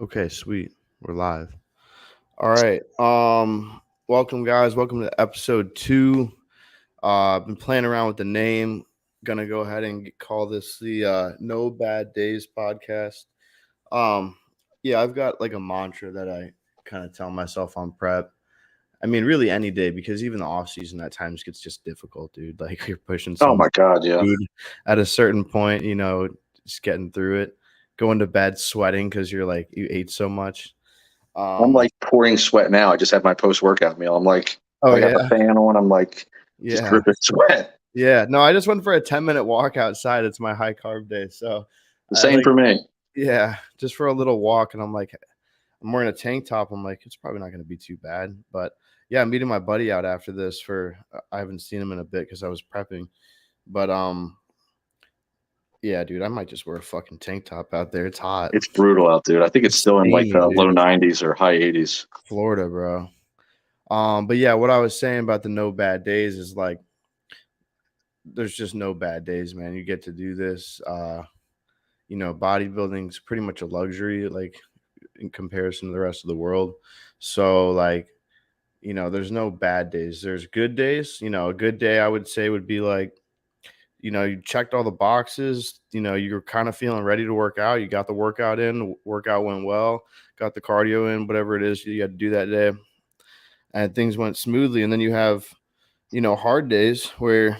Okay, sweet. We're live. All right. Welcome guys. Welcome to episode 2. I've been playing around with the name. Gonna go ahead and call this the No Bad Days podcast. Um, yeah, I've got like a mantra that I kind of tell myself on prep. I mean, really any day because even the off season at times gets just difficult, dude. Like you're pushing so Oh much my God, yeah. food at a certain point, just getting through it, going to bed sweating because you're like you ate so much. I'm Um, like pouring sweat now. I just had my post-workout meal. I'm like, oh I got the yeah, fan on. I'm like, just yeah, dripping sweat. yeah. No, I just went for a 10-minute walk outside. It's my high carb day, so The I same like for me. yeah, just for a little walk, and I'm like, I'm wearing a tank top. I'm like, it's probably not going to be too bad, but yeah, I'm meeting my buddy out after this for I haven't seen him in a bit because I was prepping, but yeah, dude, I might just wear a fucking tank top out there. It's hot. It's brutal out, dude. I think it's It's still in like steamy, the low dude. 90s or high 80s. Florida, bro. But yeah, what I was saying about the no bad days is like there's just no bad days, man. You get to do this. Bodybuilding's pretty much a luxury, like in comparison to the rest of the world. So like, there's no bad days. There's good days. A good day I would say would be like, you checked all the boxes, you're kind of feeling ready to work out. You got the workout in, the workout went well, got the cardio in, whatever it is you got to do that day. And things went smoothly. And then you have, hard days where,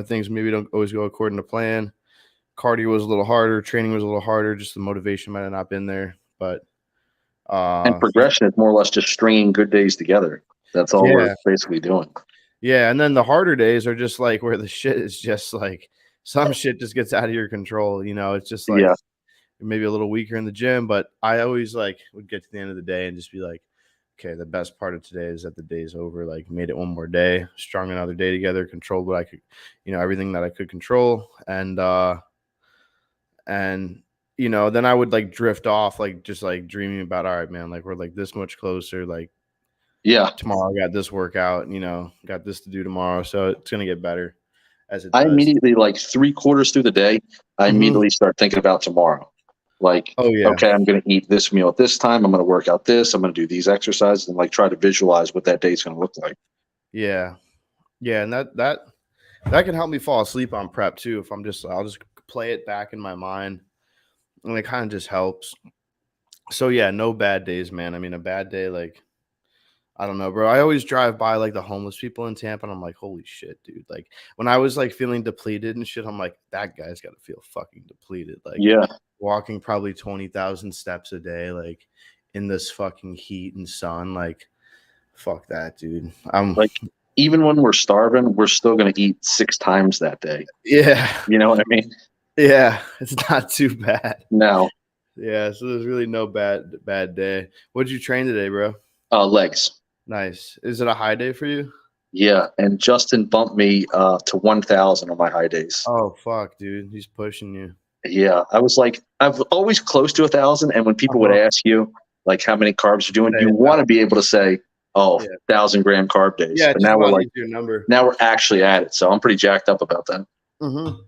things maybe don't always go according to plan. Cardio was a little harder, training was a little harder, just the motivation might have not been there. But And yeah, progression is more or less just stringing good days together. That's all we're yeah, basically doing. yeah. And then the harder days are just like where the shit is just like some shit just gets out of your control. It's just like Yeah. maybe a little weaker in the gym, but I always like would get to the end of the day and just be like, okay, the best part of today is that the day's over. Like made it one more day, strung another day together, controlled what I could, everything that I could control. And then I would like drift off, like just like dreaming about, all right, man, like we're like this much closer. Like Yeah. tomorrow I got this workout, got this to do tomorrow. So it's gonna get better as it I does. immediately, like 3/4 through the day, I Hmm. immediately start thinking about tomorrow. Like, Oh yeah. okay, I'm going to eat this meal at this time. I'm going to work out this. I'm going to do these exercises and like try to visualize what that day's going to look like. Yeah. Yeah. And that can help me fall asleep on prep too. If I'll just play it back in my mind, and it kind of just helps. So yeah, no bad days, man. I mean, a bad day, like I don't know, bro. I always drive by like the homeless people in Tampa, and I'm like, holy shit, dude. Like when I was like feeling depleted and shit, I'm like, that guy's got to feel fucking depleted. Like Yeah. walking probably 20,000 steps a day, like in this fucking heat and sun. Like, fuck that, dude. Like, even when we're starving, we're still going to eat 6 times that day. Yeah, You know what I mean? yeah. It's not too bad. No. Yeah, so there's really no bad day. What'd you train today, bro? Legs. Nice. Is it a high day for you? Yeah. And Justin bumped me to 1,000 on my high days. Oh fuck, dude. He's pushing you. Yeah. I was like, I've always close to 1,000. And when people would Uh-huh. ask you, like, how many carbs you're doing, Say you it want now. to be able to say, oh, Yeah. 1,000-gram carb days. Yeah, But it's just now we're about like, easier number. now we're actually at it. So I'm pretty jacked up about that. Mm-hmm.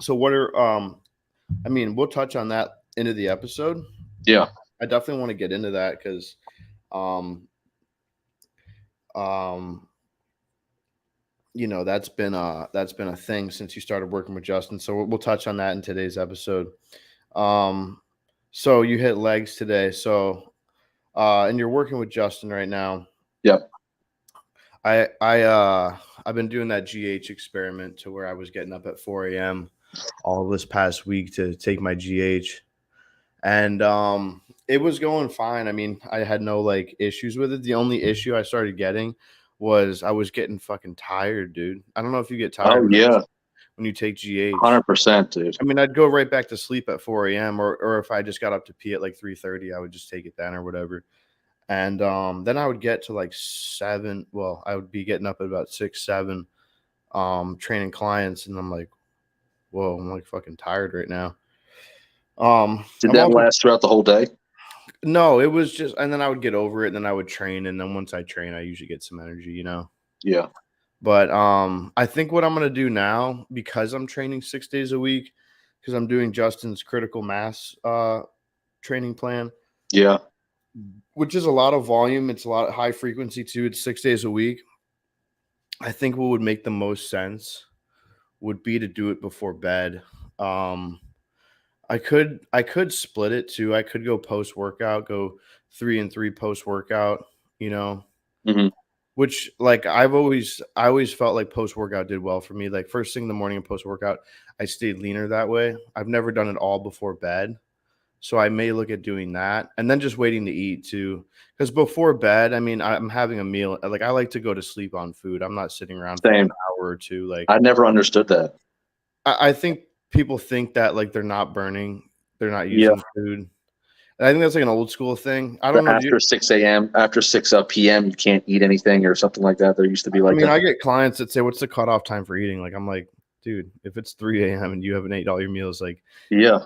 So what are I mean, we'll touch on that into the episode. Yeah. I definitely want to get into that because um um that's been a thing since you started working with Justin. So we'll touch on that in today's episode. Um so you hit legs today. So and you're working with Justin right now. Yep. I've been doing that GH experiment to where I was getting up at 4 a.m. all this past week to take my GH. And it was going fine. I mean, I had no like issues with it. The only issue I started getting was I was getting fucking tired, dude. I don't know if you get tired Oh, yeah. when you take GH. 100%, dude. I mean, I'd go right back to sleep at 4 a.m. or if I just got up to pee at like 3:30, I would just take it then or whatever. And then I would get to like 7. Well, I would be getting up at about 6, 7, training clients, and I'm like, whoa, I'm like fucking tired right now. Did I'm that also last throughout the whole day? no, it was just, and then I would get over it, and then I would train, and then once I train, I usually get some energy. Yeah. But I think what I'm gonna do now, because I'm training 6 days a week, because I'm doing Justin's critical mass training plan. Yeah. which is a lot of volume. It's a lot of high frequency too. It's 6 days a week. I think what would make the most sense would be to do it before bed. Um, I could split it too. I could go post workout, go 3 and 3 post workout, you know, Hmm. which like I always felt like post workout did well for me. Like first thing in the morning and post workout, I stayed leaner that way. I've never done it all before bed. So I may look at doing that and then just waiting to eat too. Because before bed, I mean, I'm having a meal. Like I like to go to sleep on food. I'm not sitting around for an Same. hour or two. Like I never understood that. I think people think that like they're not burning, they're not Yeah. using food. And I think that's like an old school thing. I The don't know. after 6 a.m., after 6 p.m., you can't eat anything or something like that. There used to be I like mean, that. I get clients that say, "What's the cutoff time for eating?" Like, I'm like, dude, if it's 3 a.m. and you haven't ate all your meals, like, Yeah.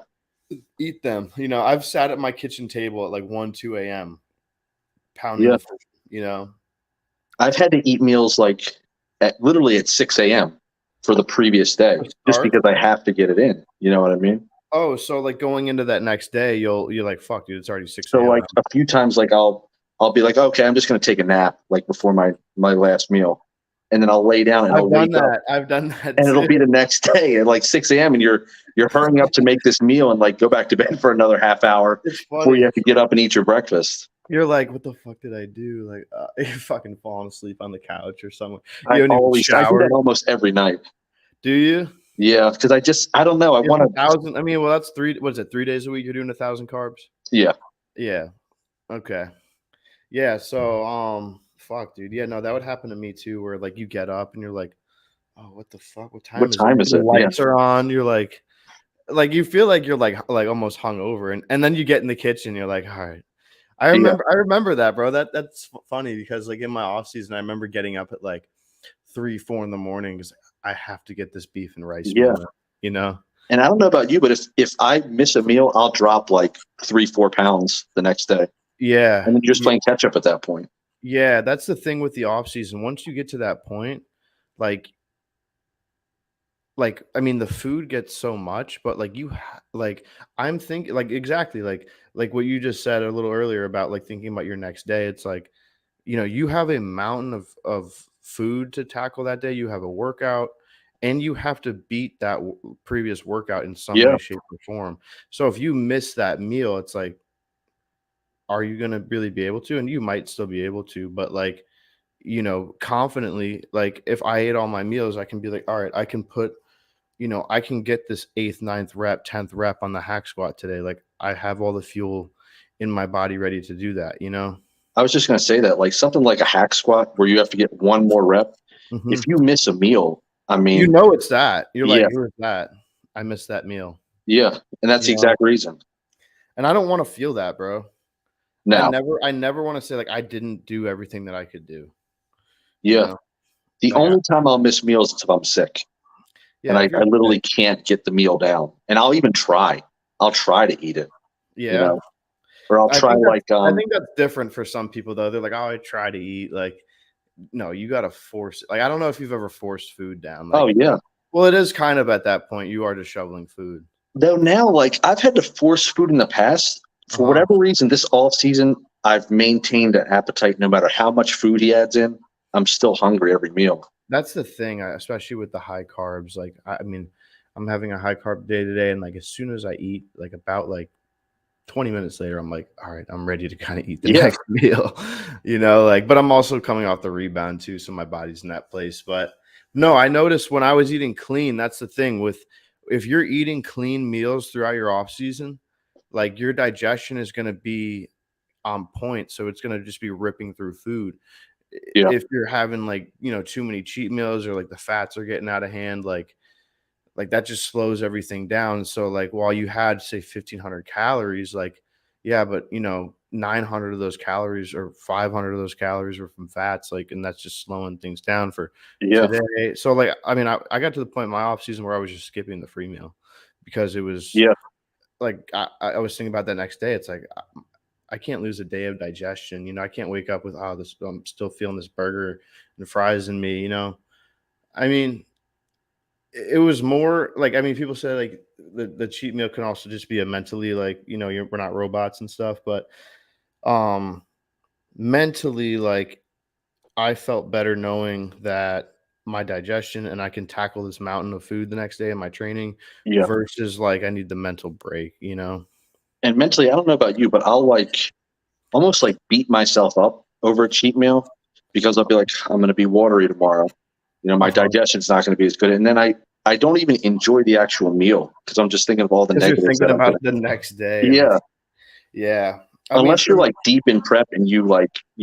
eat them. I've sat at my kitchen table at like 1, 2 a.m. pounding Yeah. the food. You know, I've had to eat meals like literally at 6 a.m. for the previous day to just start. because I have to get it in. You know what I mean? Oh, so like going into that next day, you're like, fuck, dude, it's already 6 So a.m. like a few times, like I'll be like, okay, I'm just gonna take a nap like before my last meal, and then I'll lay down and I'll I've done wake up, that. I've done that and it'll too. be the next day at like 6 a.m. and you're hurrying up to make this meal and like go back to bed for another half hour It's before you funny. have to get up and eat your breakfast. You're like, what the fuck did I do? Like, you're fucking falling asleep on the couch or somewhere. You I haven't even I do that showered. almost every night. Do you? Yeah, because I don't know. I Is want a to. thousand? I mean, well, that's three. What is it? 3 days a week? You're doing 1,000 carbs? Yeah, Yeah. Okay. Yeah. So, fuck, dude. Yeah. No, that would happen to me too. Where like you get up and you're like, oh, what the fuck? What what time is it? time is The it? Yeah, lights are on. You're like you feel like you're like almost hungover, and then you get in the kitchen. You're like, all right. yeah, I remember that, bro. That's funny because like in my off season, I remember getting up at like 3, 4 in the morning because I have to get this beef and rice yeah. meal in, you know? And I don't know about you, but if I miss a meal, I'll drop like 3 4 pounds the next day, Yeah. and then you're just playing catch up at that point. Yeah, that's the thing with the off season. Once you get to that point, like I mean, the food gets so much, but like like I'm thinking like exactly like what you just said a little earlier about like thinking about your next day. It's like, you have a mountain of food to tackle that day. You have a workout and you have to beat that previous workout in some Yeah, way, shape, or form. So if you miss that meal, it's like, are you going to really be able to? And you might still be able to, but like, confidently, like if I ate all my meals, I can be like, all right, I can get this eighth, ninth rep, 10th rep on the hack squat today. Like I have all the fuel in my body ready to do that? I was just gonna say that like something like a hack squat where you have to get one more rep. If Hmm. you miss a meal, I mean, It's that. You're like, yeah, "Who is that? I missed that meal." yeah, and that's You the know? exact reason. And I don't wanna feel that, bro. Now, I never wanna say, like, I didn't do everything that I could do, you yeah, know? the Like, only time I'll miss meals is if I'm sick and yeah, if I you're literally sick. can't get the meal down, and I'll even try. I'll try to eat it, you Yeah. know, or I'll try like I think that's different for some people, though. They're like, "Oh, I try to eat." Like, no, you gotta force it. Like, I don't know if you've ever forced food down, oh like yeah. well, it is kind of at that point, you are just shoveling food. Though now, like I've had to force food in the past for Uh-huh. whatever reason. This off season, I've maintained an appetite no matter how much food he adds in. I'm still hungry every meal. That's the thing, especially with the high carbs, like, I mean, I'm having a high carb day today, and, like, as soon as I eat, like, about, like, 20 minutes later, I'm like, "All right, I'm ready to kinda eat the Yeah, next meal," like but I'm also coming off the rebound too, so my body's in that place, but no, I noticed when I was eating clean, that's the thing with if you're eating clean meals throughout your off season, like, your digestion is gonna be on point, so it's gonna just be ripping through food. yeah, If you're having, like, too many cheat meals or, like, the fats are getting out of hand, like that just slows everything down. So like while you had say 1,500 calories, like yeah, but 900 of those calories or 500 of those calories were from fats, like, and that's just slowing things down for yeah, today. So like, I mean, I got to the point in my off season where I was just skipping the free meal because it was yeah, like I was thinking about that next day. It's like I can't lose a day of digestion. I can't wake up with this. I'm still feeling this burger and fries in me. I mean, it was more like, I mean, people say like the cheat meal can also just be a mentally, like, we're not robots and stuff, but um mentally, like, I felt better knowing that my digestion and I can tackle this mountain of food the next day in my training Yeah. versus like I need the mental break. And mentally, I don't know about you, but I'll like almost like beat myself up over a cheat meal because I'll be like, I'm going to be watery tomorrow. My Uh-huh. digestion's not going to be as good. And then I don't even enjoy the actual meal because I'm just thinking of all the Because you're negatives thinking that I'm about going it the next to. day and Yeah. yeah. I mean, Unless for you're me, like deep in prep and you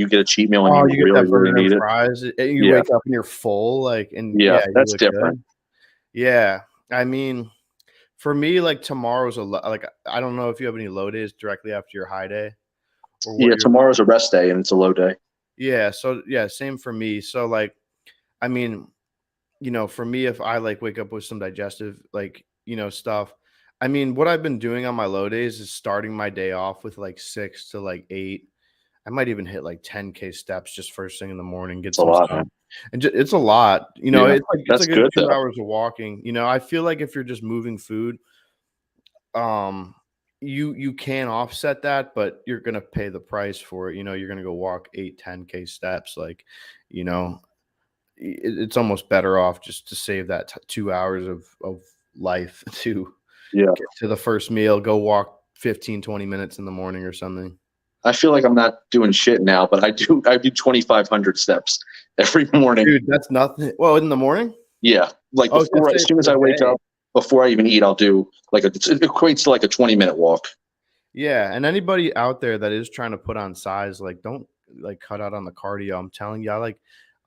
get a cheat meal and oh, you you get really, that really burger and need it. fries, and you Yeah. wake up and you're full, like, and Yeah. yeah, you That's look different. good. Yeah. I mean, for me, like tomorrow's like, I don't know if you have any low days directly after your high day or what Yeah. you're. Tomorrow's a rest day and it's a low day. Yeah. So yeah, same for me. So like, I mean, for me, if I like wake up with some digestive, like, stuff, I mean, what I've been doing on my low days is starting my day off with like 6 to like 8. I might even hit like 10K steps just first thing in the morning, get It's a some lot, sun. man. And it's a lot. Yeah. It's That's a good good two though. hours of walking. I feel like if you're just moving food, um, you can offset that, but you're gonna pay the price for it. You're gonna go walk 8, 10K steps. Like, you know, it's almost better off just to save that 2 hours of life to Yeah. get to the first meal, go walk 15, 20 minutes in the morning or something. I feel like I'm not doing shit now, but I do 2,500 steps every morning. Dude, that's nothing. Well, in the morning? Yeah. Like I was gonna as say soon for as the I wake day. up, before I even eat, I'll do like it equates to like a 20-minute walk. Yeah, and anybody out there that is trying to put on size, like, don't, like, cut out on the cardio. I'm telling you,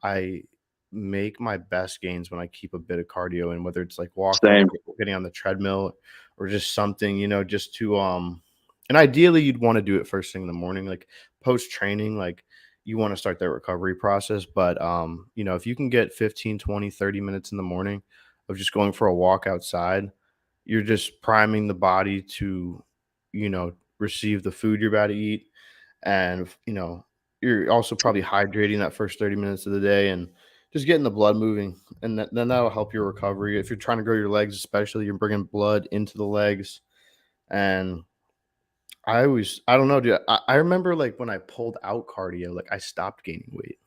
I make my best gains when I keep a bit of cardio in, whether it's, like, walking, Same. getting on the treadmill, or just something, just to, and ideally, you'd wanna do it first thing in the morning, like, post-training, like, you wanna start that recovery process, but, if you can get 15, 20, 30 minutes in the morning of just going for a walk outside, you're just priming the body to, receive the food you're about to eat. And, you're also probably hydrating that first 30 minutes of the day and just getting the blood moving. And then that'll help your recovery. If you're trying to grow your legs, especially, you're bringing blood into the legs. And I don't know, dude. I remember like when I pulled out cardio, like I stopped gaining weight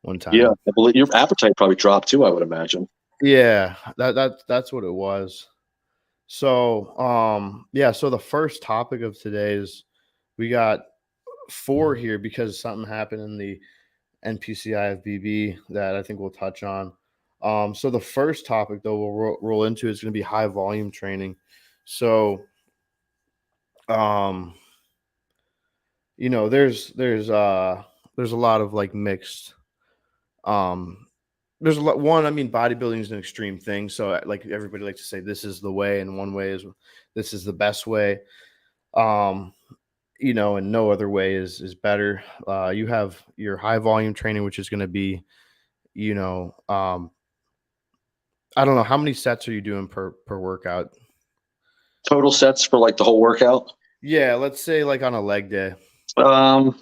one Yeah. time. I believe your appetite probably dropped too, I would imagine. Yeah, that's what it was. So, yeah, so the first topic of today is we got four here because something happened in the NPC IFBB that I think we'll touch on. So the first topic though we'll roll into is going to be high volume training. So, um, there's a lot of like mixed. Um, there's a lot. One, I mean, bodybuilding is an extreme thing. So, like everybody likes to say, this is the way, and one way is this is the best way. Um, and no other way is better. You have your high volume training, which is going to be, you know, um, I don't know how many sets are you doing per workout. Total sets for like the whole workout. Yeah, let's say like on a leg day. Um,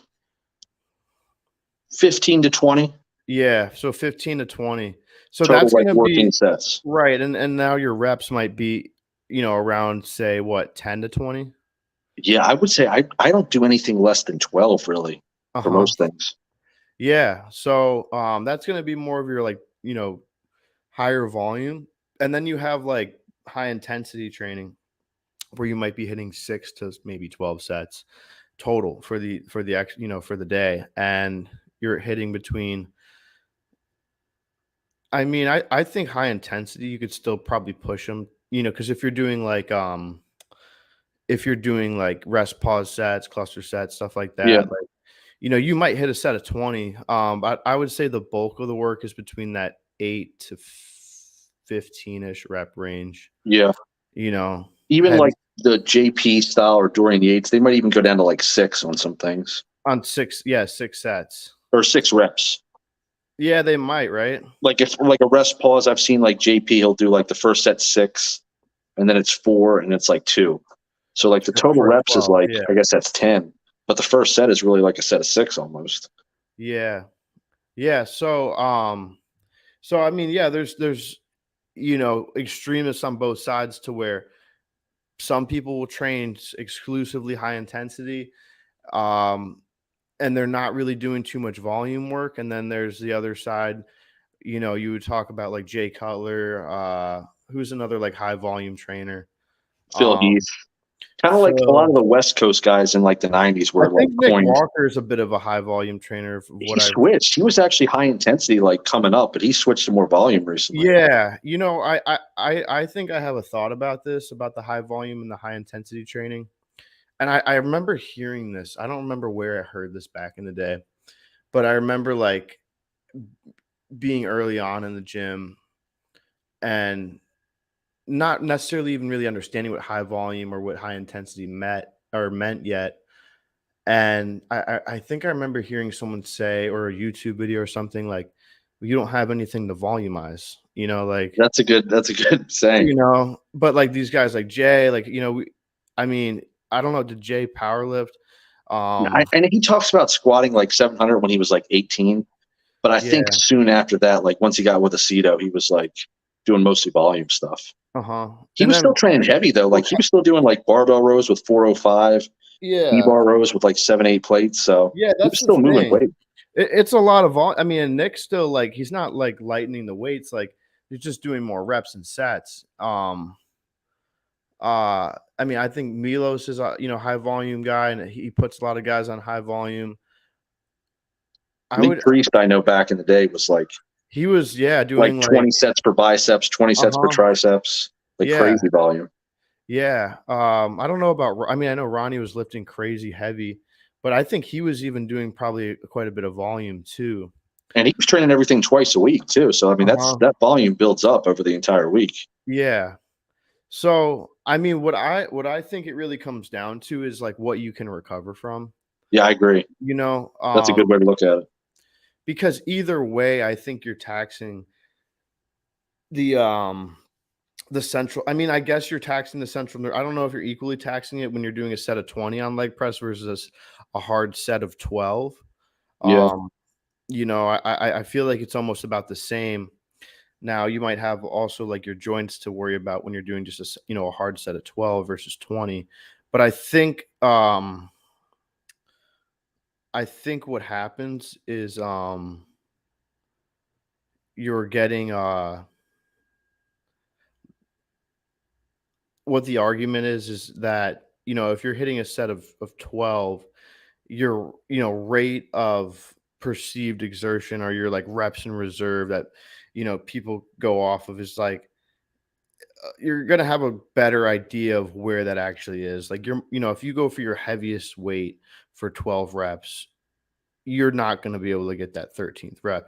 15 to 20 Yeah, so 15 to 20. So total, that's like going to working be sets. right, and now your reps might be, around say what 10 to 20. Yeah, I would say I don't do anything less than 12 really Uh for huh. most things. Yeah, so that's going to be more of your like higher volume, and then you have like high intensity training where you might be hitting 6 to maybe 12 sets total for the day, and you're hitting between, I mean, I think high intensity you could still probably push them, because if you're doing like rest pause sets, cluster sets, stuff like Yeah, that, like, you might hit a set of 20. But I would say the bulk of the work is between that 8 to 15ish rep range, yeah. you know, Even heavy like the JP style or Dorian Yates, they might even go down to like 6 on some things on 6, yeah, 6 sets. or 6 reps. Yeah, they might, right? Like if like a rest pause, I've seen like JP, he'll do like the first set 6, and then it's 4, and it's like 2. So like the total For reps is 12, like yeah. I guess that's 10, but the first set is really like a set of 6 almost. Yeah. Yeah, so I mean, yeah, there's extremists on both sides to where some people will train exclusively high intensity, um, and they're not really doing too much volume work. And then there's the other side, you would talk about like Jay Cutler, who's another like high volume trainer. Phil Heath. Um, Kind of like a lot Phil, of the West Coast guys in like the 90s I were like think Nick coined. Walker is a bit of a high volume trainer. Of He switched. He was actually high intensity like coming up, but he switched to more volume recently. Yeah, I think I have a thought about this, about the high volume and the high intensity training. And I remember hearing this. I don't remember where I heard this back in the day, but I remember like being early on in the gym and not necessarily even really understanding what high volume or what high intensity meant yet. And I think I remember hearing someone say, or a YouTube video or something like, you don't have anything to volumize, like, That's a good saying. but like these guys like Jay, like, I mean, I don't know, did Jay power lift? And he talks about squatting like 700 when he was like 18. But I think Yeah. soon after that, like once he got with Aceto, he was like doing mostly volume stuff. Uh-huh. He And was then still training heavy though. Like he was still doing like barbell rows with 405, yeah. E-bar rows with like 7-8 plates. So Yeah, he was that's the still moving thing. weight. It's a lot of I mean, and Nick's still like, he's not like lightening the weights, like he's just doing more reps and sets. I mean, I think Milos is a high volume guy, and he puts a lot of guys on high volume. Lee Priest, I know back in the day was like He was like doing 20 sets per biceps, 20 sets per triceps, like yeah, crazy volume. yeah. I don't know about. I mean, I know Ronnie was lifting crazy heavy, but I think he was even doing probably quite a bit of volume too. And he was training everything twice a week too. So I mean, that volume builds up over the entire week. Yeah. So I mean, what I think it really comes down to is like what you can recover from. Yeah, I agree. That's a good way to look at it. Because either way, I think you're taxing the central. I mean, I guess you're taxing the central nerve. I don't know if you're equally taxing it when you're doing a set of 20 on leg press versus a hard set of 12. Yeah. I feel like it's almost about the same. Now you might have also like your joints to worry about when you're doing just a hard set of 12 versus 20. But I think what happens is you're getting what the argument is that if you're hitting a set of 12, your rate of perceived exertion, or your like reps in reserve that people go off of, is like you're gonna have a better idea of where that actually is. Like if you go for your heaviest weight for 12 reps, you're not going to be able to get that 13th rep.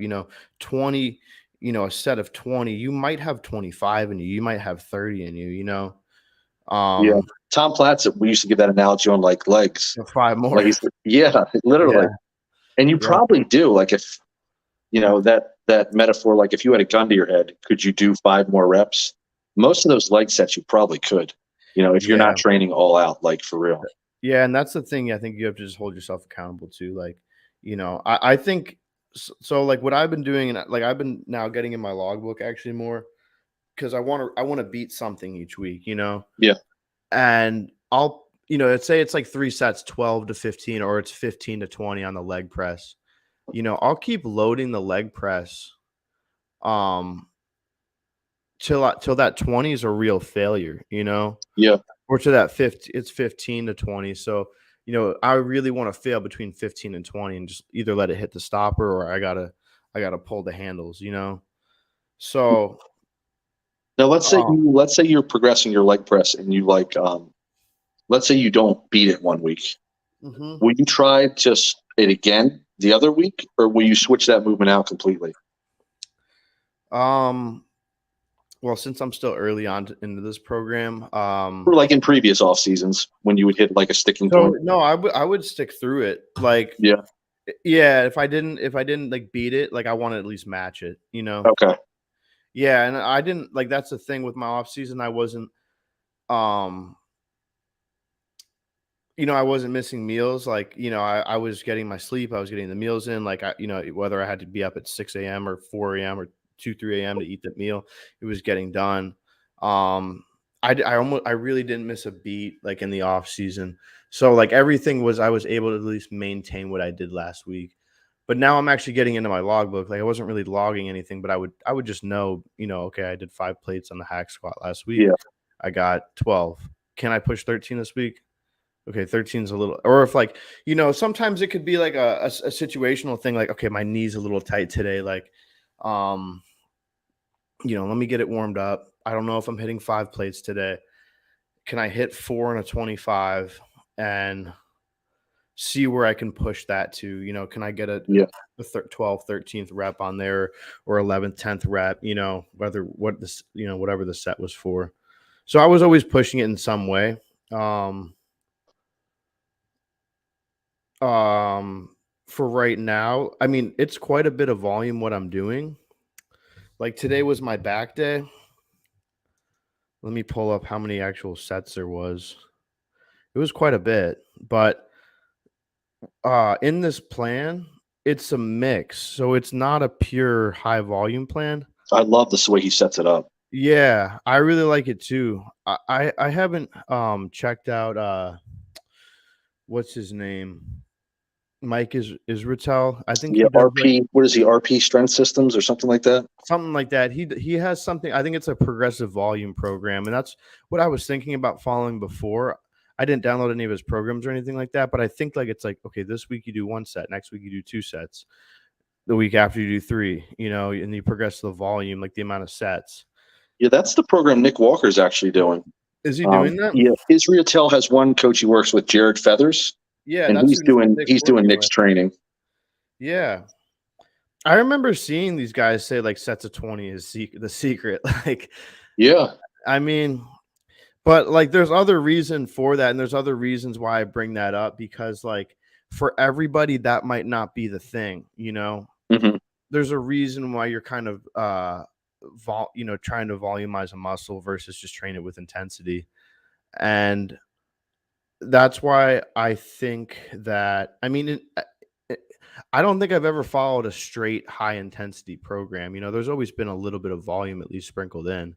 20, a set of 20, you might have 25 in you might have 30 in you. Yeah. Tom Platz, we used to give that analogy on like legs. 5 more. Like literally. Yeah. And you probably do. Like if that metaphor, like if you had a gun to your head, could you do 5 more reps? Most of those leg sets you probably could, if you're not training all out, like for real. Yeah, and that's the thing I think you have to just hold yourself accountable to. Like, I think so. Like what I've been doing, and like I've been now getting in my logbook actually more, because I want to beat something each week. Yeah. And I'll let's say it's like 3 sets, 12 to 15, or it's 15 to 20 on the leg press. I'll keep loading the leg press till that 20 is a real failure. Yeah. Or to that 50, it's 15 to 20. So I really want to fail between 15 and 20 and just either let it hit the stopper, or I gotta pull the handles. So now let's say you're progressing your leg press and you like let's say you don't beat it one week. Mm-hmm. Will you try just it again the other week, or will you switch that movement out completely? Well, since I'm still early on into this program, or like in previous off seasons when you would hit like a sticking point. No, I would stick through it. Like, yeah. If I didn't like beat it, like I want to at least match it. Okay. Yeah, and I didn't like. That's the thing with my off season. I wasn't, I wasn't missing meals. Like, I was getting my sleep. I was getting the meals in. Like, whether I had to be up at 6 a.m. or 4 a.m. or 2, 3 a.m. to eat that meal. It was getting done. I really didn't miss a beat like in the off season. So like everything was, I was able to at least maintain what I did last week. But now I'm actually getting into my logbook. Like I wasn't really logging anything, but I would just know, okay, I did 5 plates on the hack squat last week. Yeah. I got 12. Can I push 13 this week? Okay, 13 is a little, or if like, sometimes it could be like a situational thing. Like, okay, my knee's a little tight today. Like, let me get it warmed up. I don't know if I'm hitting 5 plates today. Can I hit 4 and a 25 and see where I can push that to? Can I get a 12th, 13th rep on there, or 11th, 10th rep, whatever the set was for. So I was always pushing it in some way. For right now, I mean, it's quite a bit of volume what I'm doing. Like today was my back day. Let me pull up how many actual sets there was. It was quite a bit, but in this plan, it's a mix. So it's not a pure high volume plan. I love the way he sets it up. Yeah, I really like it too. I haven't checked out what's his name? Mike Israel. I think Yeah, he does RP. What is he? RP Strength Systems or something like that? Something like that. He has something. I think it's a progressive volume program, and that's what I was thinking about following before. I didn't download any of his programs or anything like that, but I think like it's like, okay, this week you do 1 set, next week you do 2 sets, the week after you do 3, and you progress the volume, like the amount of sets. Yeah, that's the program Nick Walker's actually doing. Is he doing that? Yeah, Israel has one coach he works with, Jared Feathers. Yeah, and he's doing Nick's training. Yeah. I remember seeing these guys say like sets of 20 is the secret. Like, yeah, I mean, but like there's other reason for that, and there's other reasons why I bring that up, because like for everybody that might not be the thing, Mm-hmm. There's a reason why you're kind of trying to volumize a muscle versus just train it with intensity. And that's why I think that, I mean, I don't think I've ever followed a straight high intensity program. There's always been a little bit of volume at least sprinkled in.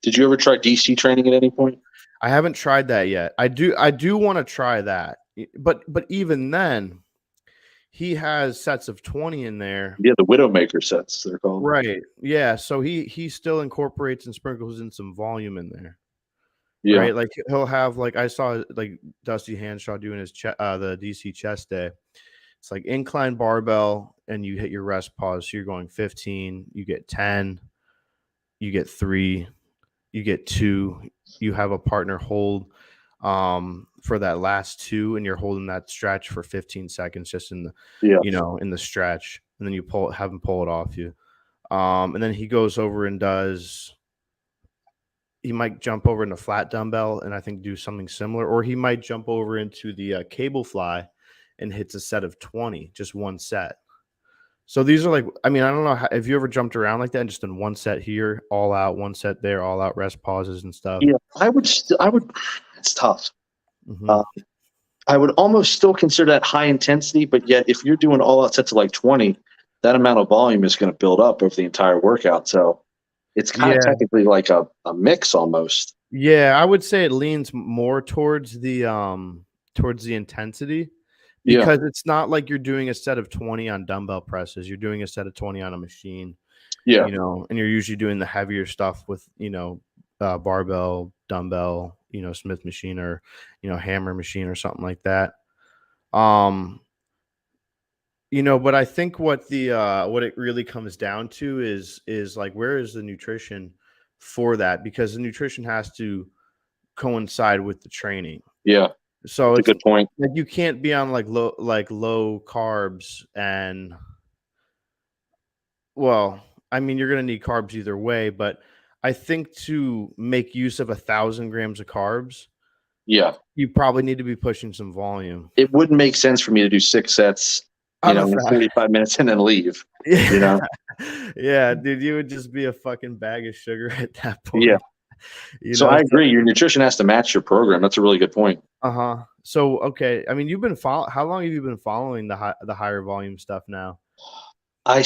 Did you ever try DC training at any point? I haven't tried that yet. I do want to try that. But even then, he has sets of 20 in there. Yeah, the Widowmaker sets, they're called. Right. Yeah. So he still incorporates and sprinkles in some volume in there. Yeah. Right. Like he'll have, like I saw like Dusty Hanshaw doing his the DC chest day. It's like incline barbell, and you hit your rest pause. So you're going 15, you get 10, you get 3, you get 2, you have a partner hold for that last 2, and you're holding that stretch for 15 seconds just in the in the stretch, and then you have him pull it off you. And then he goes over and he might jump over into flat dumbbell and I think do something similar, or he might jump over into the cable fly and hits a set of 20, just 1 set. So these are like, I mean, I don't know if you ever jumped around like that and just in 1 set here, all out, 1 set there, all out, rest pauses and stuff. Yeah, I would. It's tough. Mm-hmm. I would almost still consider that high intensity, but yet if you're doing all out sets of like 20, that amount of volume is going to build up over the entire workout. So it's kind of technically like a mix almost. Yeah, I would say it leans more towards the intensity, because it's not like you're doing a set of 20 on dumbbell presses. You're doing a set of 20 on a machine. Yeah. And you're usually doing the heavier stuff with, barbell, dumbbell, Smith machine, or, hammer machine or something like that. But I think what it really comes down to is like, where is the nutrition for that? Because the nutrition has to coincide with the training. Yeah. So it's a good point. Like you can't be on low carbs, and well, I mean, you're going to need carbs either way, but I think to make use of 1,000 grams of carbs, you probably need to be pushing some volume. It wouldn't make sense for me to do 6 sets, in 45 minutes and then leave. Yeah, dude, you would just be a fucking bag of sugar at that point. Yeah. So I agree. Your nutrition has to match your program. That's a really good point. So, okay. I mean, how long have you been following the higher volume stuff now? I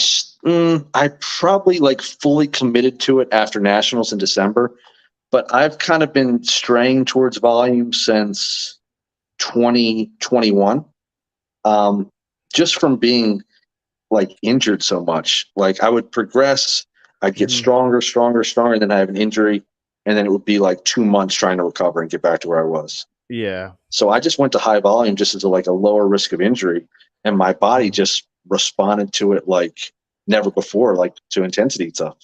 probably like fully committed to it after nationals in December, but I've kind of been straying towards volume since 2021. Just from being like injured so much. Like I would progress, I'd get stronger, and then I have an injury, and then it would be like 2 months trying to recover and get back to where I was. Yeah. So I just went to high volume just as a lower risk of injury, and my body just responded to it like never before, like to intensity stuff.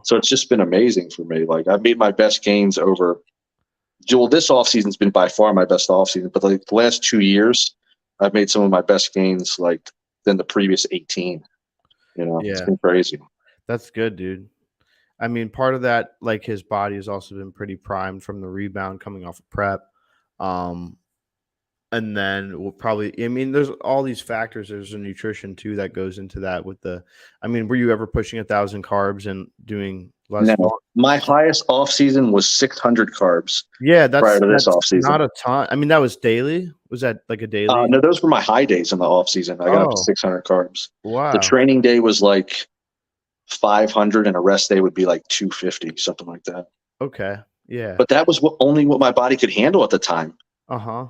So it's just been amazing for me. Like I've made my best gains over. Well, this off season's been by far my best off season, but like the last 2 years, I've made some of my best gains like than the previous 18. It's Yeah. been crazy. That's good, dude. I mean, part of that, like his body has also been pretty primed from the rebound coming off of prep. Um, and then we'll probably, I mean, there's all these factors. There's a nutrition too that goes into that with I mean, were you ever pushing 1,000 carbs and doing less? No, my highest off season was 600 carbs. Yeah, prior to this off season. Not a ton. I mean, that was daily. Was that like a daily? No, those were my high days in the off season. I got up to 600 carbs. Wow. The training day was like 500, and a rest day would be like 250, something like that. Okay. Yeah. But that was only what my body could handle at the time.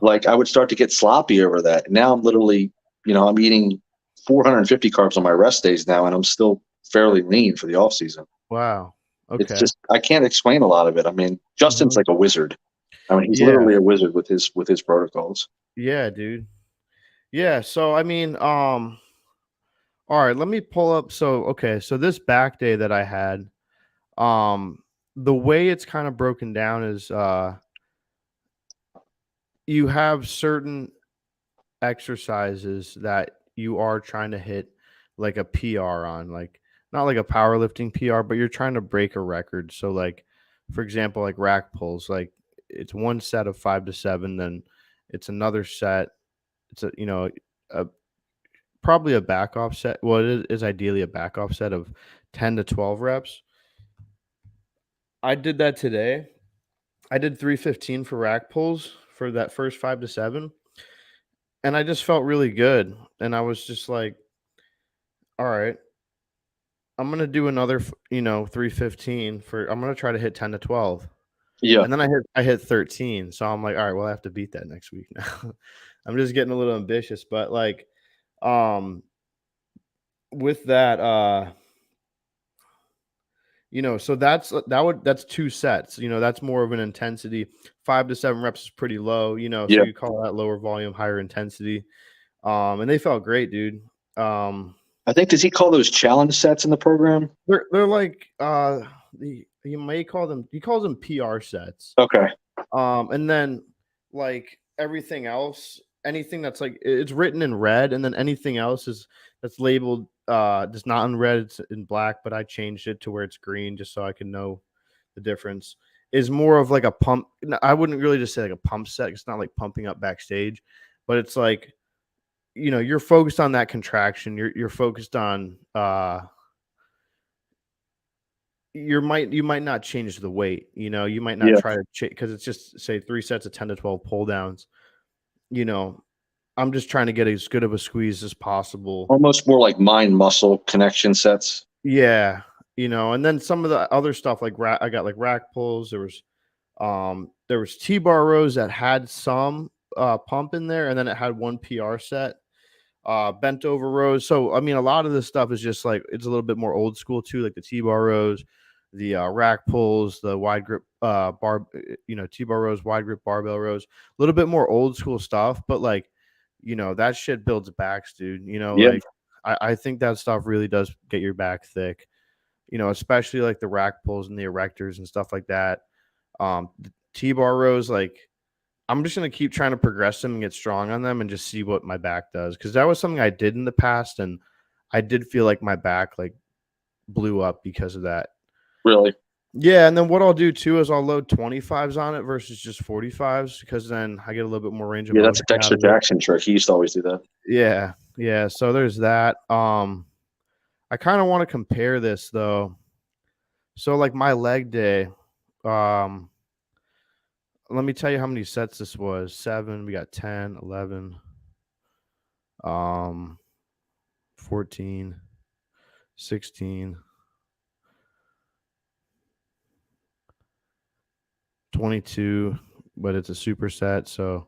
Like I would start to get sloppy over that. Now I'm literally, I'm eating 450 carbs on my rest days now, and I'm still fairly lean for the off season. Wow. Okay. It's just I can't explain a lot of it. I mean, Justin's like a wizard. I mean, he's literally a wizard with his protocols. Yeah, dude. Yeah. So I mean, all right, let me pull up. So this back day that I had, the way it's kind of broken down is you have certain exercises that you are trying to hit like a PR on, like not like a powerlifting PR, but you're trying to break a record. So like, for example, like rack pulls, like it's one set of 5 to 7, then it's another set. It's probably a back off set. Well, it is ideally a back off set of 10 to 12 reps. I did that today. I did 315 for rack pulls for that first 5 to 7. And I just felt really good. And I was just like, all right, I'm going to do another, 315 I'm going to try to hit 10 to 12. Yeah. And then I hit 13. So I'm like, all right, well, I have to beat that next week now. I'm just getting a little ambitious, but like, with that, so that's 2 sets. That's more of an intensity. 5 to 7 reps is pretty low. So you call that lower volume, higher intensity. And they felt great, dude. I think, does he call those challenge sets in the program? They're like you may call them. He calls them PR sets. Okay. And then like everything else, anything that's like it's written in red, and then anything else that's labeled it's not in red, it's in black, but I changed it to where it's green just so I can know the difference. Is more of like a pump. I wouldn't really just say like a pump set. It's not like pumping up backstage, but it's like, you're focused on that contraction. You're focused on you might not change the weight. You might not try to because it's just say 3 sets of 10 to 12 pull downs. I'm just trying to get as good of a squeeze as possible. Almost more like mind muscle connection sets. Yeah. And then some of the other stuff like I got like rack pulls. There was T-bar rows that had some pump in there, and then it had one PR set. Bent over rows. So I mean, a lot of this stuff is just like it's a little bit more old school too, like the T-bar rows, the rack pulls, the wide grip bar, T-bar rows, wide grip barbell rows, a little bit more old school stuff, but like, that shit builds backs, dude. Like I think that stuff really does get your back thick, especially like the rack pulls and the erectors and stuff like that. The T-bar rows, like I'm just going to keep trying to progress them and get strong on them and just see what my back does. Cause that was something I did in the past. And I did feel like my back like blew up because of that. Really? Yeah. And then what I'll do too is I'll load 25s on it versus just 45s, because then I get a little bit more range of motion. Yeah, that's a Dexter Jackson trick. He used to always do that. Yeah. Yeah. So there's that. I kind of want to compare this though. So like my leg day, let me tell you how many sets this was. 7, we got 10, 11, 14. 16, 22, but it's a superset, so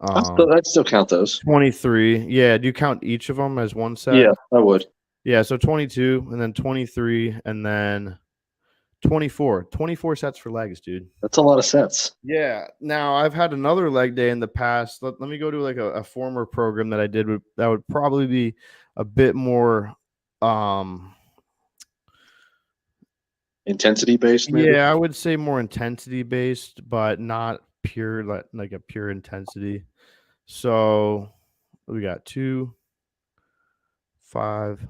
I'd still count those. 23. Yeah, do you count each of them as one set? Yeah, I would. Yeah, so 22 and then 23 and then 24. 24 sets for legs, dude. That's a lot of sets. Yeah. Now I've had another leg day in the past. Let me go to like a former program that I did that would probably be a bit more Intensity based, maybe? yeah, I would say more intensity based, but not pure like a pure intensity. So we got 2, 5.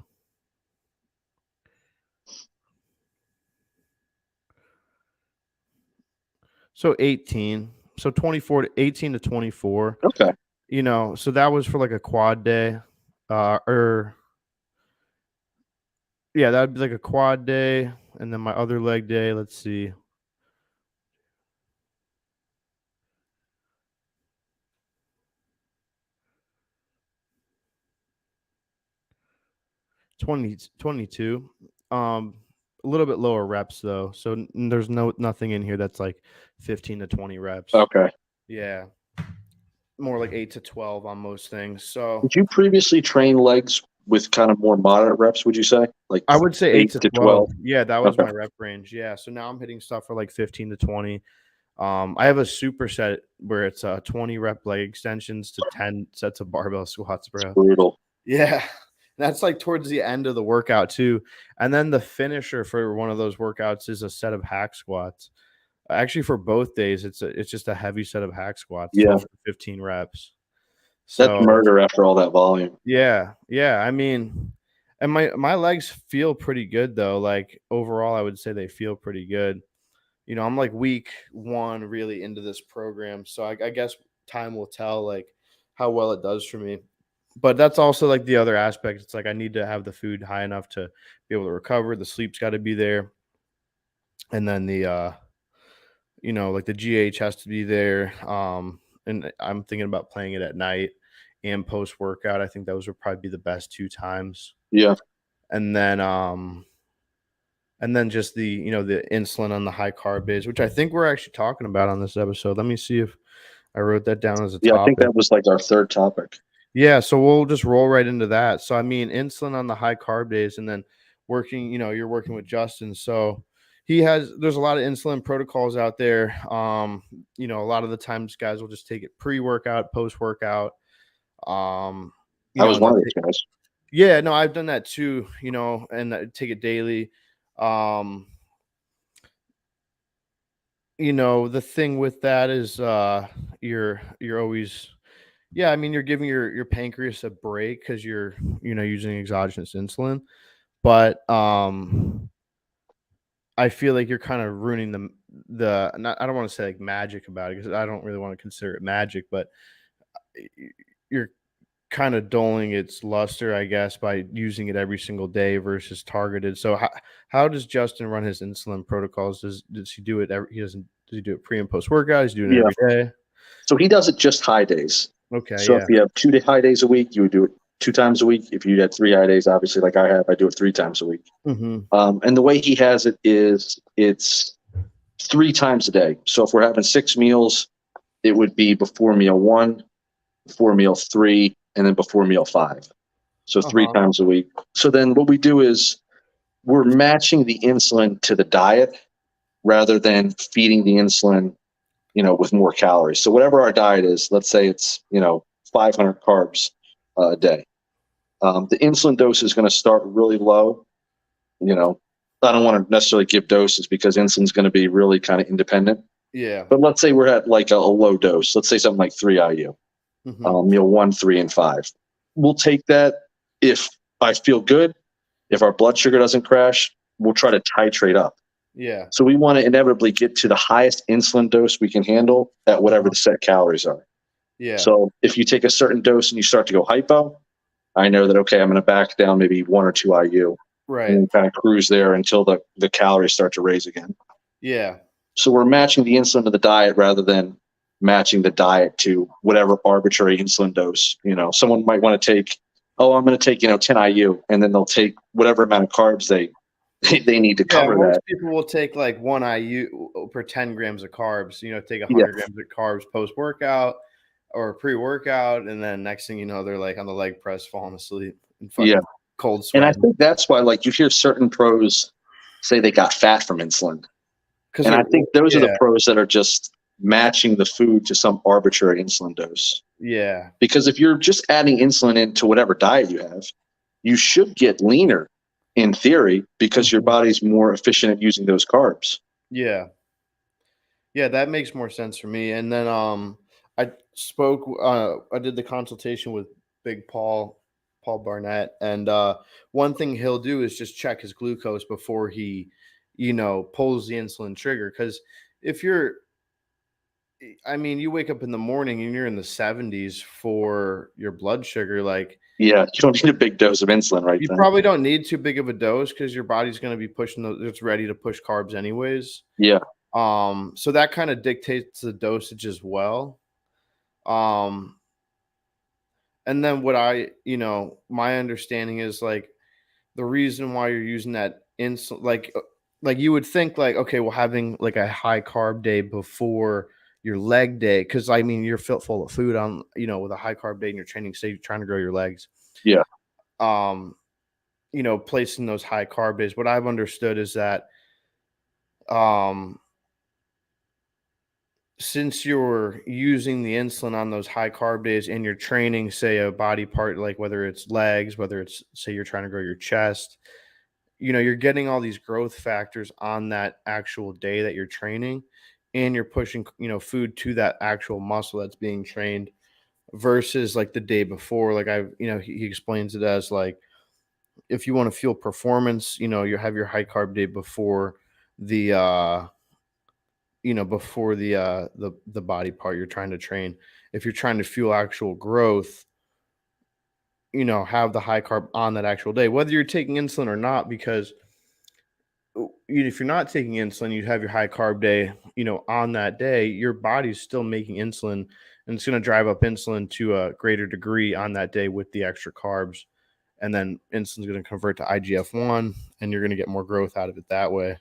So 18. So 24 to 18 to 24. Okay. You know, so that was for like a quad day. Or yeah, that'd be like a quad day. And then my other leg day, let's see. 22. A little bit lower reps though. So there's nothing in here that's like 15 to 20 reps. Okay. Yeah. More like 8 to 12 on most things. So Did you previously train legs with kind of more moderate reps, would you say? Like I would say 8 to 12. Yeah, that was Okay. my rep range. Yeah. So now I'm hitting stuff for like 15 to 20. I have a superset where it's 20 rep leg extensions to 10 sets of barbell squats, bro. Brutal. Yeah. That's like towards the end of the workout too. And then the finisher for one of those workouts is a set of hack squats. Actually, for both days, it's just a heavy set of hack squats, Yeah. 12 to 15 reps. That's So murder after all that volume. yeah. I mean, and my legs feel pretty good though. Like overall, I would say they feel pretty good. You know, I'm like week 1 really into this program, so I guess time will tell like how well it does for me. But that's also like the other aspect. It's like I need to have the food high enough to be able to recover. The sleep's got to be there, and then the you know, like the GH has to be there. And I'm thinking about playing it at night and post workout. I think those would probably be the best 2 times. Yeah. And then just the, you know, the insulin on the high carb days, which I think we're actually talking about on this episode. Let me see if I wrote that down as a Yeah, I think topic. that was like our third topic. Yeah, so we'll just roll right into that. So I mean, insulin on the high carb days, and then working, you know, you're working with Justin. So there's a lot of insulin protocols out there. You know, a lot of the times guys will just take it pre-workout, post-workout. You I know, was and one they'll of those guys. yeah, no, I've done that too, you know, and I take it daily. Um, you know, the thing with that is you're always yeah, I mean you're giving your pancreas a break because you're, you know, using exogenous insulin. But I feel like you're kind of ruining the not, I don't want to say like magic about it because I don't really want to consider it magic, but you're kind of dulling its luster, I guess, by using it every single day versus targeted. So how does Justin run his insulin protocols? Does he do it does he do it pre and post workout? He's doing it Yeah. every day. So he does it just high days. Okay, So if yeah. you have 2 high days a week, you would do it 2 times a week. If you had 3 high days, obviously, like I have, I do it 3 times a week. Mm-hmm. And the way he has it is it's 3 times a day. So if we're having 6 meals, it would be before meal 1, before meal 3, and then before meal 5. So 3 times a week. So then what we do is we're matching the insulin to the diet rather than feeding the insulin, you know, with more calories. So whatever our diet is, let's say it's, you know, 500 carbs a day. The insulin dose is going to start really low. You know, I don't want to necessarily give doses because insulin is going to be really kind of independent. Yeah. But let's say we're at like a low dose. Let's say something like 3 IU, meal 1, 3, and 5. We'll take that if I feel good. If our blood sugar doesn't crash, we'll try to titrate up. Yeah. So we want to inevitably get to the highest insulin dose we can handle at whatever the set calories are. Yeah. So if you take a certain dose and you start to go hypo, I know that, okay, I'm going to back down maybe 1 or 2 IU. Right. And kind of cruise there until the calories start to raise again. Yeah. So we're matching the insulin to the diet rather than matching the diet to whatever arbitrary insulin dose. You know, someone might want to take oh, I'm going to take, 10 IU, and then they'll take whatever amount of carbs they need to cover most that. people will take like 1 IU per 10 grams of carbs, take Yeah. 100 grams of carbs post-workout or pre-workout, and then next thing you know, they're like on the leg press falling asleep and fucking cold And I sweat. think that's why, like, you hear certain pros say they got fat from insulin. And I think those are the pros that are just matching the food to some arbitrary insulin dose. Yeah. Because if you're just adding insulin into whatever diet you have, you should get leaner in theory because your body's more efficient at using those carbs. Yeah. Yeah, that makes more sense for me. And then I did the consultation with Big Paul Barnett, and one thing he'll do is just check his glucose before he, pulls the insulin trigger. Because if you wake up in the morning and you're in the 70s for your blood sugar, like, yeah, you don't need a big dose of insulin right you then. probably don't need too big of a dose because your body's going to be pushing it's ready to push carbs anyways. Yeah. So that kind of dictates the dosage as well. And then my understanding is like the reason why you're using that insulin, like you would think like, okay, well, having like a high carb day before your leg day, because you're full of food on, with a high carb day and you're training, say you're trying to grow your legs. Yeah. Placing those high carb days. What I've understood is that, since you're using the insulin on those high carb days and you're training, say a body part, like whether it's legs, whether it's, say you're trying to grow your chest, you're getting all these growth factors on that actual day that you're training, and you're pushing, food to that actual muscle that's being trained versus like the day before. Like he explains it as like, if you want to fuel performance, you have your high carb day before the the body part you're trying to train. If you're trying to fuel actual growth, have the high carb on that actual day, whether you're taking insulin or not, because if you're not taking insulin, you have your high carb day, on that day, your body's still making insulin, and it's going to drive up insulin to a greater degree on that day with the extra carbs. And then insulin's going to convert to IGF-1, and you're going to get more growth out of it that way.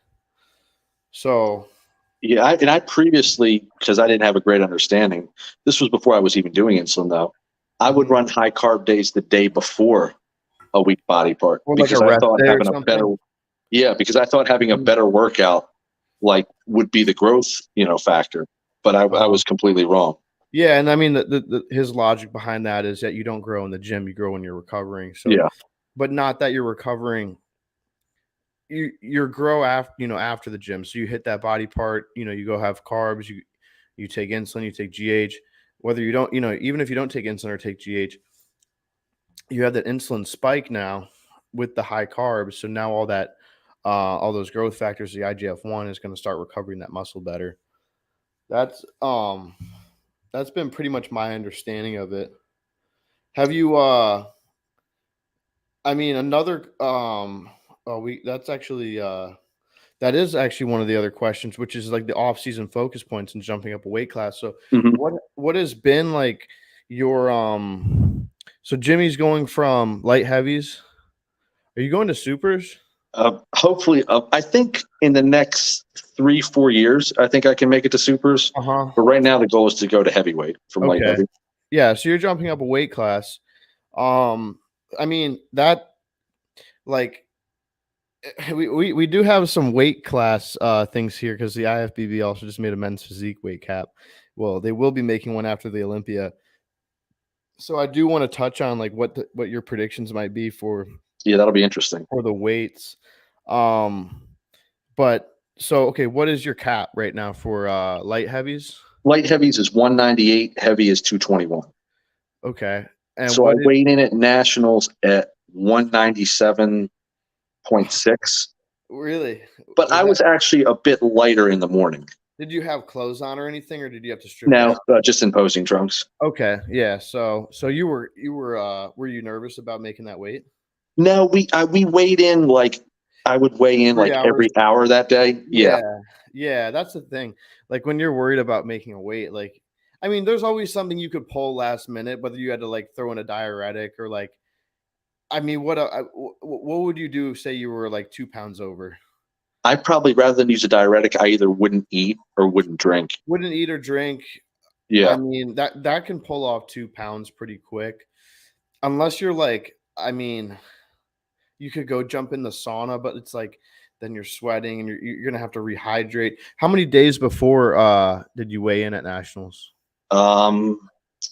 So, yeah, I previously, because I didn't have a great understanding, this was before I was even doing insulin though, I would run high carb days the day before a weak body part, because I thought having a better, because I thought having a better workout like would be the growth, factor. But I was completely wrong. Yeah, and his logic behind that is that you don't grow in the gym, you grow when you're recovering. So, yeah, but not that you're recovering. You grow after the gym. So you hit that body part, you go have carbs, you take insulin, you take GH, whether you don't, even if you don't take insulin or take GH, you have that insulin spike now with the high carbs. So now all those growth factors, the IGF-1 is going to start recovering that muscle better. That's been pretty much my understanding of it. Have you another that's actually that is actually one of the other questions, which is like the off-season focus points and jumping up a weight class. So what has been like your so Jimmy's going from light heavies. Are you going to supers? Hopefully, I think in the next 3-4 years, I think I can make it to supers. But right now, the goal is to go to heavyweight from light heavy. Yeah, so you're jumping up a weight class. That, like, we do have some weight class things here, because the IFBB also just made a men's physique weight cap. Well, they will be making one after the Olympia. So I do want to touch on like what your predictions might be for. Yeah, that'll be interesting for the weights. But so okay, what is your cap right now for light heavies? Light heavies is 198. Heavy is 221. Okay. And so I weighed in at nationals at 197.6. Really? But I was actually a bit lighter in the morning. Did you have clothes on or anything, or did you have to strip? No, just in posing trunks. Okay, yeah. So you were you nervous about making that weight? No, we weighed in like I would weigh in like every hour that day. Yeah, that's the thing. Like when you're worried about making a weight, like there's always something you could pull last minute, whether you had to like throw in a diuretic or like I mean, what would you do? Say you were like 2 pounds over. I probably, rather than use a diuretic, I either wouldn't eat or wouldn't drink. Wouldn't eat or drink. I Yeah. mean, that can pull off 2 pounds pretty quick, unless you're like, I mean, you could go jump in the sauna, but it's like then you're sweating and you're gonna have to rehydrate. How many days before did you weigh in at nationals?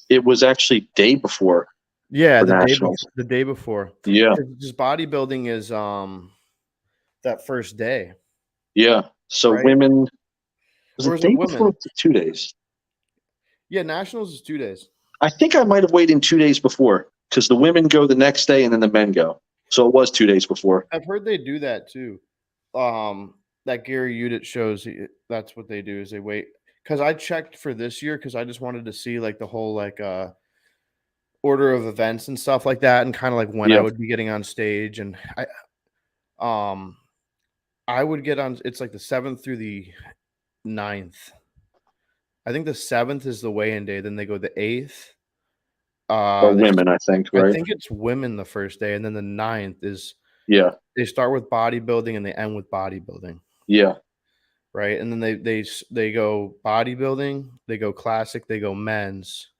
It was actually day before Yeah, for nationals. the day before. Yeah. Just bodybuilding is that first day, Yeah. So right? women, was Or it is it day before? women? Or 2 days? Yeah, nationals is 2 days. I think I might have weighed in 2 days before, because the women go the next day and then the men go. So it was 2 days before. I've heard they do that too. That Gary Udit shows, that's what they do is they wait. Because I checked for this year because I just wanted to see like the whole like order of events and stuff like that, and kind of like when I Yeah. would be getting on stage. And um I would get on, it's like the 7th through the 9th. I think the 7th is the weigh-in day, then they go the 8th. Or women, I think, I right? think it's women the first day, and then the 9th is Yeah. they start with bodybuilding and they end with bodybuilding. Yeah. Right, and then they go bodybuilding, they go classic, they go men's,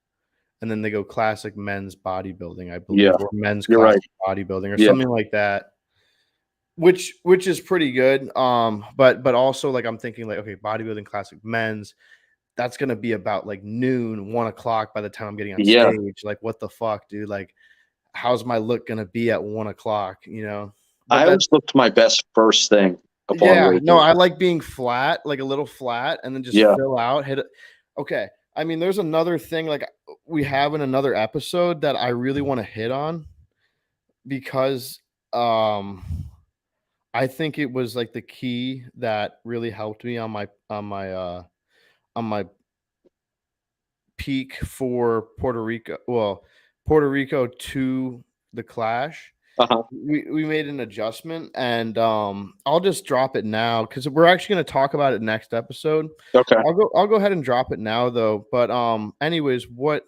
and then they go classic men's bodybuilding, I believe, Yeah. or men's You're right. classic bodybuilding or Yeah. something like that, which is pretty good. But also like I'm thinking like, okay, bodybuilding classic men's, that's gonna be about like noon, 1 o'clock by the time I'm getting on Yeah. stage. Like, what the fuck, dude? Like, how's my look gonna be at 1 o'clock? I But always looked my best first thing upon yeah, no, waking. I like being flat, like a little flat, and then just Yeah. fill out, hit it. Okay. I mean, there's another thing like we have in another episode that I really want to hit on because um I think it was like the key that really helped me on my peak for Puerto Rico. Well, Puerto Rico to the Clash. Uh-huh. We made an adjustment, and I'll just drop it now because we're actually going to talk about it next episode. Okay. I'll go ahead and drop it now though. But anyways, what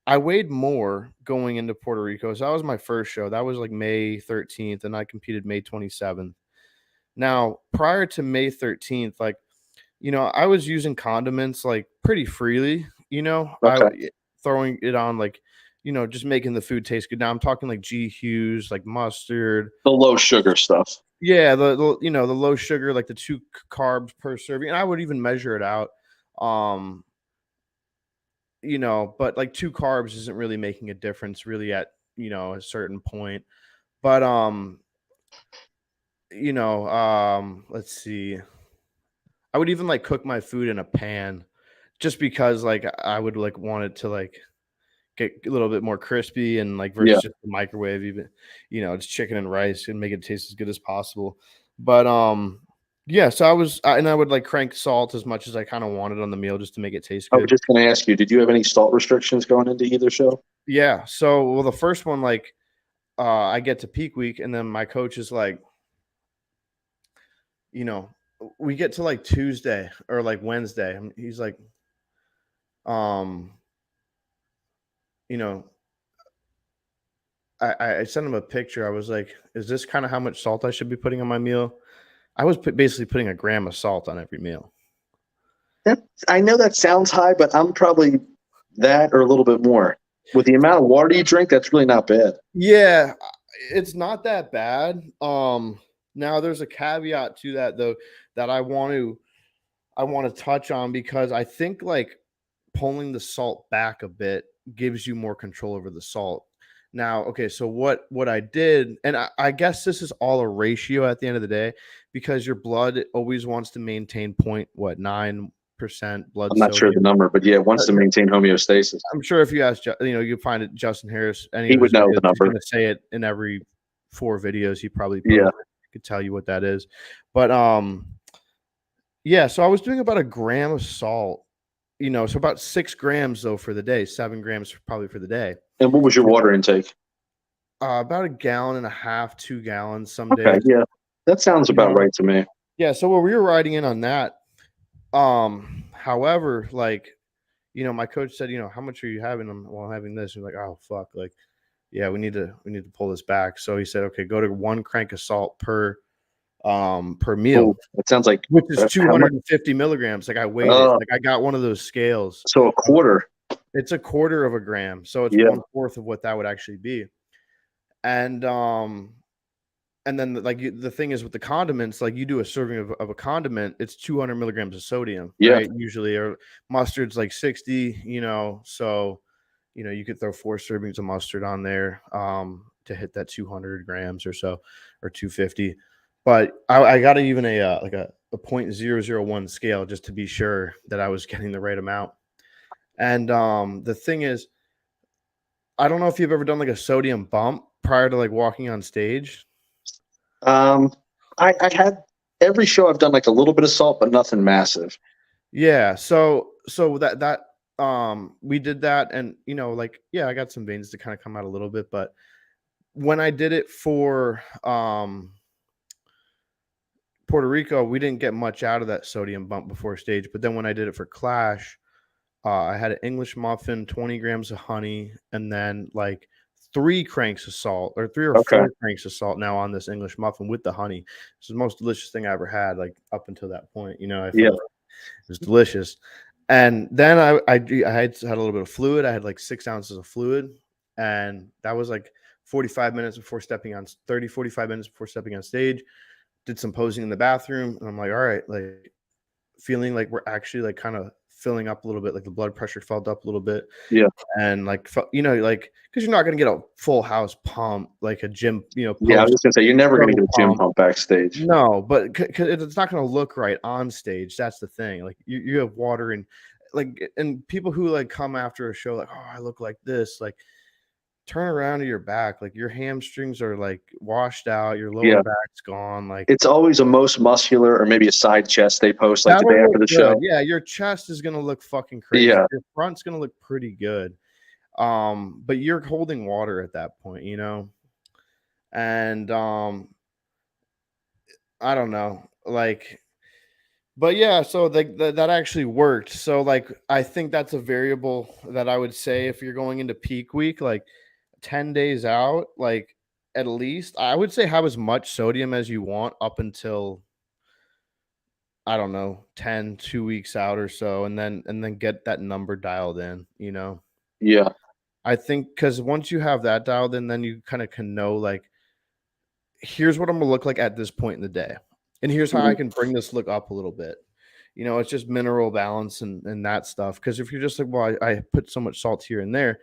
I weighed more going into Puerto Rico. So that was my first show. That was like May 13th, and I competed May 27th. Now, prior to May 13th, like, I was using condiments like pretty freely, Okay. throwing it on like, just making the food taste good. Now I'm talking like G Hughes, like mustard. The low sugar stuff. Yeah, the low sugar, like the 2 carbs per serving. And I would even measure it out. Um, but like 2 carbs isn't really making a difference really at, a certain point. But let's see. I would even like cook my food in a pan just because like I would like want it to like get a little bit more crispy and like versus Yeah. just the microwave, even, it's chicken and rice and make it taste as good as possible. But yeah, so I would like crank salt as much as I kind of wanted on the meal just to make it taste I was good. just going to ask you, did you have any salt restrictions going into either show? Yeah. So well the first one, like I get to peak week and then my coach is like, you know, we get to like Tuesday or like Wednesday. And he's like, um, you know, I sent him a picture. I was like, is this kind of how much salt I should be putting on my meal? I was basically putting a gram of salt on every meal. I know that sounds high, but I'm probably that or a little bit more. With the amount of water you drink, that's really not bad. Yeah, it's not that bad. Now there's a caveat to that though that I want to touch on because I think like pulling the salt back a bit gives you more control over the salt. Now, okay, so what I did, and I guess this is all a ratio at the end of the day, because your blood always wants to maintain 9% blood I'm not sure the sodium. number, but yeah, it wants to maintain homeostasis. I'm sure if you ask, you find it Justin Harris, any He of would his know videos, the he's number. going to say it in every 4 videos he probably Yeah. posts. Could tell you what that is, but yeah. So I was doing about a gram of salt, so about 6 grams though for the day, 7 grams probably for the day. And what was your water intake? About a gallon and a half, 2 gallons some Okay, days. yeah, that sounds about right to me. Yeah, so we were riding in on that. However, like, my coach said, how much are you having? Well, I'm having this. He's like, oh fuck, like, yeah, we need to pull this back. So he said, okay, go to 1 crank of salt per meal, Oh, it sounds like which is how much? 250 milligrams. Like I weighed it. Like I got one of those scales. So a quarter. It's a quarter of a gram. So it's Yeah. 1/4 of what that would actually be. And then like the thing is with the condiments, like you do a serving of a condiment, it's 200 milligrams of sodium, Yeah. right? Usually, or mustard's like 60, so you could throw 4 servings of mustard on there to hit that 200 grams or so, or 250. But I got even a like a 0.001 scale just to be sure that I was getting the right amount. And the thing is, I don't know if you've ever done like a sodium bump prior to like walking on stage. I had every show I've done like a little bit of salt, but nothing massive. Yeah, so that we did that, and like, yeah, I got some veins to kind of come out a little bit, but when I did it for Puerto Rico, we didn't get much out of that sodium bump before stage. But then when I did it for Clash, I had an English muffin, 20 grams of honey, and then like 3 cranks of salt, or 3 or Okay. 4 cranks of salt now on this English muffin with the honey. It's the most delicious thing I ever had, like up until that point. I Yeah. felt like it was delicious. And then I had a little bit of fluid. I had like 6 ounces of fluid, and that was like 45 minutes before stepping on 45 minutes before stepping on stage. Did some posing in the bathroom, and I'm like, all right, like feeling like we're actually like kind of filling up a little bit, like the blood pressure felt up a little bit. Yeah. And like, like, because you're not going to get a full house pump, like a gym, Yeah, I was just gonna say you're never gonna get a gym pump. pump backstage. No, but it's not going to look right on stage. That's the thing. Like you have water, and like, and people who like come after a show, like, oh, I look like this, like, turn around to your back, like your hamstrings are like washed out, your lower back's gone. Like it's always a most muscular or maybe a side chest they post like the that'll day after look the good. show. Yeah, your chest is gonna look fucking crazy. Yeah. Your front's gonna look pretty good. But you're holding water at that point, and I don't know, like, but yeah, so that actually worked. So like, I think that's a variable that I would say if you're going into peak week, like 10 days out, like at least I would say have as much sodium as you want up until, I don't know, 2 weeks out or so, and then get that number dialed in. Yeah. I think because once you have that dialed in, then you kind of can know, like, here's what I'm gonna look like at this point in the day, and here's how I can bring this look up a little bit. It's just mineral balance and that stuff. Because if you're just like, well, I put so much salt here and there,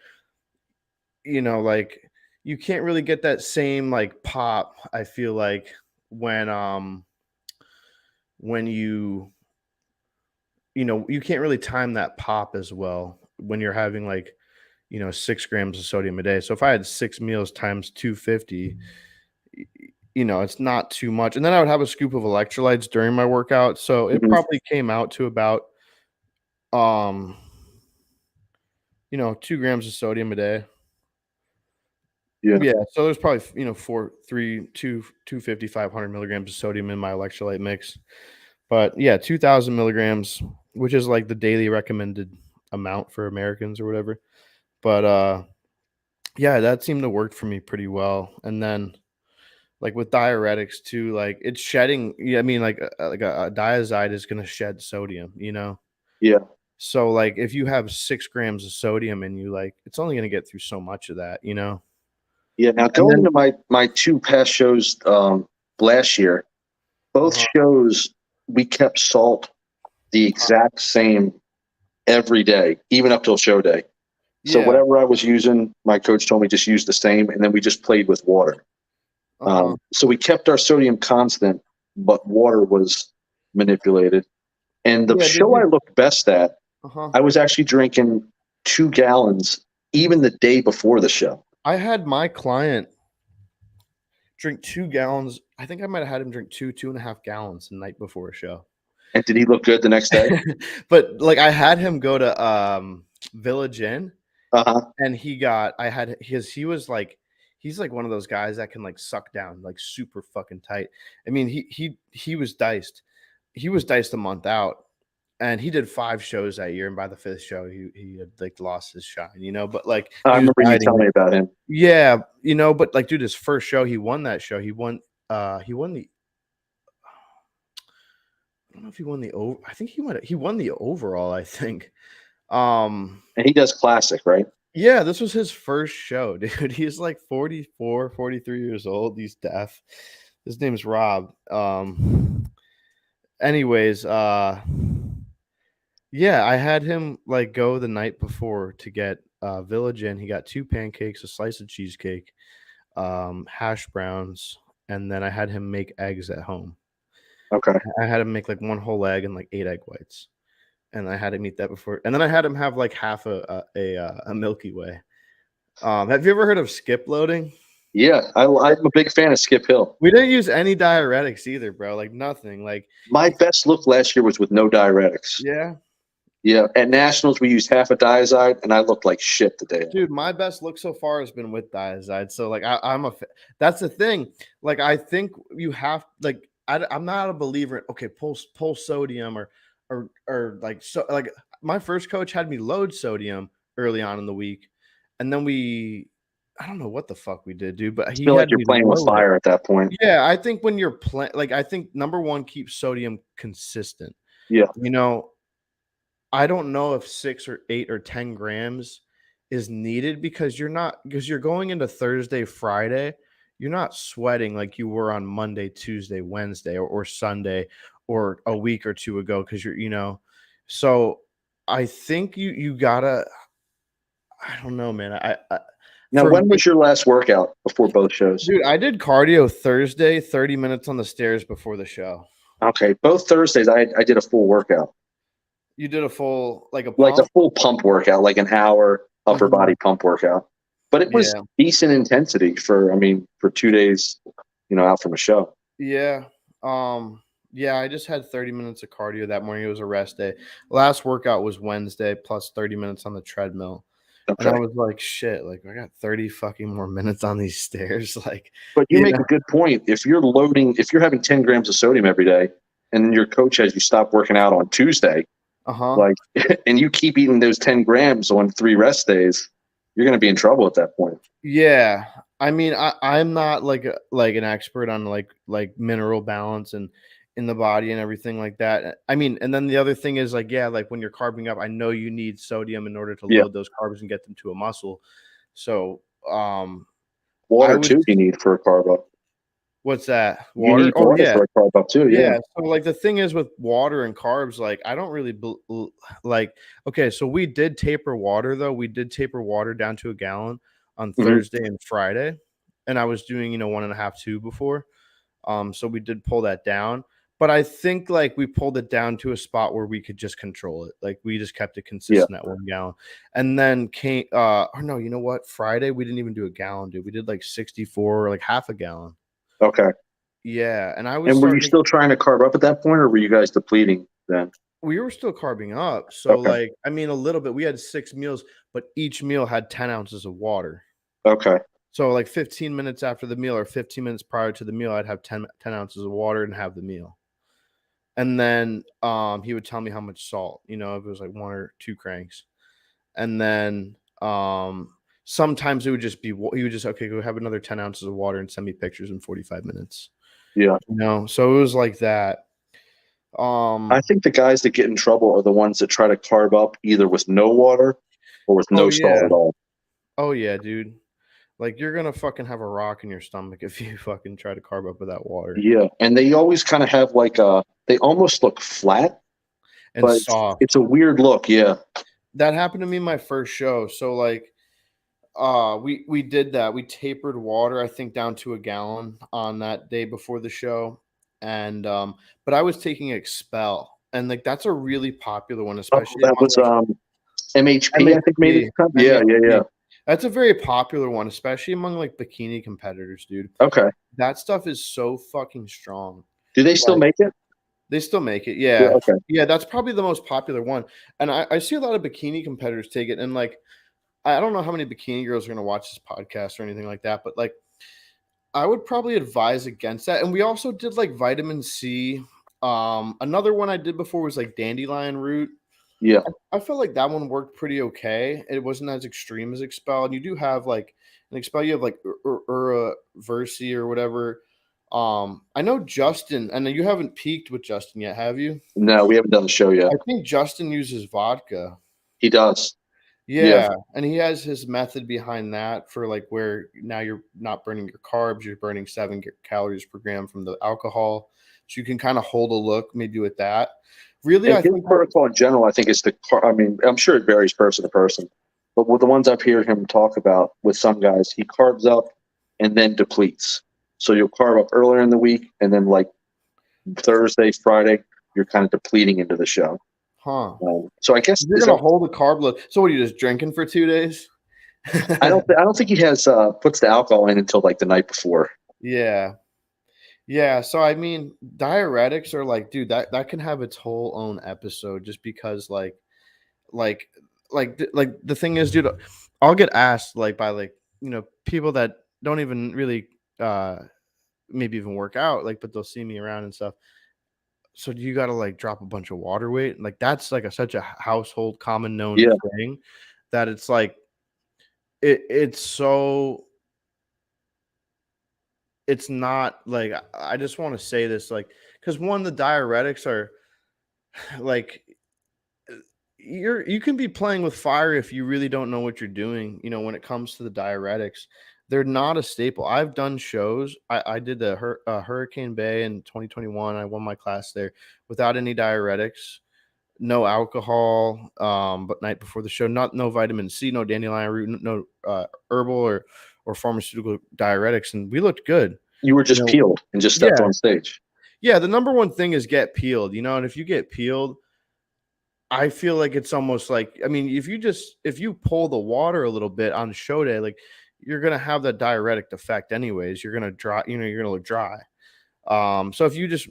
like, you can't really get that same like pop, I feel like, when you can't really time that pop as well when you're having like 6 grams of sodium a day. So if I had 6 meals times 250, it's not too much. And then I would have a scoop of electrolytes during my workout. So it probably came out to about 2 grams of sodium a day. Yeah. So there's probably 250, 500 milligrams of sodium in my electrolyte mix. But yeah, 2,000 milligrams, which is like the daily recommended amount for Americans or whatever. But yeah, that seemed to work for me pretty well. And then like with diuretics too, like it's shedding. Yeah, I mean, like a diazide is going to shed sodium, Yeah. So like if you have 6 grams of sodium in you, like it's only going to get through so much of that. Yeah. Now going into my 2 past shows last year, both shows we kept salt the exact same every day, even up till show day. So whatever I was using, my coach told me just use the same, and then we just played with water. So we kept our sodium constant, but water was manipulated. And the show I looked best at, I was actually drinking 2 gallons even the day before the show. I had my client drink 2 gallons. I think I might have had him drink 2.5 gallons the night before a show. And did he look good the next day? But like I had him go to Village Inn, and he was like, he's like one of those guys that can like suck down like super fucking tight. I mean, he was diced. He was diced a month out, and he did 5 shows that year, and by the 5th show, he had, like, lost his shine, but, like, I he was remember you riding telling me about him. Yeah, but, like, dude, his first show, he won that show. He won the I don't know if he won the over I think he won the overall, I think. Um, And he does classic, right? yeah, this was his first show, dude. He's, like, 44, 43 years old. He's deaf. His name's Rob. Anyways, yeah, I had him, like, go the night before to get, Village Inn. He got 2 pancakes, a slice of cheesecake, hash browns, and then I had him make eggs at home. Okay. I had him make, like, 1 whole egg and, like, 8 egg whites, and I had him eat that before and then I had him have, like, half a Milky Way. Have you ever heard of skip loading? Yeah, I'm a big fan of Skip Hill. We didn't use any diuretics either, bro, like, nothing, like My best look last year was with no diuretics. Yeah? Yeah, at Nationals, we used half a Diazide, and I looked like shit the day. Dude, my best look so far has been with Diazide, so, like, I'm a that's the thing, like, I think you have like, I'm not a believer in, okay, pull sodium or, like, so like, my first coach had me load sodium early on in the week, and then I don't know what the fuck we did, dude, but I he feel like had you're me playing with load it. fire at that point. Yeah, I think when you're playing, like, I think number 1, keep sodium consistent. Yeah. I don't know if 6 or 8 or 10 grams is needed because you're going into Thursday, Friday, you're not sweating like you were on Monday, Tuesday, Wednesday, or Sunday, or a week or 2 ago because so I think you gotta I don't know, man. Now, For when me, was your last workout before both shows? dude, I did cardio Thursday, 30 minutes on the stairs before the show. Okay, both Thursdays, I did a full workout. You did a full, like, a Like a pump? full pump workout, like an hour upper Mhm. body pump workout. But it was Yeah. decent intensity for 2 days, out from a show. Yeah. Yeah, I just had 30 minutes of cardio that morning. It was a rest day. Last workout was Wednesday plus 30 minutes on the treadmill. And I Okay. was like, shit, like, I got 30 fucking more minutes on these stairs. Like, But you you make know, a good point. If you're having 10 grams of sodium every day, and then your coach has you stop working out on Tuesday, uh-huh. like, and you keep eating those 10 grams on 3 rest days, you're going to be in trouble at that point. Yeah. I mean, I'm not like an expert on like mineral balance and in the body and everything like that. I mean, and then the other thing is, like, yeah, like when you're carbing up, I know you need sodium in order to Yeah. load those carbs and get them to a muscle. So, I Water, would too, you need for a carb up. what's that? You Water? need Oh, water yeah. for a carb up, too. Yeah. Yeah, so, like, the thing is with water and carbs, like, I don't really like, okay, so we did taper water, though. We did taper water down to a gallon on Mhm. Thursday and Friday, and I was doing, 1.5, 2 before. So we did pull that down, but I think, like, we pulled it down to a spot where we could just control it. Like, we just kept it Yeah. consistent at 1 gallon, and then or no, you know what? Friday, we didn't even do a gallon, dude. We did, like, 64, like, half a gallon. Okay. Yeah, and I was And were you starting to still trying to carb up at that point, or were you guys depleting then? We were still carbing up, so, Okay. like, I mean, a little bit. We had 6 meals, but each meal had 10 ounces of water. Okay. So, like, 15 minutes after the meal or 15 minutes prior to the meal, I'd have 10 ounces of water and have the meal. And then, he would tell me how much salt, if it was, like, 1 or 2 cranks. And then, sometimes it would just be he would just, "Okay, go have another 10 ounces of water and send me pictures in 45 minutes." Yeah. So it was like that. I think the guys that get in trouble are the ones that try to carb up either with no water or with Oh, no salt yeah. at all. Oh, yeah, dude. Like, you're gonna fucking have a rock in your stomach if you fucking try to carb up without water. Yeah. And they always kind of have they almost look flat, And but soft. it's a weird look. Yeah. That happened to me my first show. So, like, we did that. We tapered water, I think, down to a gallon on that day before the show. And but I was taking Expel, and, like, that's a really popular one, Oh, especially that among, was like, MHP, I think, made it. MHP. Yeah. Yeah. Yeah. That's a very popular one, especially among, like, bikini competitors, dude. Okay. That stuff is so fucking strong. Do they still Like, make it? they still make it, Yeah. yeah. Okay. Yeah, that's probably the most popular one, and I see a lot of bikini competitors take it, and, like, I don't know how many bikini girls are gonna watch this podcast or anything like that, but, like, I would probably advise against that, and we also did, like, vitamin C, Another one I did before was like dandelion root. Yeah. I felt like that one worked pretty okay. It wasn't as extreme as Expel, and you do have like an Expel. You have like Versi or whatever. I know Justin, and you haven't peaked with Justin yet, have you? No, we haven't done the show yet. I think Justin uses vodka. He does. Yeah, and he has his method behind that for like where now you're not burning your carbs, you're burning 7 calories per gram from the alcohol. So you can kind of hold a look maybe with that. Really, And I his think protocol in general, I think, is I mean, I'm sure it varies person to person, but with the ones I've heard him talk about with some guys, he carbs up and then depletes. So you'll carb up earlier in the week, and then like Thursday, Friday, you're kind of depleting into the show. So I guess you're gonna hold a carb load. So what are you just drinking for 2 days? I don't think he has puts the alcohol in until like the night before. Yeah. So I mean, diuretics are like, dude, that can have its whole own episode just because like the thing is, dude, I'll get asked like by like, people that don't even really maybe even work out, like, but they'll see me around and stuff. So do you got to like drop a bunch of water weight? Like that's like such a household common known thing that it's like it's so it's not like I just want to say this like because one, the diuretics are like you can be playing with fire if you really don't know what you're doing. When it comes to the diuretics, they're not a staple. I've done shows. I did the Hurricane Bay in 2021. I won my class there without any diuretics, no alcohol, but night before the show, no vitamin C, no dandelion root, no herbal or pharmaceutical diuretics, and we looked good. You were just peeled and just stepped on stage. Yeah, the number one thing is get peeled, and if you get peeled, I feel like it's almost like, I mean, if you pull the water a little bit on show day, like you're gonna have that diuretic effect anyways. You're gonna dry, you're gonna look dry. So if you just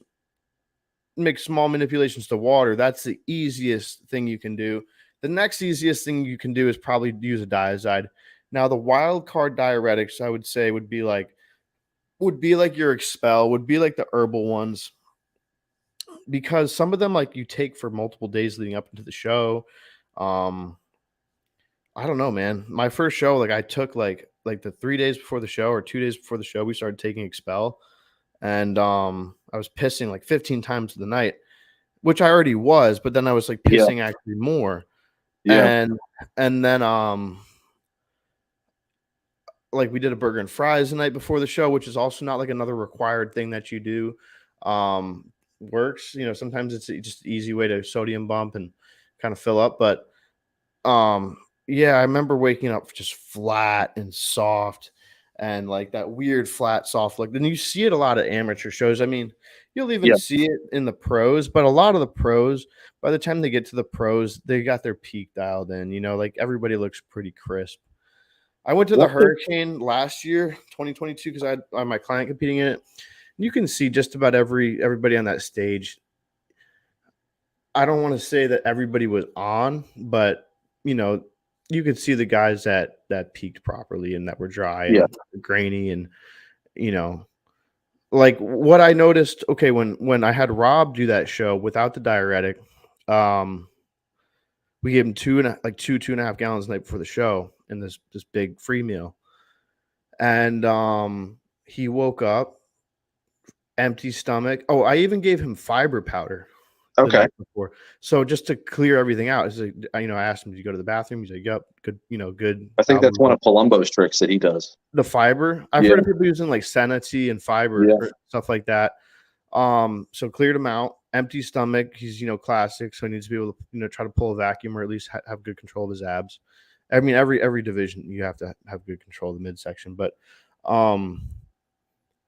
make small manipulations to water, that's the easiest thing you can do. The next easiest thing you can do is probably use a diazide. Now, the wild card diuretics, I would say, would be like your Expel, would be like the herbal ones, because some of them like you take for multiple days leading up into the show. I don't know, man. My first show, like I took like the 3 days before the show or 2 days before the show, we started taking Expel, and I was pissing like 15 times the night, which I already was, but then I was like pissing actually more. And then like we did a burger and fries the night before the show, which is also not like another required thing that you do. Works, sometimes it's just an easy way to sodium bump and kind of fill up, but yeah, I remember waking up just flat and soft and like that weird flat soft look. Then you see it a lot of amateur shows. I mean, you'll even see it in the pros, but a lot of the pros, by the time they get to the pros, they got their peak dialed in, like everybody looks pretty crisp. I went to the Hurricane last year, 2022, because I had my client competing in it. You can see just about everybody on that stage. I don't want to say that everybody was on, but you could see the guys that peaked properly and that were dry and grainy, and like what I noticed. Okay, when I had Rob do that show without the diuretic, we gave him 2.5 gallons the night before the show in this big free meal, and he woke up empty stomach. Oh, I even gave him fiber powder. The night before. So just to clear everything out, it's like, I asked him, "Did you go to the bathroom?" He's like, "Yep, good, good." I think that's one of Palumbo's tricks that he does. The fiber. I've heard of people using like Senati and fiber stuff like that. So cleared him out, empty stomach. He's classic, so he needs to be able to try to pull a vacuum or at least have good control of his abs. I mean, every division you have to have good control of the midsection, but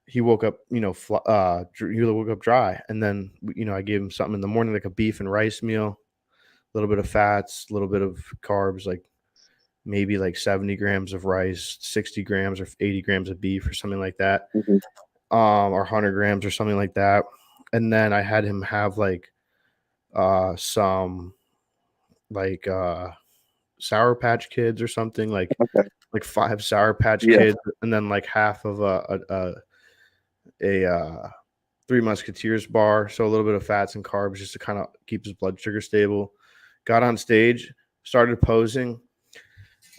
he woke up, he woke up dry, and then I gave him something in the morning, like a beef and rice meal, a little bit of fats, a little bit of carbs, like maybe like 70 grams of rice, 60 grams or 80 grams of beef or something like that, or 100 grams or something like that. And then I had him have like some like Sour Patch Kids or something, like 5 Sour Patch Kids, and then like half of a Three Musketeers bar, so a little bit of fats and carbs just to kind of keep his blood sugar stable. Got on stage, started posing,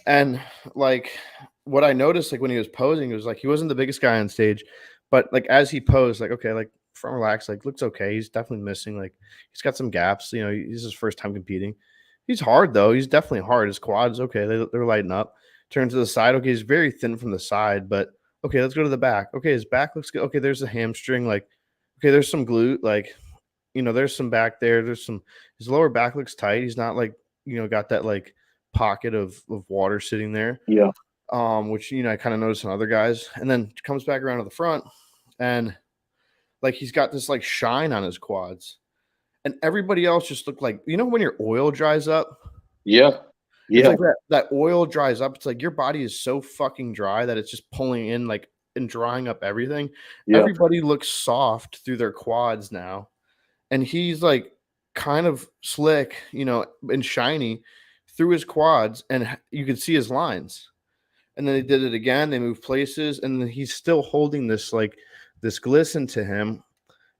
and like what I noticed, like when he was posing, it was like he wasn't the biggest guy on stage, but like as he posed, like okay, like front relax, like looks okay. He's definitely missing, like he's got some gaps. You know, he's his first time competing. He's hard though. He's definitely hard. His quads, okay, they're lighting up. Turn to the side, okay, he's very thin from the side, but okay, let's go to the back. Okay, his back looks good. Okay, there's a hamstring, like okay, there's some glute, like you know, there's some back there. There's some his lower back looks tight. He's not like you know got that like pocket of water sitting there. Yeah. Which you know I kind of noticed in other guys, and then comes back around to the front, and like he's got this like shine on his quads, and everybody else just looked like you know when your oil dries up. Yeah. It's Yeah. like that oil dries up. It's like your body is so fucking dry that it's just pulling in like and drying up everything. Yeah. Everybody looks soft through their quads now, and he's like kind of slick, you know, and shiny through his quads, and you could see his lines. And then they did it again. They moved places, and then he's still holding this like this glisten to him,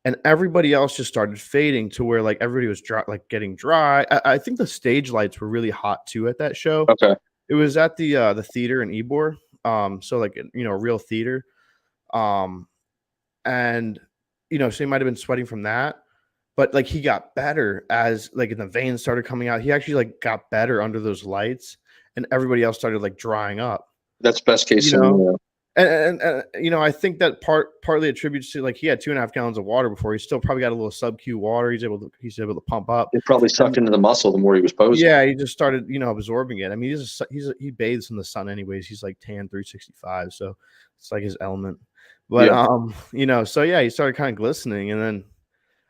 and everybody else just started fading to where like everybody was dry, like getting dry. I think the stage lights were really hot too at that show. Okay. It was at the theater in Ybor, so like you know real theater, and you know so he might have been sweating from that. But like he got better as like and the veins started coming out. He actually like got better under those lights, and everybody else started like drying up. That's best case You know, scenario. and you know I think that partly attributes to like he had 2.5 gallons of water before. He still probably got a little sub Q water. He's able to pump up. It probably sucked into the muscle the more he was posing. Yeah, he just started you know absorbing it. I mean he bathes in the sun anyways. He's like tan 365, so it's like his element. But Yeah. you know so yeah he started kind of glistening, and then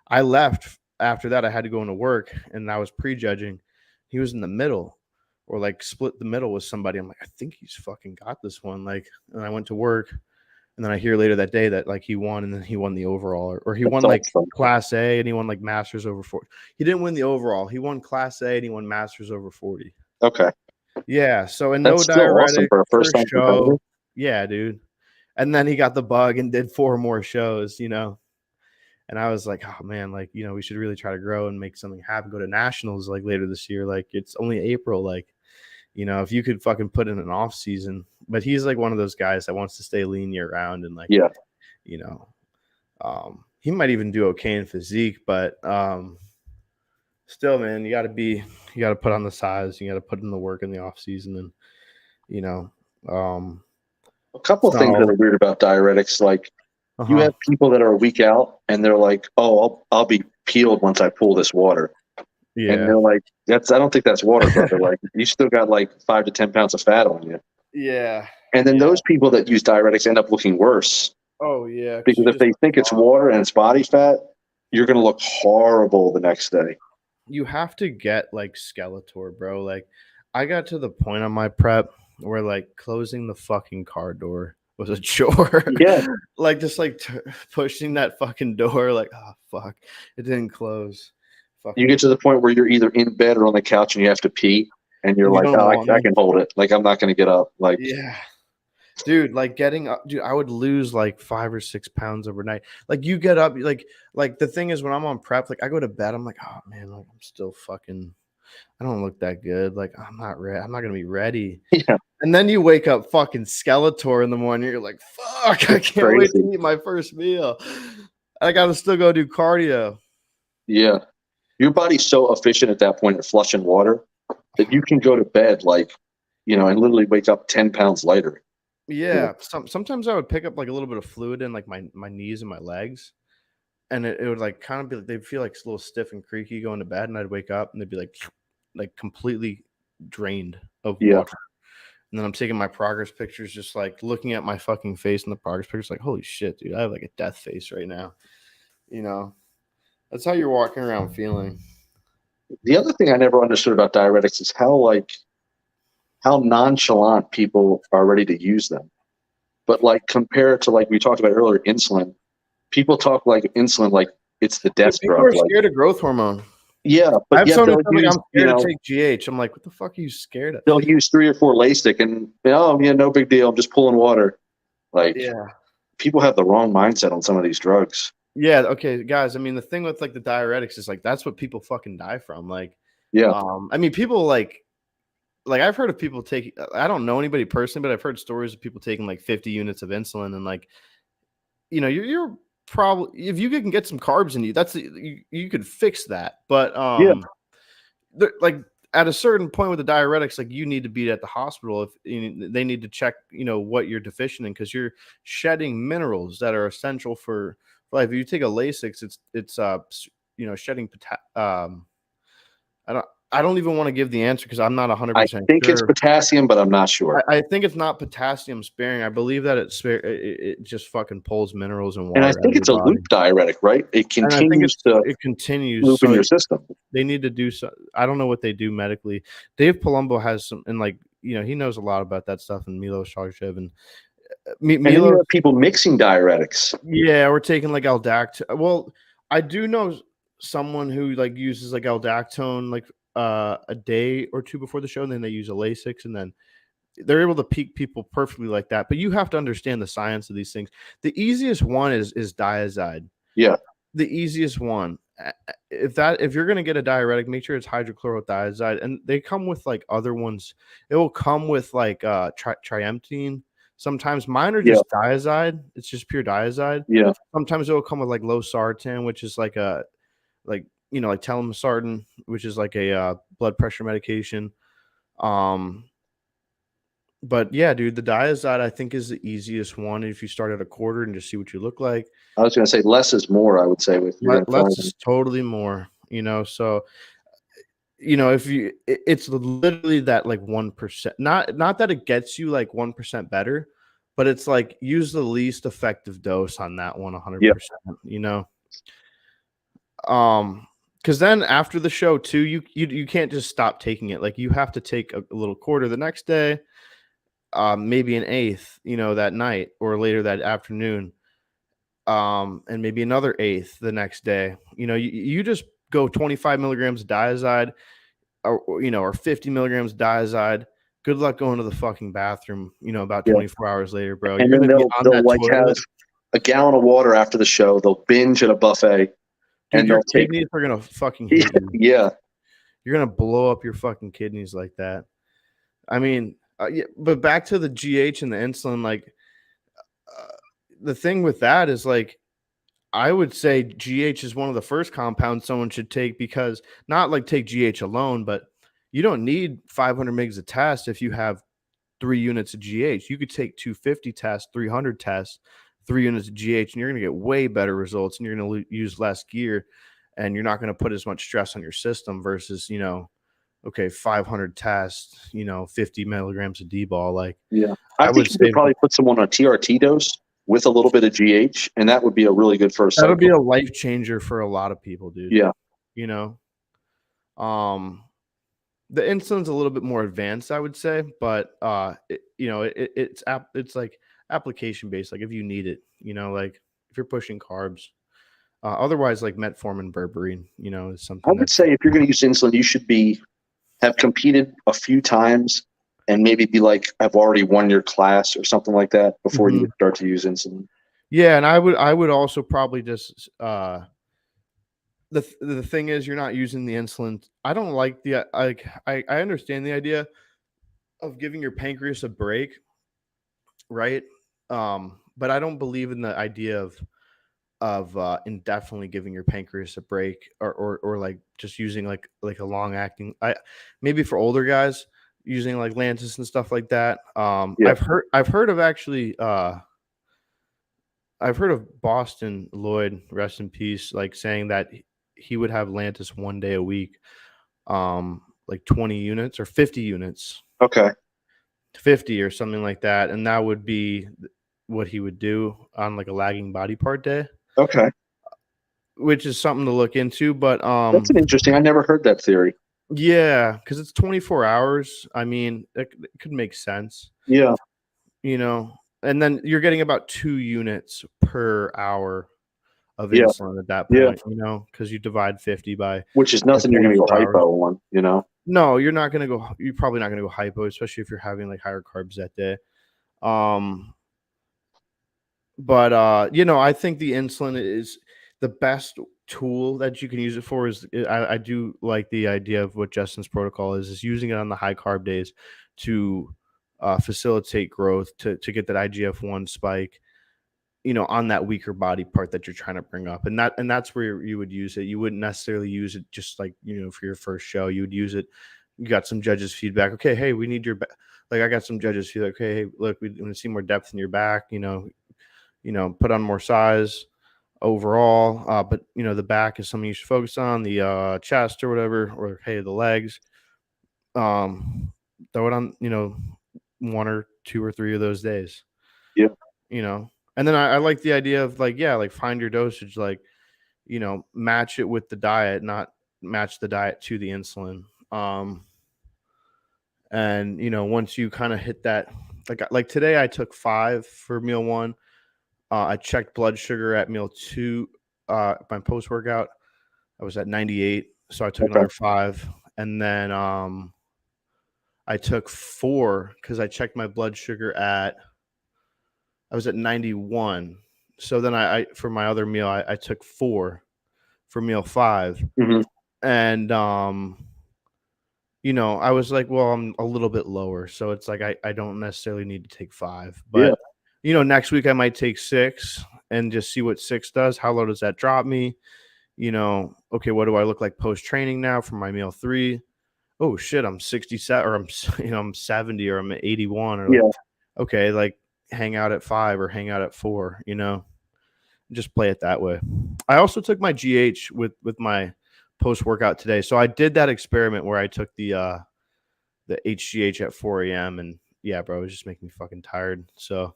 I left after that. I had to go into work, and I was prejudging. He was in the middle, or like split the middle with somebody. I'm like, I think he's fucking got this one. Like, and I went to work, and then I hear later that day that like he won, and then he won the overall, or he That's won like awesome. Class A, and he won like Masters over 40. He didn't win the overall. He won Class A, and he won Masters over 40. Okay. Yeah. So and no That's still awesome diuretic for a first time competitor. show. Yeah, dude. And then he got the bug and did 4 more shows. You know. And I was like, oh man, like, you know, we should really try to grow and make something happen. Go to nationals like later this year. Like it's only April. Like, you know, if you could fucking put in an off season, but he's like one of those guys that wants to stay lean year round. And like, Yeah. you know, he might even do okay in physique, but still, man, you got to put on the size, you got to put in the work in the off season. And, you know, A couple of things that are weird about diuretics, like you have people that are a week out and they're like, "Oh, I'll be peeled once I pull this water," yeah, and they're like, I don't think that's water, brother. Like you still got like 5 to 10 pounds of fat on you. yeah. And then those people that use diuretics end up looking worse Oh yeah, because if they think it's water and it's body fat, you're going to look horrible the next day. You have to get like Skeletor, bro. Like I got to the point on my prep where like closing the fucking car door was a chore. Yeah. Like just like pushing that fucking door, like, oh fuck, it didn't close. Fucking You get to the point where you're either in bed or on the couch and you have to pee, and you're You like, don't "Oh, want I to. can hold it. Like I'm not going to get up." Like, Yeah. Dude, like getting up, dude, I would lose like 5 or 6 pounds overnight. Like you get up, like the thing is when I'm on prep, like I go to bed, I'm like, oh man, like I'm still fucking, I don't look that good. Like I'm not ready. I'm not gonna be ready. yeah, And then you wake up fucking Skeletor in the morning. You're like, fuck, I can't wait to eat my first meal. I gotta still go do cardio. yeah. Your body's so efficient at that point at flushing water that you can go to bed like, and literally wake up 10 pounds lighter. Yeah. Sometimes I would pick up like a little bit of fluid in like my knees and my legs. And it would like kind of be, they'd feel like a little stiff and creaky going to bed. And I'd wake up and they'd be like completely drained of water. And then I'm taking my progress pictures, just like looking at my fucking face in the progress pictures, like, holy shit, dude, I have like a death face right now. That's how you're walking around feeling. The other thing I never understood about diuretics is how nonchalant people are ready to use them. But like compared to like we talked about earlier, insulin, people talk like insulin like it's the death People drug. are scared of growth hormone. Yeah, I but have somebody tell me I'm scared to take GH. I'm like, what the fuck are you scared of? They'll use 3 or 4 Lasik and no big deal. I'm just pulling water. Like, yeah, people have the wrong mindset on some of these drugs. Yeah, okay, guys, I mean, the thing with, like, the diuretics is, like, that's what people fucking die from, like, Yeah. I mean, people, I've heard of people taking I don't know anybody personally, but I've heard stories of people taking, like, 50 units of insulin and, like, you're probably if you can get some carbs in you, you could fix that, but, Yeah. like, at a certain point with the diuretics, like, you need to be at the hospital if they need to check, what you're deficient in because you're shedding minerals that are essential for life. If you take a Lasix, shedding I don't even want to give the answer because I'm not I 100% think it's sure. potassium, but I'm not sure. I think it's not potassium sparing. I believe that it just fucking pulls minerals and And I water out of think your it's a body, loop diuretic, right? It and I think continues to it continues. loop in So your system. they need to do so. I don't know what they do medically. Dave Palumbo has some, and like he knows a lot about that stuff. And Milos Sarcev and And then you Milos, have people mixing diuretics. yeah, we're taking like Aldactone. Well, I do know someone who like uses like Aldactone like a day or two before the show, and then they use a Lasix, and then they're able to peak people perfectly like that. But you have to understand the science of these things. The easiest one is Diazide. Yeah. The easiest one. If you're gonna get a diuretic, make sure it's hydrochlorothiazide, and they come with like other ones. It will come with like triamtine. Sometimes mine are Yeah. just diazide. It's just pure diazide. Yeah. Sometimes it will come with like losartan, which is like like telmisartan, which is like a blood pressure medication. Um, but yeah, dude, the diazide I think is the easiest one. If you start at a quarter and just see what you look like, I was going to say less is more, I would say, with you're going to try less them. is totally more. So if it's literally that like 1%. Not that it gets you like 1% better, but it's like use the least effective dose on that one 100%. Yeah. Because then after the show too, you can't just stop taking it. Like you have to take a little quarter the next day. Maybe an eighth, that night or later that afternoon, and maybe another eighth the next day. You just go 25 milligrams of diazide, or 50 milligrams of diazide. Good luck going to the fucking bathroom. About Yeah. 24 hours later, bro. And You're then gonna be on they'll that like have toilet. a gallon of water after the show. They'll binge at a buffet, Dude, and your they'll take. kidneys are gonna fucking hate you. Yeah. You're gonna blow up your fucking kidneys like that. I mean, yeah, but back to the GH and the insulin, like the thing with that is like I would say GH is one of the first compounds someone should take because not like take GH alone, but you don't need 500 mgs of test if you have 3 units of GH. You could take 250 tests, 300 tests, 3 units of GH, and you're going to get way better results and you're going to use less gear and you're not going to put as much stress on your system versus, 500 tests, 50 milligrams of D-ball. Like, Yeah. I I think would you could say probably put someone on a TRT dose with a little bit of GH, and that would be a really good first that'll be cycle. a life changer for a lot of people, dude. Yeah. You know, the insulin's a little bit more advanced, I would say, but it's like application based. Like if you need it, like if you're pushing carbs. Otherwise, like metformin, berberine, is I something would that's say if you're going to use insulin, you should have competed a few times and maybe be like, I've already won your class or something like that before you start to use insulin. Yeah, and I would also probably just the thing is you're not using the insulin. I don't like I understand the idea of giving your pancreas a break, right? But I don't believe in the idea of indefinitely giving your pancreas a break or like just using like a long acting. Maybe for older guys using like Lantus and stuff like that. Yeah. I've heard of actually I've heard of Boston Lloyd, rest in peace, like saying that he would have Lantus one day a week, like 20 units or 50 units. Okay. 50 or something like that, and that would be what he would do on like a lagging body part day. Okay. Which is something to look into, but That's an interesting. I never heard that theory. yeah, because it's 24 hours. I mean, it could make sense. Yeah. And then you're getting about 2 units per hour of Yeah. insulin at that Yeah. point, because you divide 50 by Which is nothing you're going to go 24 hours. hypo on. No, you're not going to go. You're probably not going to go hypo, especially if you're having like higher carbs that day. But I think the insulin is the best tool that you can use it for is I do like the idea of what Justin's protocol is using it on the high carb days to facilitate growth to get that IGF-1 spike, on that weaker body part that you're trying to bring up. And that's where you would use it. You wouldn't necessarily use it just like, for your first show. You would use it. You got some judges feedback. Okay, hey, we need your like I got some judges feedback. Okay, hey, look, we want to see more depth in your back, put on more size overall. But the back is something you should focus on, the chest or whatever, or hey, the legs. Throw it on, one or two or three of those days. Yeah. And then I like the idea of like find your dosage, like, match it with the diet, not match the diet to the insulin. And once you kind of hit that, like today I took 5 for meal 1. I checked blood sugar at meal 2. My post workout, I was at 98, so I took another 5, and then I took 4 because I checked my blood sugar I was at 91. So then I for my other meal, I took 4 for meal 5, and I was like, well, I'm a little bit lower, so it's like I don't necessarily need to take 5, but next week I might take 6 and just see what 6 does. How low does that drop me? Okay, what do I look like post training now for my meal 3? Oh shit, I'm 67, or I'm 70, or I'm at 81, or okay, like hang out at 5 or hang out at 4. Just play it that way. I also took my GH with my post workout today, so I did that experiment where I took the HGH at 4 a.m. and yeah, bro, it was just making me fucking tired. So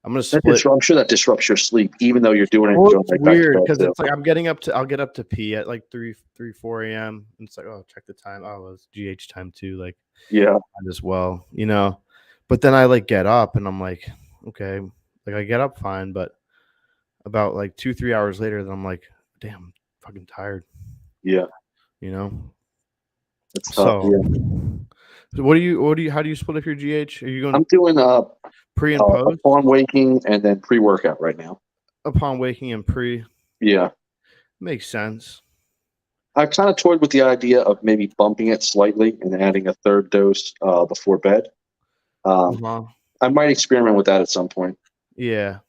I'm gonna split. I'm sure that disrupts your sleep, even though you're doing it. Well, it's weird because it's like I'll get up to pee at like 4 a.m. and it's like, oh, check the time. Oh, it's GH time too. Like, as well, But then I like get up and I'm like, okay, like I get up fine, but about like 2-3 hours later, then I'm like, damn, I'm fucking tired. Yeah. That's tough, so how do you split up your GH? Are you going? I'm doing pre and post upon waking and then pre-workout right now. Upon waking and pre. Yeah. Makes sense. I kind of toyed with the idea of maybe bumping it slightly and adding a 3rd dose before bed. I might experiment with that at some point. Yeah.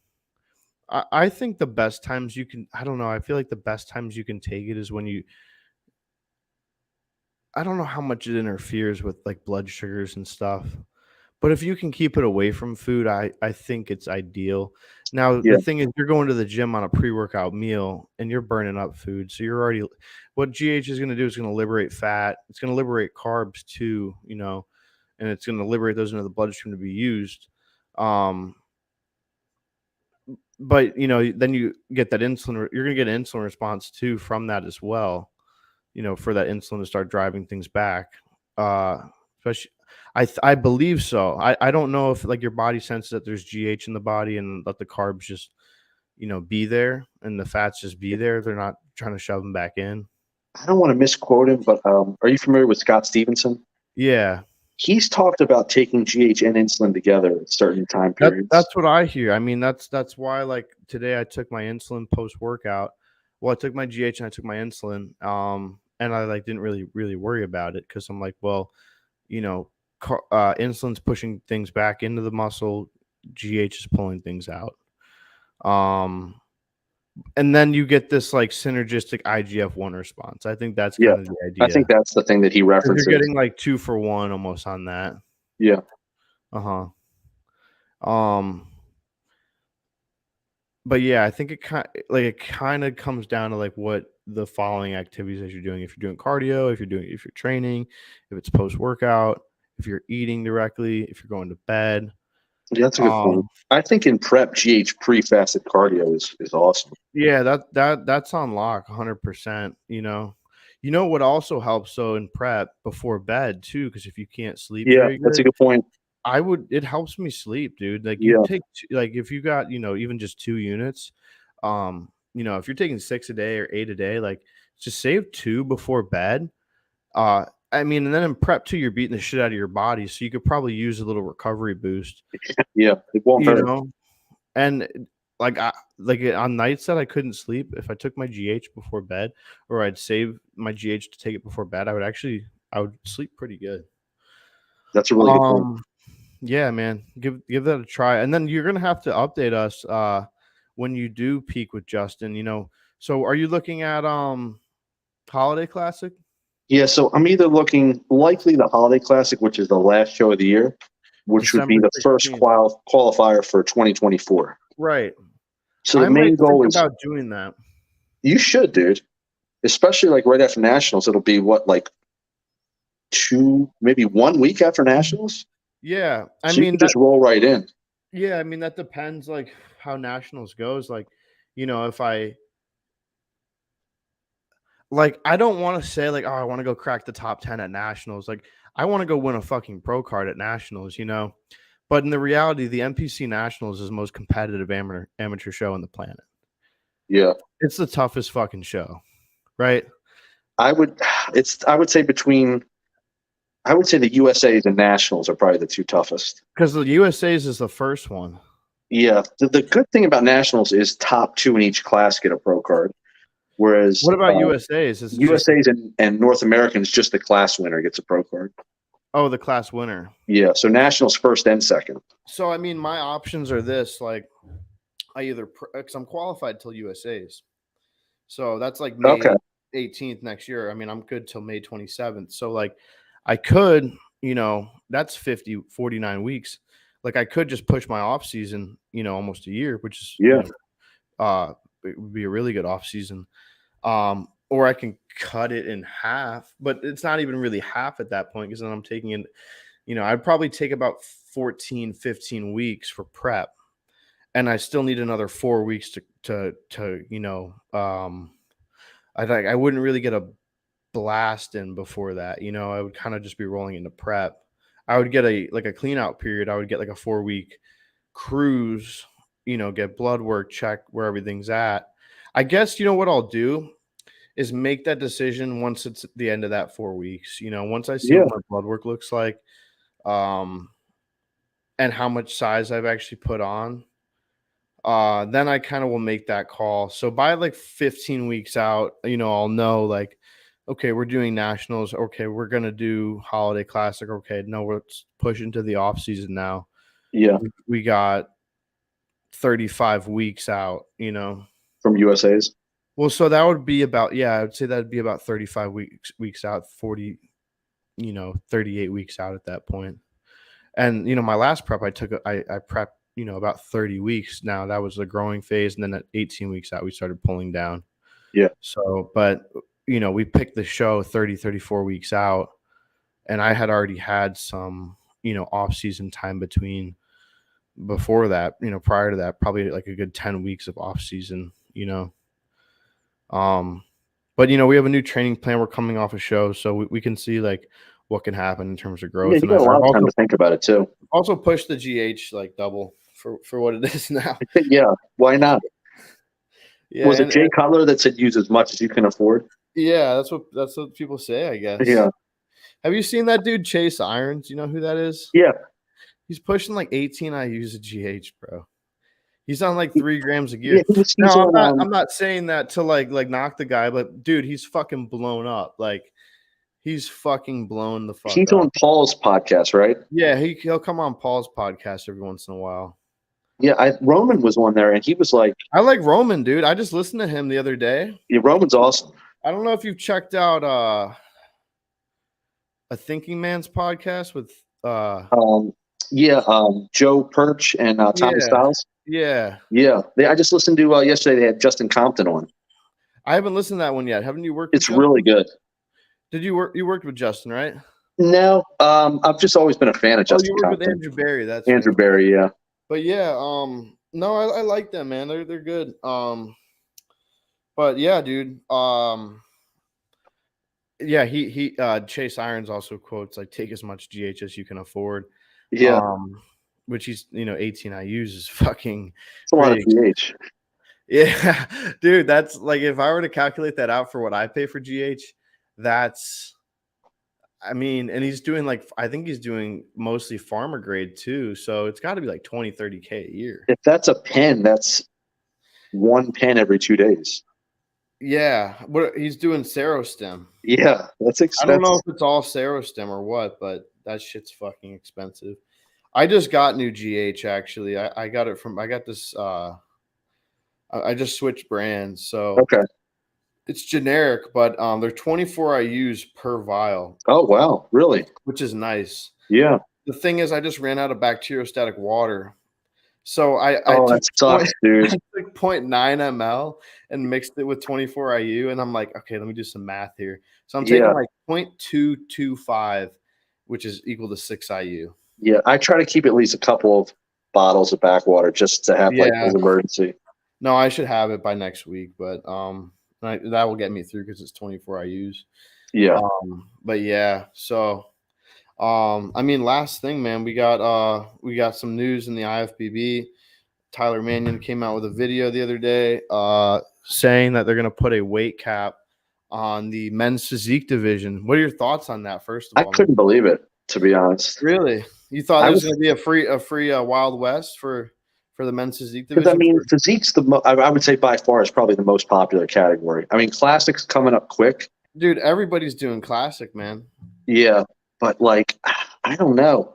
I think the best times you can, I don't know, I feel like the best times you can take it is when I don't know how much it interferes with like blood sugars and stuff, but if you can keep it away from food, I think it's ideal. Now, the thing is, you're going to the gym on a pre-workout meal and you're burning up food. So you're already, what GH is going to do is going to liberate fat. It's going to liberate carbs too, and it's going to liberate those into the bloodstream to be used. But then you get that insulin. You're going to get an insulin response too from that as well. For that insulin to start driving things back. Especially, I believe so. I don't know if like your body senses that there's GH in the body and let the carbs just be there and the fats just be there. They're not trying to shove them back in. I don't want to misquote him, but are you familiar with Scott Stevenson? Yeah. He's talked about taking GH and insulin together at certain time periods. That's what I hear. I mean, that's why like today I took my insulin post workout. Well, I took my GH and I took my insulin. And I like didn't really worry about it because I'm like, well, insulin's pushing things back into the muscle, GH is pulling things out. And then you get this like synergistic IGF-1 response. I think that's kind of the idea. I think that's the thing that he references. You're getting like 2 for 1 almost on that. Yeah. But yeah, I think it kind of comes down to like what the following activities that you're doing. If you're doing cardio, if you're training, if it's post workout, if you're eating directly, if you're going to bed. Yeah, that's a good point. I think in prep, GH pre-fasted cardio is awesome. Yeah, that's on lock 100%. What also helps so in prep before bed too, because if you can't sleep, very good, that's a good point. It helps me sleep, dude. Like you take like if you got even just 2 units, if you're taking 6 a day or 8 a day, like just save 2 before bed. I mean, and then in prep too, you're beating the shit out of your body, so you could probably use a little recovery boost. Yeah, it won't hurt. And like on nights that I couldn't sleep, if I took my GH before bed, or I'd save my GH to take it before bed, I would sleep pretty good. That's a really good point. Yeah, man, give that a try, and then you're gonna have to update us when you do peak with Justin. So are you looking at Holiday Classic? Yeah, so I'm either looking likely the Holiday Classic, which is the last show of the year, which would be December the first 16th. qualifier for 2024. Right. So the I might main think goal is about doing that. you should, dude. Especially like right after nationals, it'll be what, like maybe 1 week after nationals. Yeah, I So you mean can that. just roll right in. Yeah, I mean that depends like how nationals goes. Like, if I I don't want to say like, oh, I want to go crack the top 10 at nationals. Like, I want to go win a fucking pro card at nationals. But in the reality, the NPC Nationals is the most competitive amateur show on the planet. Yeah, It's the toughest fucking show, right? I would say the USA's and nationals are probably the two toughest. Because the USA's is the first one. Yeah, the good thing about nationals is top 2 in each class get a pro card, whereas What about USA's? Is it just USA's and North Americans, just the class winner gets a pro card. the class winner? Yeah, so nationals first and second. So I mean, my options are this: like, I either because I'm qualified till USA's, so that's like May Okay. 18th next year. I mean, I'm good till May 27th. So like, I could, that's 49 weeks. Like, I could just push my off season, almost a year, which is it would be a really good off season. Or I can cut it in half, but it's not even really half at that point, because then I'm taking in, I'd probably take about 14, 15 weeks for prep, and I still need another 4 weeks to I wouldn't really get a blast in before that. I would kind of just be rolling into prep. I would get a clean out period. I would get like a 4-week cruise, get blood work, check where everything's at. I guess what I'll do is make that decision once it's at the end of that 4 weeks. Once I see what my blood work looks like, and how much size I've actually put on, then I kind of will make that call. So by like 15 weeks out, I'll know like, okay, we're doing nationals. Okay, we're gonna do Holiday Classic. Okay, no, let's push into the off season now. Yeah, We got 35 weeks out. from USA's. Well, so that would be about, I would say that'd be about 35 weeks out, 40, 38 weeks out at that point. And my last prep, I prepped about 30 weeks. Now that was the growing phase, and then at 18 weeks out, we started pulling down. Yeah. So, but we picked the show 30, 34 weeks out, and I had already had some off season time before that, prior to that, probably like a good 10 weeks of off season. But we have a new training plan. We're coming off a show, so we can see like what can happen in terms of growth. Yeah, you got a lot of time to think about it too. Also push the GH like double for what it is now. Yeah, why not? Yeah, was it Jay Cutler that said use as much as you can afford? Yeah, that's what people say, I guess. Yeah. Have you seen that dude Chase Irons? You know who that is? Yeah. He's pushing like 18 IUs of GH, bro. He's on like 3 grams a gear. Yeah, no, I'm not saying that to like knock the guy, but dude, he's fucking blown up. Like, he's fucking blown the fuck up. He's on Paul's podcast, right? Yeah, he'll come on Paul's podcast every once in a while. Yeah, Roman was on there, and he was like, I like Roman, dude. I just listened to him the other day. Yeah, Roman's awesome. I don't know if you've checked out a Thinking Man's podcast with Joe Perch and Tommy Styles. Yeah. I just listened to yesterday. They had Justin Compton on. I haven't listened to that one yet. Haven't you worked? It's really good. Did you work? You worked with Justin, right? No, I've just always been a fan of Justin. You worked Compton. with Andrew Barry. That's Andrew Barry. Yeah. But yeah, no, I like them, man. They're good. But yeah, dude. Yeah, he Chase Irons also quotes like, take as much GH as you can afford. Yeah. Which he's 18 IUs is fucking. It's a lot of GH. Yeah, dude, that's like, if I were to calculate that out for what I pay for GH, that's, I mean, and he's doing like, I think he's doing mostly farmer grade too. So it's got to be like 20, 30K a year. If that's a pen, that's one pen every 2 days. Yeah, what he's doing Serostim. Yeah, that's I expensive. don't know if it's all Serostim or what, but that shit's fucking expensive. I just got new GH actually. I got it from I got this I just switched brands. So Okay. it's generic, but they're 24 IUs per vial. Oh wow, really? Which is nice. Yeah. The thing is I just ran out of bacteriostatic water. So I that sucks, dude. I took 0.9 ml and mixed it with 24 IU, and I'm like, okay, let me do some math here. So I'm taking like 0.225, which is equal to 6 IU. Yeah, I try to keep at least a couple of bottles of backwater just to have like as an emergency. No, I should have it by next week, but that will get me through because it's 24 IUs. Yeah. But yeah, so I mean, last thing, man, we got some news in the IFBB. Tyler Mannion came out with a video the other day saying that they're going to put a weight cap on the men's physique division. What are your thoughts on that? First of all, I couldn't believe it, to be honest. Really, you thought there was going to be a free Wild West for the men's physique division? Because I mean, physique's I would say by far is probably the most popular category. I mean, classic's coming up quick. Dude, everybody's doing classic, man. Yeah, but like, I don't know.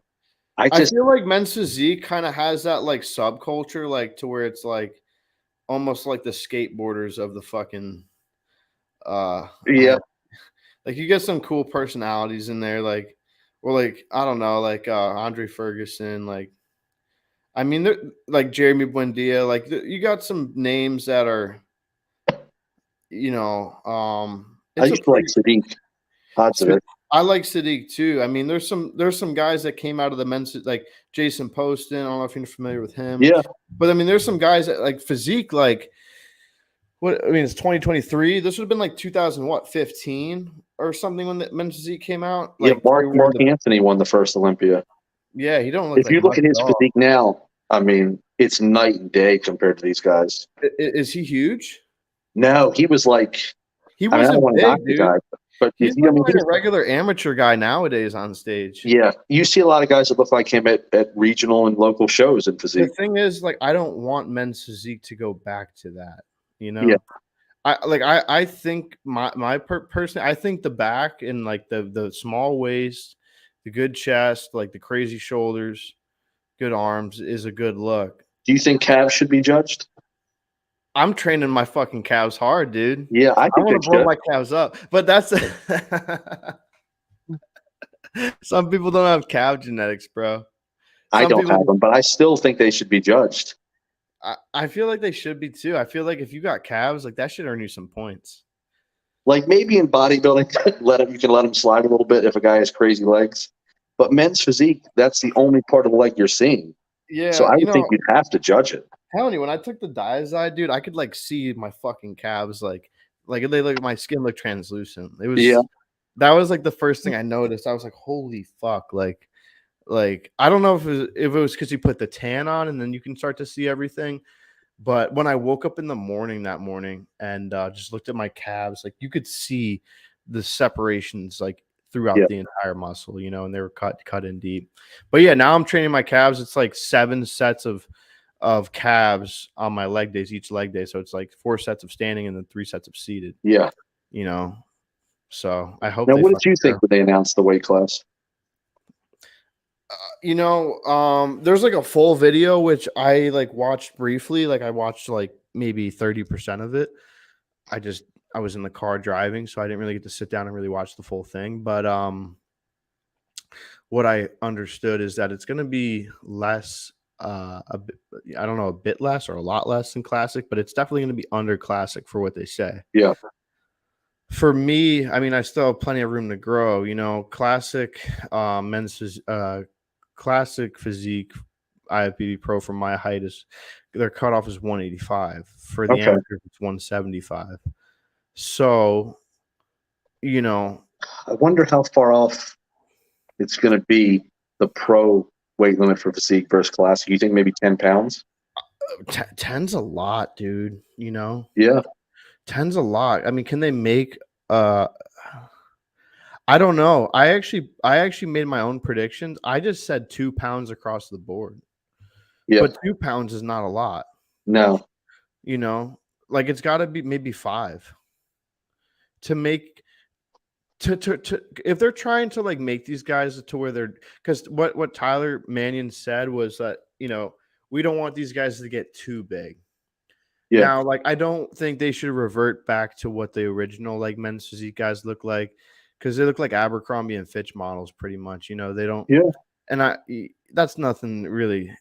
I feel like men's physique kind of has that like subculture, like to where it's like almost like the skateboarders of the fucking yeah. Like you get some cool personalities in there, like, or like I don't know, like Andre Ferguson, like I mean, they're like Jeremy Buendia, like you got some names that are, you know, I used to like Sadiq. I like Sadiq too. I mean, there's some guys that came out of the men's, like Jason Poston. I don't know if you're familiar with him. Yeah. But I mean, there's some guys that like physique, like what I mean, it's 2023. This would have been like 2015 or something when the men's physique came out. Like, yeah, Mark Anthony won the first Olympia. Yeah, he don't look. If you look at his physique now, I mean, it's night and day compared to these guys. Is he huge? No, he was like he wasn't big, dude. Guy, but he's like a regular amateur guy nowadays on stage. Yeah, you see a lot of guys that look like him at regional and local shows in physique. The thing is, like, I don't want men's physique to go back to that. You know, yeah. I think my person, I think the back and like the small waist, the good chest, like the crazy shoulders, good arms is a good look. Do you think calves should be judged? I'm training my fucking calves hard, dude. Yeah, I want to blow my calves up, but that's some people don't have calf genetics, bro. I don't have them, but I still think they should be judged. I feel like they should be too. I feel like if you got calves, like that should earn you some points. Like maybe in bodybuilding, you can let them slide a little bit if a guy has crazy legs. But men's physique, that's the only part of the leg you're seeing. Yeah. So I would think you'd have to judge it. Telling you, when I took the Diazide, dude, I could like see my fucking calves, like they look, my skin looked translucent. It was that was like the first thing I noticed. I was like, holy fuck, like I don't know if it was because you put the tan on and then you can start to see everything. But when I woke up in the morning that morning and just looked at my calves, like you could see the separations like throughout the entire muscle, you know, and they were cut in deep. But yeah, now I'm training my calves. It's like 7 sets of calves on my leg days, each leg day. So it's like 4 sets of standing and then 3 sets of seated. Yeah. You know, so I hope. Now, what did you think when they announced the weight class? You know, there's like a full video, which I like watched briefly. Like I watched like maybe 30% of it. I was in the car driving, so I didn't really get to sit down and really watch the full thing. But what I understood is that it's going to be less, a bit less or a lot less than classic, but it's definitely going to be under classic for what they say. Yeah. For me, I mean, I still have plenty of room to grow. You know, classic men's classic physique IFBB Pro for my height is their cutoff is 185. For the amateurs, it's 175. So, you know, I wonder how far off it's going to be the pro weight limit for physique versus classic. You think maybe 10 pounds? 10's a lot, dude. You know? Yeah. 10's a lot. I mean, can they make I don't know. I actually made my own predictions. I just said 2 pounds across the board. Yeah. But 2 pounds is not a lot. No. You know, like it's got to be maybe 5 to make to if they're trying to like make these guys to where they're because what Tyler Mannion said was that we don't want these guys to get too big. Yeah. Now, like I don't think they should revert back to what the original like men's physique guys look like because they look like Abercrombie and Fitch models pretty much. They don't. Yeah. And that's nothing really.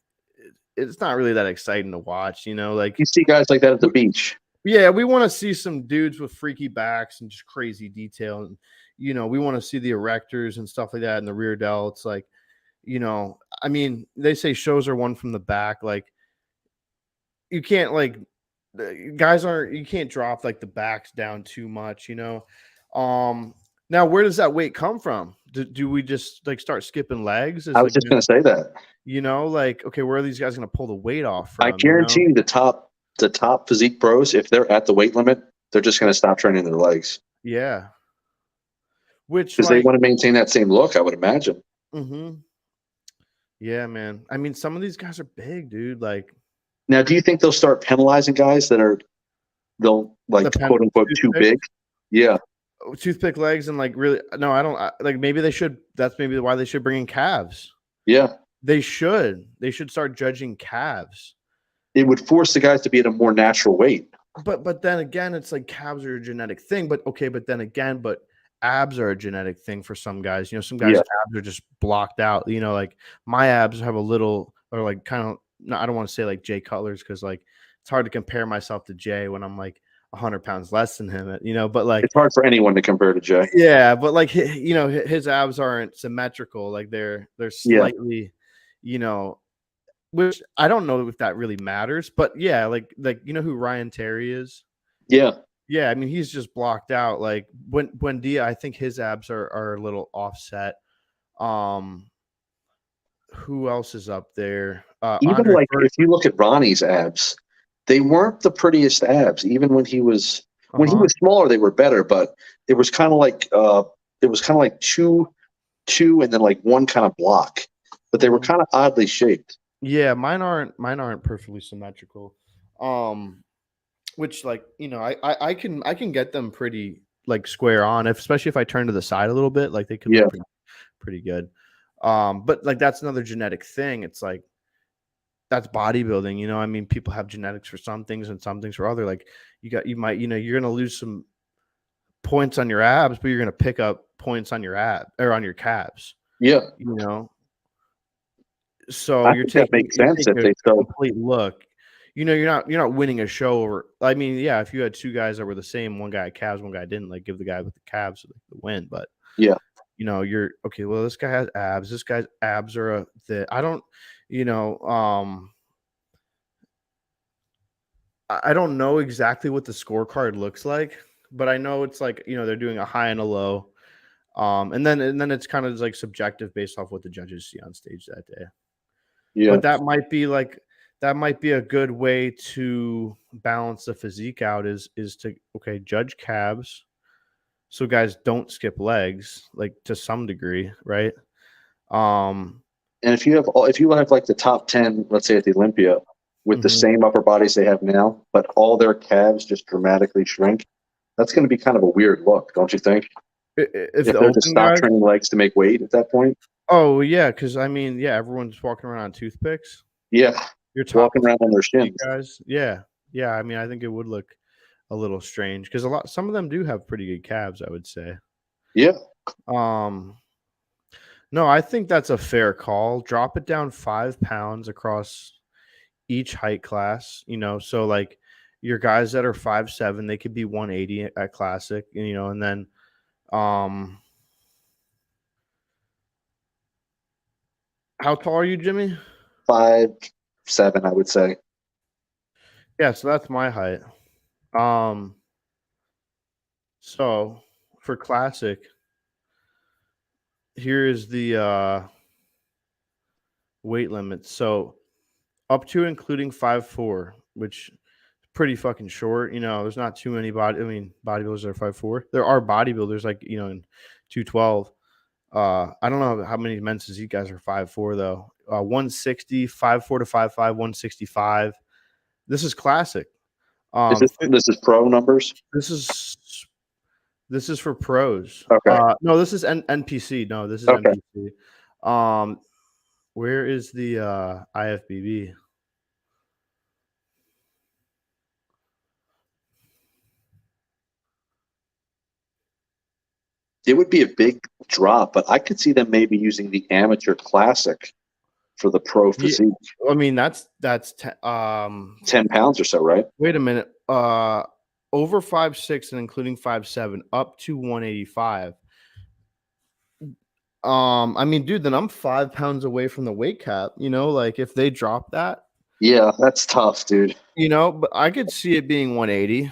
It's not really that exciting to watch. Like You see guys like that at the beach. Yeah, we want to see some dudes with freaky backs and just crazy detail. And, we want to see the erectors and stuff like that in the rear delts. Like, I mean, they say shows are won from the back. Like, you can't, like, you can't drop, like, the backs down too much, Now, where does that weight come from? Do we just, like, start skipping legs? I was just going to say that. Like, okay, where are these guys going to pull the weight off from? I guarantee you the top physique pros, if they're at the weight limit, they're just going to stop training their legs. Yeah. Which because they want to maintain that same look, I would imagine. Mm-hmm. Yeah, man. I mean, some of these guys are big, dude. Like, now, do you think they'll start penalizing guys they'll like quote unquote too big? Yeah. Toothpick legs and like really no, I don't like maybe they should. That's maybe why they should bring in calves. Yeah. They should start judging calves. It would force the guys to be at a more natural weight. But then again, it's like calves are a genetic thing. But abs are a genetic thing for some guys. Some guys' abs are just blocked out. Like my abs have a little, or like kind of, no, I don't want to say like Jay Cutler's because like it's hard to compare myself to Jay when I'm like 100 pounds less than him. But like it's hard for anyone to compare to Jay. Yeah, but like his abs aren't symmetrical. Like they're slightly, which I don't know if that really matters. But yeah, like who Ryan Terry is. Yeah. Yeah, I mean he's just blocked out. Like when Dia, I think his abs are a little offset. Who else is up there? Even Andre like if you look at Ronnie's abs, they weren't the prettiest abs. Even when he was smaller, they were better. But it was kind of like two, and then like one kind of block. But they were kind of oddly shaped. Yeah, mine aren't perfectly symmetrical. Which like I can get them pretty like square on, especially if I turn to the side a little bit, like they could look pretty good. But like that's another genetic thing. It's like that's bodybuilding, I mean, people have genetics for some things and some things for other. Like you're gonna lose some points on your abs, but you're gonna pick up points on your ab or on your calves. Yeah. So you're taking, that makes sense if they complete look. You're not winning a show over. I mean, yeah, if you had two guys that were the same, one guy had calves, one guy didn't, like give the guy with the calves the win. But yeah, you're okay. Well, this guy has abs. This guy's abs are I don't, I don't know exactly what the scorecard looks like, but I know it's like they're doing a high and a low, and then it's kind of like subjective based off what the judges see on stage that day. Yeah, but that might be a good way to balance the physique out is to judge calves, so guys don't skip legs like to some degree, right? And if you have like the top 10, let's say at the Olympia, with the same upper bodies they have now, but all their calves just dramatically shrink, that's going to be kind of a weird look, don't you think? If they're just stop training legs to make weight at that point. Oh yeah, because I mean, yeah, everyone's walking around on toothpicks. Yeah, you're walking around on their shins, guys. Yeah. I mean, I think it would look a little strange because some of them do have pretty good calves, I would say. Yeah. No, I think that's a fair call. Drop it down 5 pounds across each height class, so like your guys that are 5'7", they could be 180 at classic, and then how tall are you, Jimmy? 5'7", I would say. Yeah, so that's my height. So for classic, here is the weight limit. So up to including 5'4", which is pretty fucking short. There's not too many bodybuilders that are 5'4". There are bodybuilders like, in 212. I don't know how many men's physique guys are 5'4", though. 160, 5'4" to 5'5", 165. This is classic. This is pro numbers? This is for pros. Okay. No, this is NPC. No, this is Okay. NPC. Where is the IFBB? It would be a big drop, but I could see them maybe using the amateur classic for the pro physique. Yeah, I mean, that's 10 pounds or so, right? Wait a minute. Over 5'6" and including 5'7", up to 185. I mean, dude, then I'm 5 pounds away from the weight cap. You know, like if they drop that, yeah, that's tough, dude. You know, but I could see it being 180.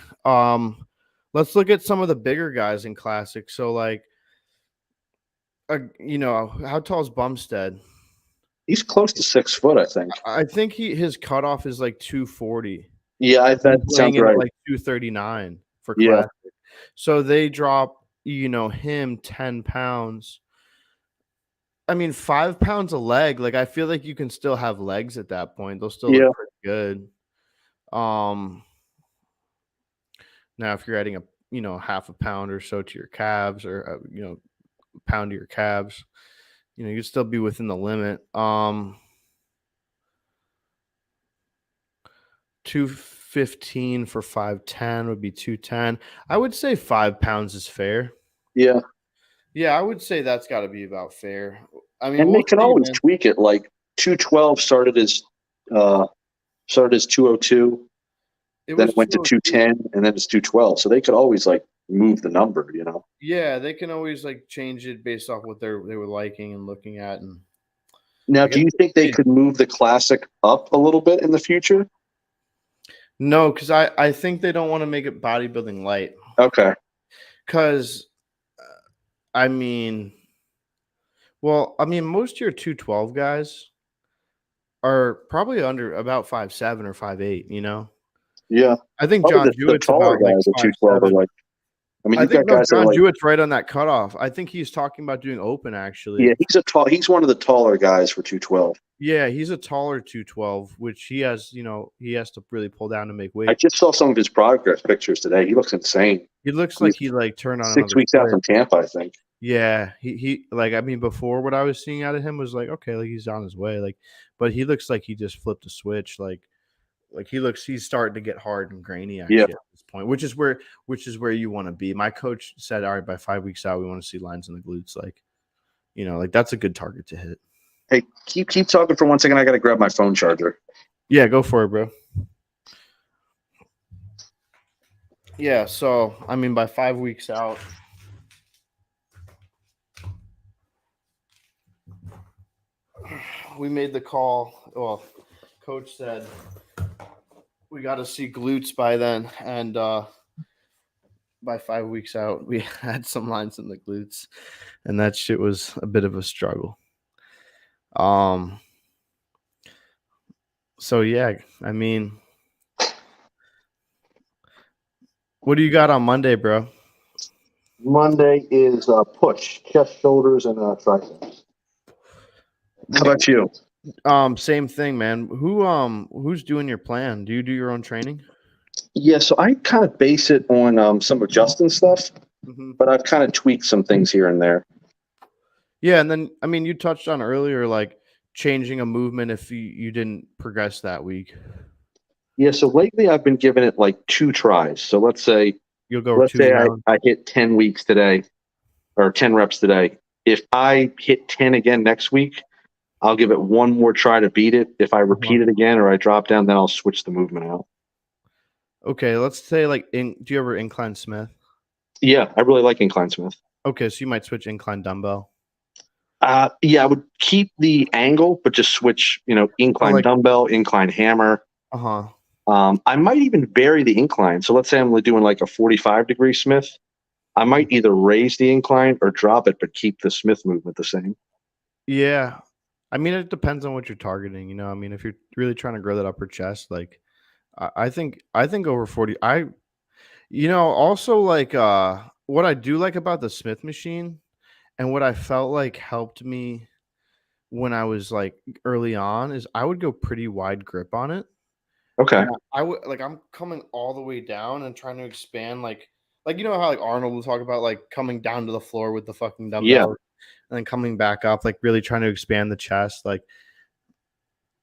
Let's look at some of the bigger guys in classic. So, like, you know, how tall is Bumstead? He's close to 6 foot, I think. I think his cutoff is like 240. Yeah, that sounds right. Like 239 for classic. Yeah. So they drop, you know, him 10 pounds. I mean, 5 pounds a leg. Like, I feel like you can still have legs at that point. They'll still look pretty good. Now, if you're adding half a pound or so to your calves, or a pound to your calves, you'd still be within the limit. 215 for 5'10" would be 210. I would say 5 pounds is fair. Yeah, I would say that's got to be about fair. I mean, and they can always tweak it. Like 212 started as 202. Then it went to 210, and then it's 212. So they could always like move the number, you know. Yeah, they can always like change it based off what they were liking and looking at. And now, do you think they could move the classic up a little bit in the future? No, because I think they don't want to make it bodybuilding light. Okay. Because, I mean, most of your 212 guys are probably under about 5'7" or 5'8", you know? Yeah. I think John Jewett's taller guys at 212 are like, I think John Jewett's right on that cutoff. I think he's talking about doing open, actually. Yeah, he's one of the taller guys for 212. Yeah, he's a taller 212, which he has to really pull down to make weight. I just saw some of his progress pictures today. He looks insane. He looks like he turned on 6 weeks out from Tampa, I think. Yeah, he before what I was seeing out of him was like, okay, like he's on his way, like, but he looks like he just flipped a switch, like he's starting to get hard and grainy actually at this point, which is where you want to be. My coach said, all right, by 5 weeks out, we want to see lines in the glutes, like, like that's a good target to hit. Hey, keep talking for 1 second. I got to grab my phone charger. Yeah, go for it, bro. Yeah, so I mean, by 5 weeks out, we made the call. Well, coach said we got to see glutes by then, and by 5 weeks out, we had some lines in the glutes, and that shit was a bit of a struggle. So yeah, I mean, what do you got on Monday, bro? Monday is push, chest, shoulders, and triceps. How about you? Same thing, man. Who's doing your plan? Do you do your own training? Yeah, so I kind of base it on some of Justin's stuff, but I've kind of tweaked some things here and there. Yeah, and then I mean, you touched on earlier, like changing a movement if you didn't progress that week. Yeah, so lately I've been giving it like 2 tries. So let's say I hit 10 weeks today, or 10 reps today. If I hit 10 again next week, I'll give it 1 more try to beat it. If I repeat it again or I drop down, then I'll switch the movement out. Okay, let's say do you ever incline Smith? Yeah, I really like incline Smith. Okay, so you might switch incline dumbbell. Yeah, I would keep the angle, but just switch, incline dumbbell, incline hammer. I might even vary the incline. So let's say I'm doing like a 45-degree Smith. I might either raise the incline or drop it, but keep the Smith movement the same. Yeah. I mean, it depends on what you're targeting. I mean, if you're really trying to grow that upper chest, like I think over 40, also like what I do like about the Smith machine and what I felt like helped me when I was like early on is I would go pretty wide grip on it. Okay. And I would like I'm coming all the way down and trying to expand like you know how like Arnold will talk about like coming down to the floor with the fucking Yeah. dumbbell and then coming back up, like really trying to expand the chest. Like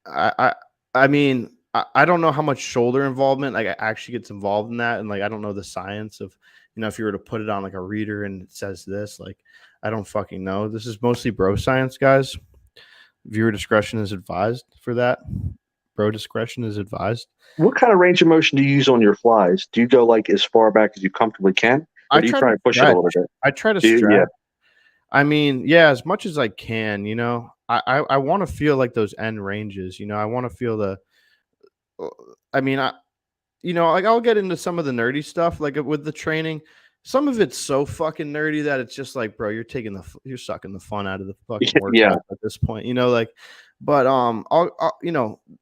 I I I mean, I don't know how much shoulder involvement like actually gets involved in that, and like I don't know the science of if you were to put it on like a reader and it says this, like I don't fucking know. This is mostly bro science, guys. Viewer discretion is advised for that. Bro discretion is advised. What kind of range of motion do you use on your flies? Do you go like as far back as you comfortably can, or I do you try try to and push it a stretch. little bit? I try to Yeah. stretch. I mean, yeah, as much as I can, I want to feel like those end ranges, I want to feel uh, I mean, like I'll get into some of the nerdy stuff, like with the training. Some of it's so fucking nerdy that it's just like, bro, you're sucking the fun out of the fucking Yeah. workout at this point, like, but I'll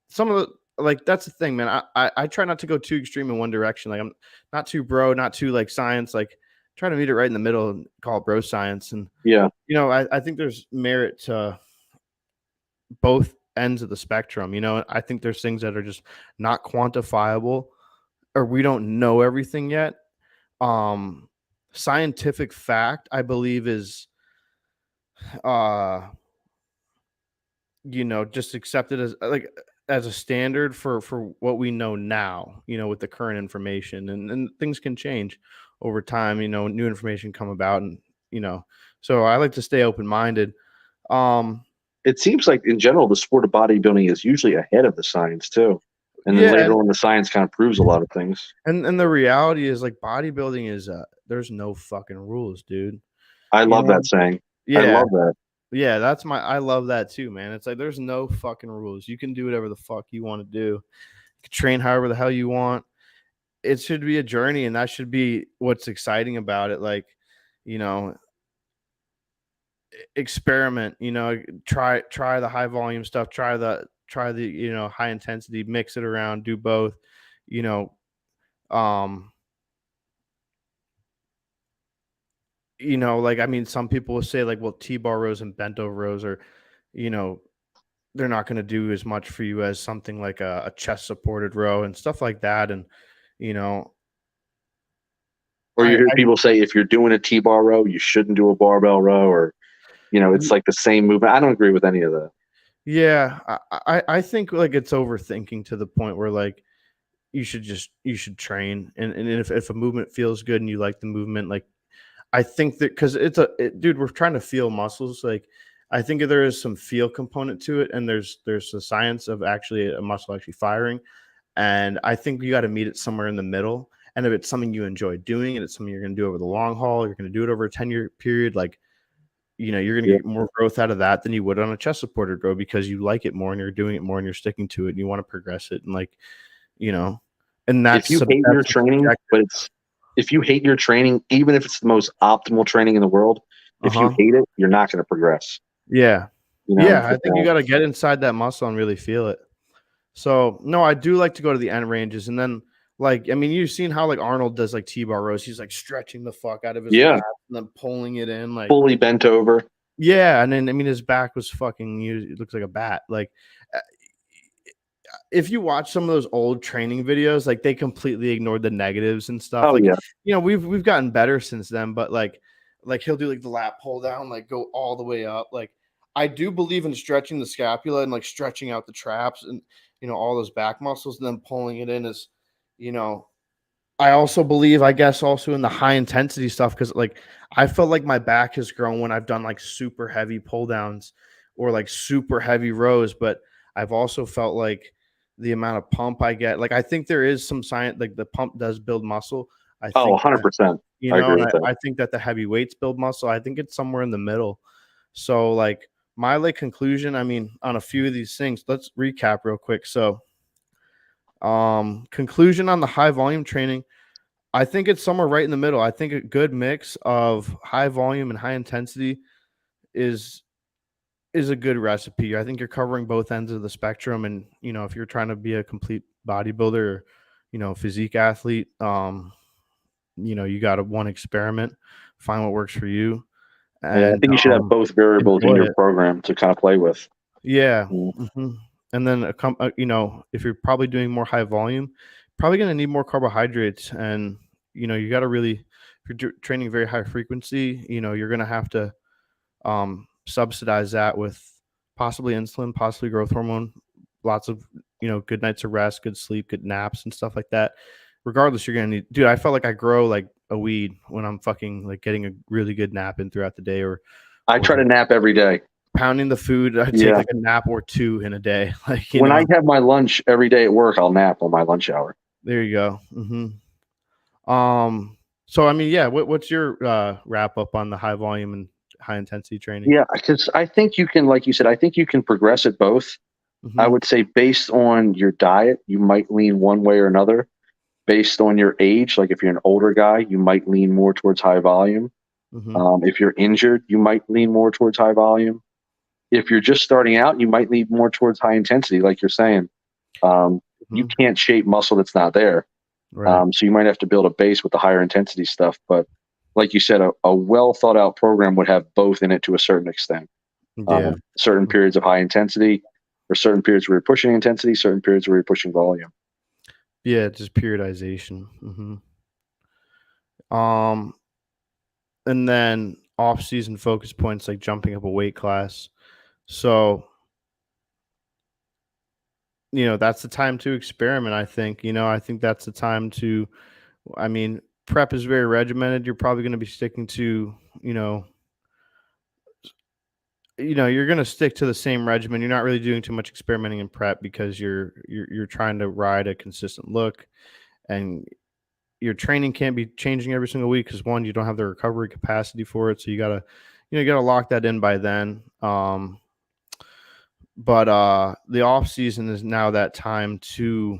some of the like that's the thing, man. I try not to go too extreme in one direction. Like I'm not too bro, not too like science. Like trying to meet it right in the middle and call it bro science. And Yeah. I think there's merit to both ends of the spectrum. I think there's things that are just not quantifiable or we don't know everything yet. Scientific fact, I believe, is uh just accepted as like as a standard for what we know now, with the current information, and things can change over time, new information come about, and so I like to stay open-minded. um It seems like in general, the sport of bodybuilding is usually ahead of the science too, and then yeah, later on, the science kind of proves a lot of things. and the reality is like bodybuilding is there's no fucking rules, dude. I you love know that saying. I yeah. love that. Yeah, I love that too, man. It's like there's no fucking rules. You can do whatever the fuck you want to do. You can train however the hell you want. It should be a journey, and that should be what's exciting about it. Like, you know, experiment, try the high volume stuff, try the high intensity, mix it around, do both, you know, um like I mean some people will say like well T-bar rows and bent over rows are, you know, they're not going to do as much for you as something like a chest supported row and stuff like that. And, you know, Or you hear I people say if you're doing a T-bar row, you shouldn't do a barbell row, or it's like the same movement. I don't agree with any of that. yeah, I think like it's overthinking to the point where like you should train and if a movement feels good and you like the movement, like I think that because dude, we're trying to feel muscles. Like, I think there is some feel component to it, and there's the science of actually a muscle actually firing. And I think you got to meet it somewhere in the middle. And if it's something you enjoy doing, and it's something you're going to do over the long haul, you're going to do it over a 10-year period. Like, you're going to Yeah. get more growth out of that than you would on a chest supported row because you like it more and you're doing it more and you're sticking to it and you want to progress it. And like, you know, and If you hate your that's training, subjective. if you hate your training, even if it's the most optimal training in the world, Uh if you huh. hate it, you're not going to progress. Yeah. You know, Yeah, I think you gotta get inside that muscle and really feel it. So, no, I do like to go to the end ranges, and then, like, I mean, you've seen how, like, Arnold does, like, T-bar rows. He's, like, stretching the fuck out of his yeah, lats and then pulling it in, like fully bent over. yeah, and then, I mean, his back was fucking huge. It looks like a bat. Like, uh, if you watch some of those old training videos, like, they completely ignored the negatives and stuff. Oh Like, yeah, we've gotten better since then, but, like, he'll do, like, the lat pull down, like, go all the way up. Like, I do believe in stretching the scapula and, like, stretching out the traps and, all those back muscles and then pulling it in is, you know I also believe, I guess, also in the high intensity stuff because, like, I felt like my back has grown when I've done, like, super heavy pull downs or, like, super heavy rows, but I've also felt like the amount of pump I get like, I think there is some science like, the pump does build muscle. I oh, think that 100%. I agree and with that. I think that the heavy weights build muscle. I think it's somewhere in the middle. So, like, my, like, conclusion, I mean, on a few of these things, let's recap real quick. So, conclusion on the high volume training, I think it's somewhere right in the middle. I think a good mix of high volume and high intensity is is a good recipe. I think you're covering both ends of the spectrum, and if you're trying to be a complete bodybuilder or physique athlete, you got to one experiment, find what works for you, Yeah, I and think you should have both variables in enjoy your it. program to kind of play with. Yeah. Mm. Mhm. And then if you're probably doing more high volume, probably going to need more carbohydrates. And you got to really, if you're training very high frequency, you're going to have to subsidize that with possibly insulin, possibly growth hormone, lots of good nights of rest, good sleep, good naps, and stuff like that. Regardless, you're gonna need. Dude, I felt like I grow like a weed when I'm fucking like getting a really good nap in throughout the day, or I try to nap every day. Pounding the food. I take like a nap or two in a day. Like when I have my lunch every day at work, I'll nap on my lunch hour. There you go. So I mean, yeah. What's your wrap up on the high volume and high intensity training? Yeah, because I think you can, like you said, I think you can progress at both. I would say based on your diet, you might lean one way or another. Based on your age, like if you're an older guy, you might lean more towards high volume. If you're injured, you might lean more towards high volume. If you're just starting out, you might lean more towards high intensity, like you're saying. You can't shape muscle that's not there. Right. So you might have to build a base with the higher intensity stuff. But like you said, a well thought out program would have both in it to a certain extent. Certain periods of high intensity, or certain periods where you're pushing intensity, certain periods where you're pushing volume. Yeah, just periodization. And then off-season focus points like jumping up a weight class. So, that's the time to experiment, I think. I think that's the time to, I mean, prep is very regimented. You're probably going to be sticking to, you're going to stick to the same regimen. You're not really doing too much experimenting in prep because you're trying to ride a consistent look, and your training can't be changing every single week because one, you don't have the recovery capacity for it. So you gotta lock that in by then. But the off season is now that time to,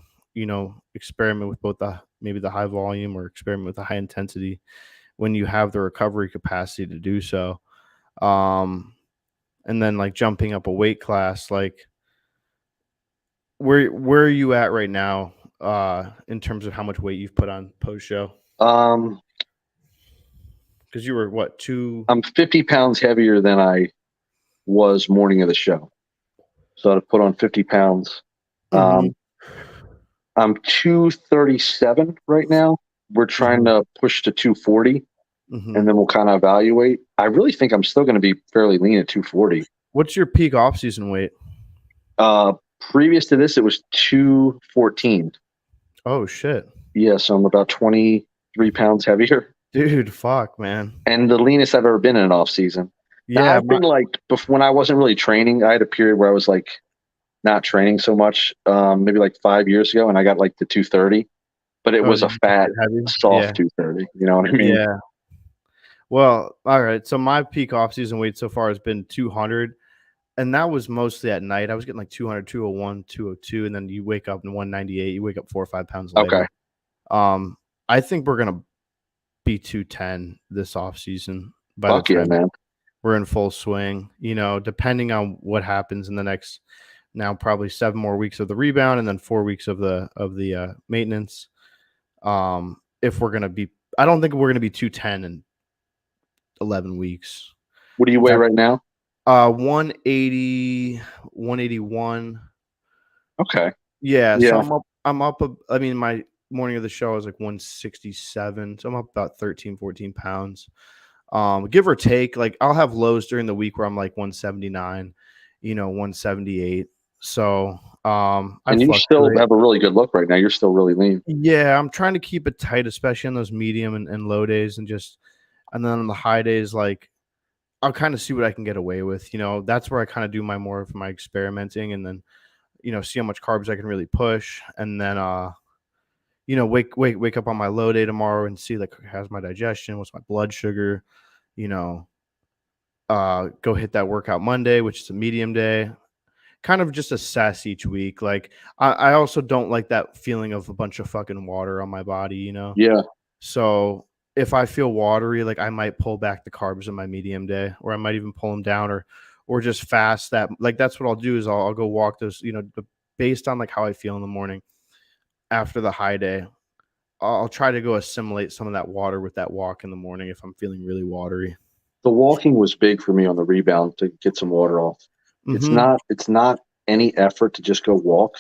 experiment with both maybe the high volume or experiment with the high intensity when you have the recovery capacity to do so. And then like jumping up a weight class, like where are you at right now in terms of how much weight you've put on post show? Because you were what, I'm 50 pounds heavier than I was morning of the show. So I put on 50 pounds. I'm 237 right now. We're trying to push to 240, and then we'll kind of evaluate. I really think I'm still going to be fairly lean at 240. What's your peak off-season weight? Previous to this, it was 214. Oh, shit. Yeah, so I'm about 23 pounds heavier. Dude, fuck, man. And the leanest I've ever been in an off-season. Yeah, now, I've been like, when I wasn't really training, I had a period where I was like not training so much, maybe like 5 years ago, and I got like to 230. But it was a fat, soft 230. You know what I mean? Yeah. Well, all right. So my peak off-season weight so far has been 200. And that was mostly at night. I was getting like 200, 201, 202, and then you wake up in 198. You wake up 4 or 5 pounds later. Okay. I think we're gonna be 210 this off season. Fuck yeah, man. We're in full swing. Depending on what happens in the next now probably 7 more weeks of the rebound and then 4 weeks of the maintenance. If we're gonna be, I don't think we're gonna be 210 in 11 weeks. What do you weigh right now? 180, 181. Okay. Yeah. So I'm up. I mean, my morning of the show was like 167. So I'm up about 13, 14 pounds. Give or take. Like I'll have lows during the week where I'm like 179, 178. So, and you still have a really good look right now. You're still really lean. Yeah. I'm trying to keep it tight, especially on those medium and low days, and then on the high days, like, I'll kind of see what I can get away with. That's where I kind of do more of my experimenting, and then, see how much carbs I can really push. And then, wake up on my low day tomorrow and see like how's my digestion, what's my blood sugar, go hit that workout Monday, which is a medium day. Kind of just assess each week. Like I also don't like that feeling of a bunch of fucking water on my body, Yeah. So if I feel watery, like I might pull back the carbs in my medium day, or I might even pull them down, or just fast that. Like that's what I'll do is I'll go walk those, based on like how I feel in the morning after the high day. I'll try to go assimilate some of that water with that walk in the morning if I'm feeling really watery. The walking was big for me on the rebound to get some water off. It's not any effort to just go walk,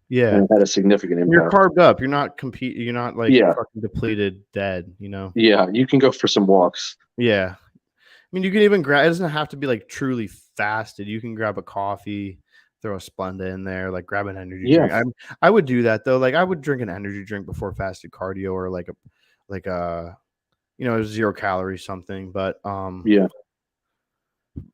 Yeah. and it had a significant You're impact. carved up. You're not You're not like Yeah. fucking depleted, dead. You know. Yeah, you can go for some walks. Yeah. I mean, you can even grab. It doesn't have to be like truly fasted. You can grab a coffee, throw a Splenda in there, like grab an energy Yeah. drink. I would do that though. Like I would drink an energy drink before fasted cardio, or like a 0 calorie something. But Yeah.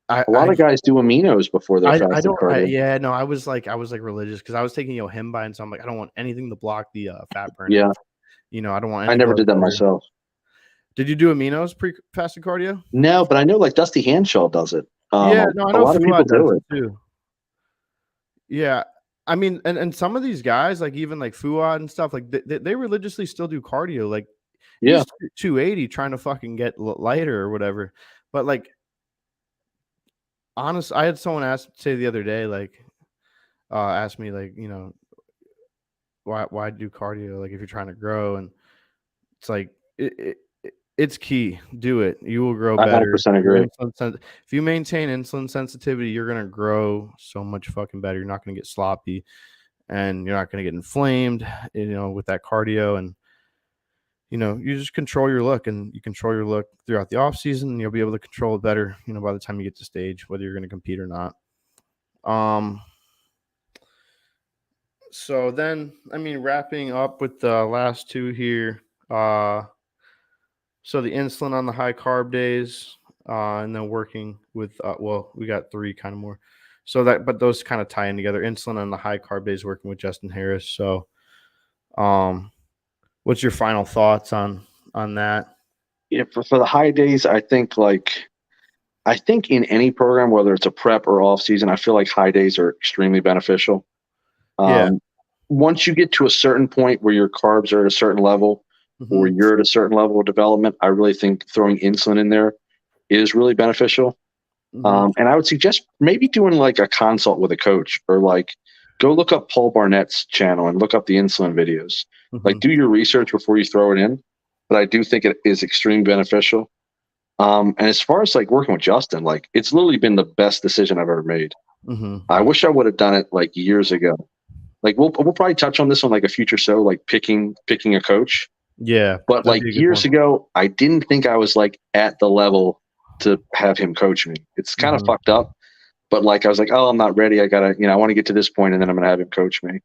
I A lot of guys do aminos before their I fasted don't cardio. yeah, no, I was like religious because I was taking Yohimbi, and so I'm like, I don't want anything to block the fat burning. Yeah. I don't want I any never blood did that sugar. myself. Did you do aminos pre-fasted cardio? No, but I know like Dusty Hanshaw does it. Yeah, no, I A know lot of people Fuad does do it it. too. Yeah. I mean, and some of these guys, like even like Fuad and stuff, like they religiously still do cardio. Like Yeah. he's 280 trying to fucking get lighter or whatever. But like, honest, I had someone say the other day, like, asked me like, why do cardio? Like if you're trying to grow, and it's like it's key. Do it. You will grow I better. 100% agree. If you maintain insulin sensitivity, you're gonna grow so much fucking better. You're not gonna get sloppy, and you're not gonna get inflamed. With that cardio, and you just control your look, and you control your look throughout the off season, and you'll be able to control it better. By the time you get to stage, whether you're gonna compete or not. So then, I mean, wrapping up with the last two here. So the insulin on the high carb days, and then working with, we got three kind of more. So but those kind of tie in together. Insulin on the high carb days, working with Justin Harris. So, what's your final thoughts on that? Yeah, for the high days, I think in any program, whether it's a prep or off season, I feel like high days are extremely beneficial. Yeah. Once you get to a certain point where your carbs are at a certain level, or you're at a certain level of development, I really think throwing insulin in there is really beneficial. And I would suggest maybe doing like a consult with a coach, or like go look up Paul Barnett's channel and look up the insulin videos. Like do your research before you throw it in. But I do think it is extremely beneficial. And as far as like working with Justin, like it's literally been the best decision I've ever made. I wish I would have done it like years ago. Like we'll probably touch on this on like a future show, like picking a coach. Yeah. But like years ago, I didn't think I was like at the level to have him coach me. It's kind of fucked up. But like I was like, oh, I'm not ready. I gotta, I want to get to this point, and then I'm gonna have him coach me.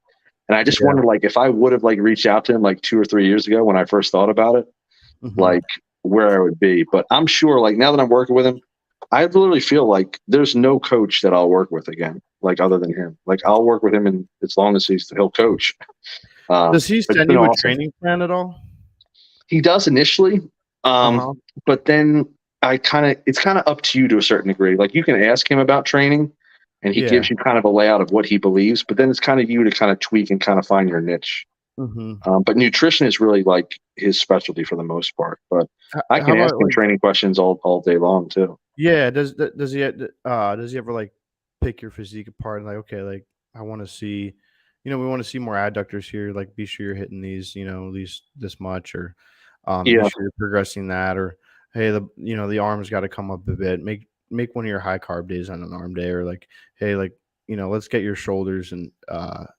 And I just wondered, like, if I would have like reached out to him like 2 or 3 years ago when I first thought about it, like where I would be. But I'm sure, like now that I'm working with him, I literally feel like there's no coach that I'll work with again, like other than him. Like I'll work with him, and as long as he'll coach. Does he send you a training plan at all? He does initially, but then it's kind of up to you to a certain degree. Like you can ask him about training, and he gives you kind of a layout of what he believes, but then it's kind of you to kind of tweak and kind of find your niche. But nutrition is really like his specialty for the most part. But I can ask him training questions all day long too. Yeah. Does he ever like pick your physique apart and like, okay, like I want to see, we want to see more adductors here. Like be sure you're hitting these, at least this much, or be sure you're progressing that, or hey, the arms got to come up a bit. Make one of your high carb days on an arm day, or like, hey, like, let's get your shoulders and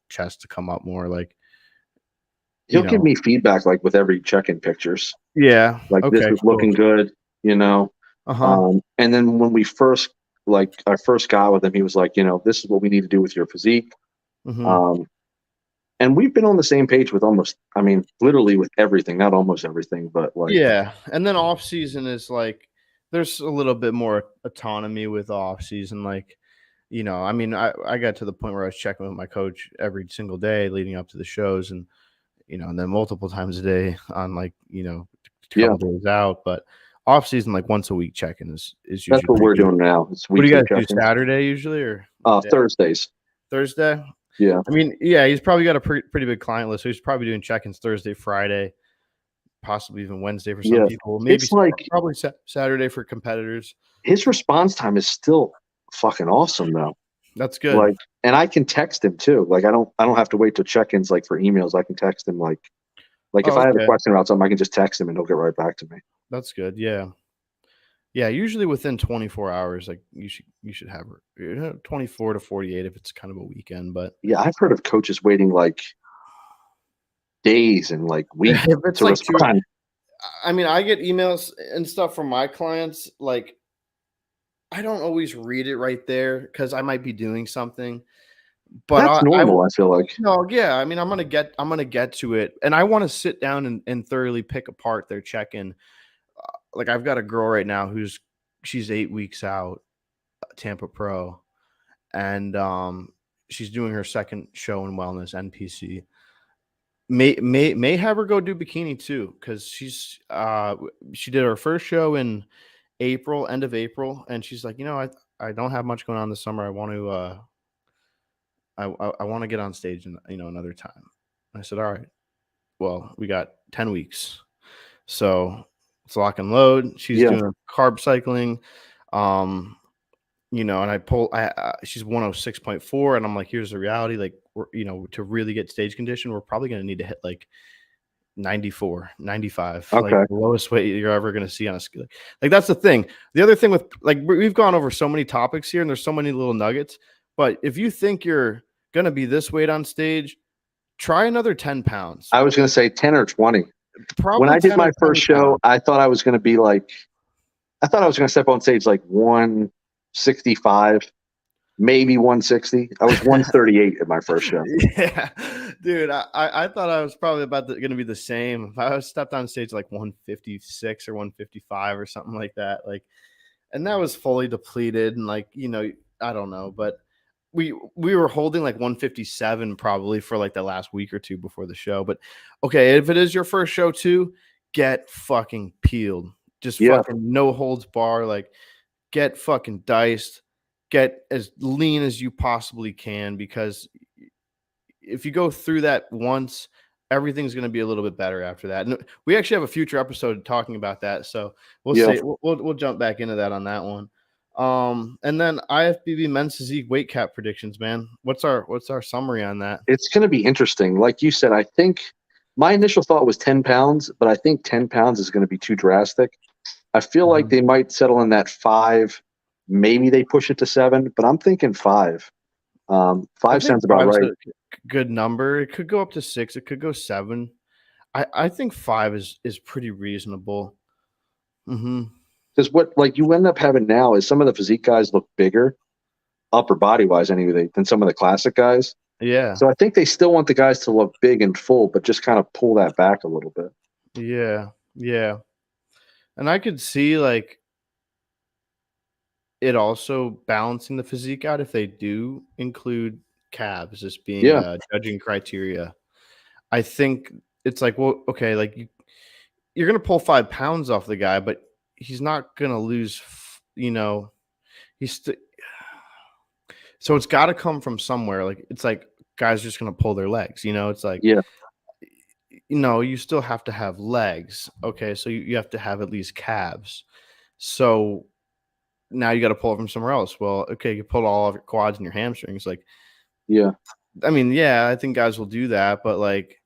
chest to come up more. Like he'll give me feedback like with every check-in pictures. Yeah. Like this is looking good, And then when I first got with him, he was like, this is what we need to do with your physique. And we've been on the same page with literally with everything, not almost everything, but like. Yeah. And then off season is like, there's a little bit more autonomy with off season. Like, I got to the point where I was checking with my coach every single day leading up to the shows, and then multiple times a day on like, a couple days out. But off season, like once a week check-in is usually. That's what we're doing now. What do you guys do? Saturday usually, or Thursdays? Thursday. Yeah. He's probably got a pretty big client list, so he's probably doing check-ins Thursday, Friday, possibly even Wednesday for some people. Maybe probably Saturday for competitors. His response time is still fucking awesome though. That's good. Like, and I can text him too. Like I don't have to wait till check-ins like for emails. I can text him like if I have a question about something, I can just text him and he'll get right back to me. That's good. Yeah. Yeah, usually within 24 hours, like you should have 24 to 48 if it's kind of a weekend. But Yeah, I've heard of coaches waiting like days and like weeks if it's to like two, respond. I mean, I get emails and stuff from my clients. Like, I don't always read it right there because I might be doing something. But That's I normal, will. I feel like. No, yeah. I mean, I'm gonna get to it, and I want to sit down and thoroughly pick apart their check-in. Like, I've got a girl right now she's 8 weeks out, Tampa Pro, and she's doing her second show in wellness, NPC. May have her go do bikini too, because she did her first show in April, end of April, and she's like, I don't have much going on this summer. I want to I want to get on stage and another time. I said, all right, well, we got 10 weeks, so it's lock and load. She's Yeah. doing carb cycling. And she's 106.4, and I'm like, here's the reality. Like, to really get stage condition, we're probably going to need to hit like 94, 95, like Okay. the lowest weight you're ever going to see on a scale. Like, that's the thing. The other thing with, like, we've gone over so many topics here and there's so many little nuggets, but if you think you're going to be this weight on stage, try another 10 pounds. I was going to say 10 or 20. Probably When I did 10 or my 20 first show, pounds. I thought I was going to be like, I thought I was going to step on stage like 165, maybe 160. I was 138 at my first show. Yeah, dude, I thought I was probably going to be the same. If I was stepped on stage like 156 or 155 or something like that, like, and that was fully depleted and like, I don't know, but we were holding like 157 probably for like the last week or two before the show. But okay, if it is your first show too, get fucking peeled. Just fucking no holds bar, like, get fucking diced, get as lean as you possibly can, because if you go through that once, everything's going to be a little bit better after that. And we actually have a future episode talking about that, so we'll see. We'll jump back into that on that one. And then IFBB men's physique weight cap predictions, man. What's our summary on that? It's going to be interesting. Like you said, I think my initial thought was 10 pounds, but I think 10 pounds is going to be too drastic. I feel like they might settle in that 5. Maybe they push it to 7, but I'm thinking 5. 5 sounds about right. A good number. It could go up to 6. It could go 7. I think 5 is pretty reasonable. Because what like you end up having now is some of the physique guys look bigger, upper body wise anyway, than some of the classic guys. Yeah. So I think they still want the guys to look big and full, but just kind of pull that back a little bit. Yeah. Yeah. And I could see like it also balancing the physique out if they do include calves as being judging criteria. I think it's like, well, okay, like you're going to pull 5 pounds off the guy, but he's not going to lose, so it's got to come from somewhere. Like, it's like guys just going to pull their legs, it's like, you still have to have legs. Okay. So you have to have at least calves. So now you got to pull it from somewhere else. Well, okay, you pull all of your quads and your hamstrings. Like, I mean, yeah, I think guys will do that, but like,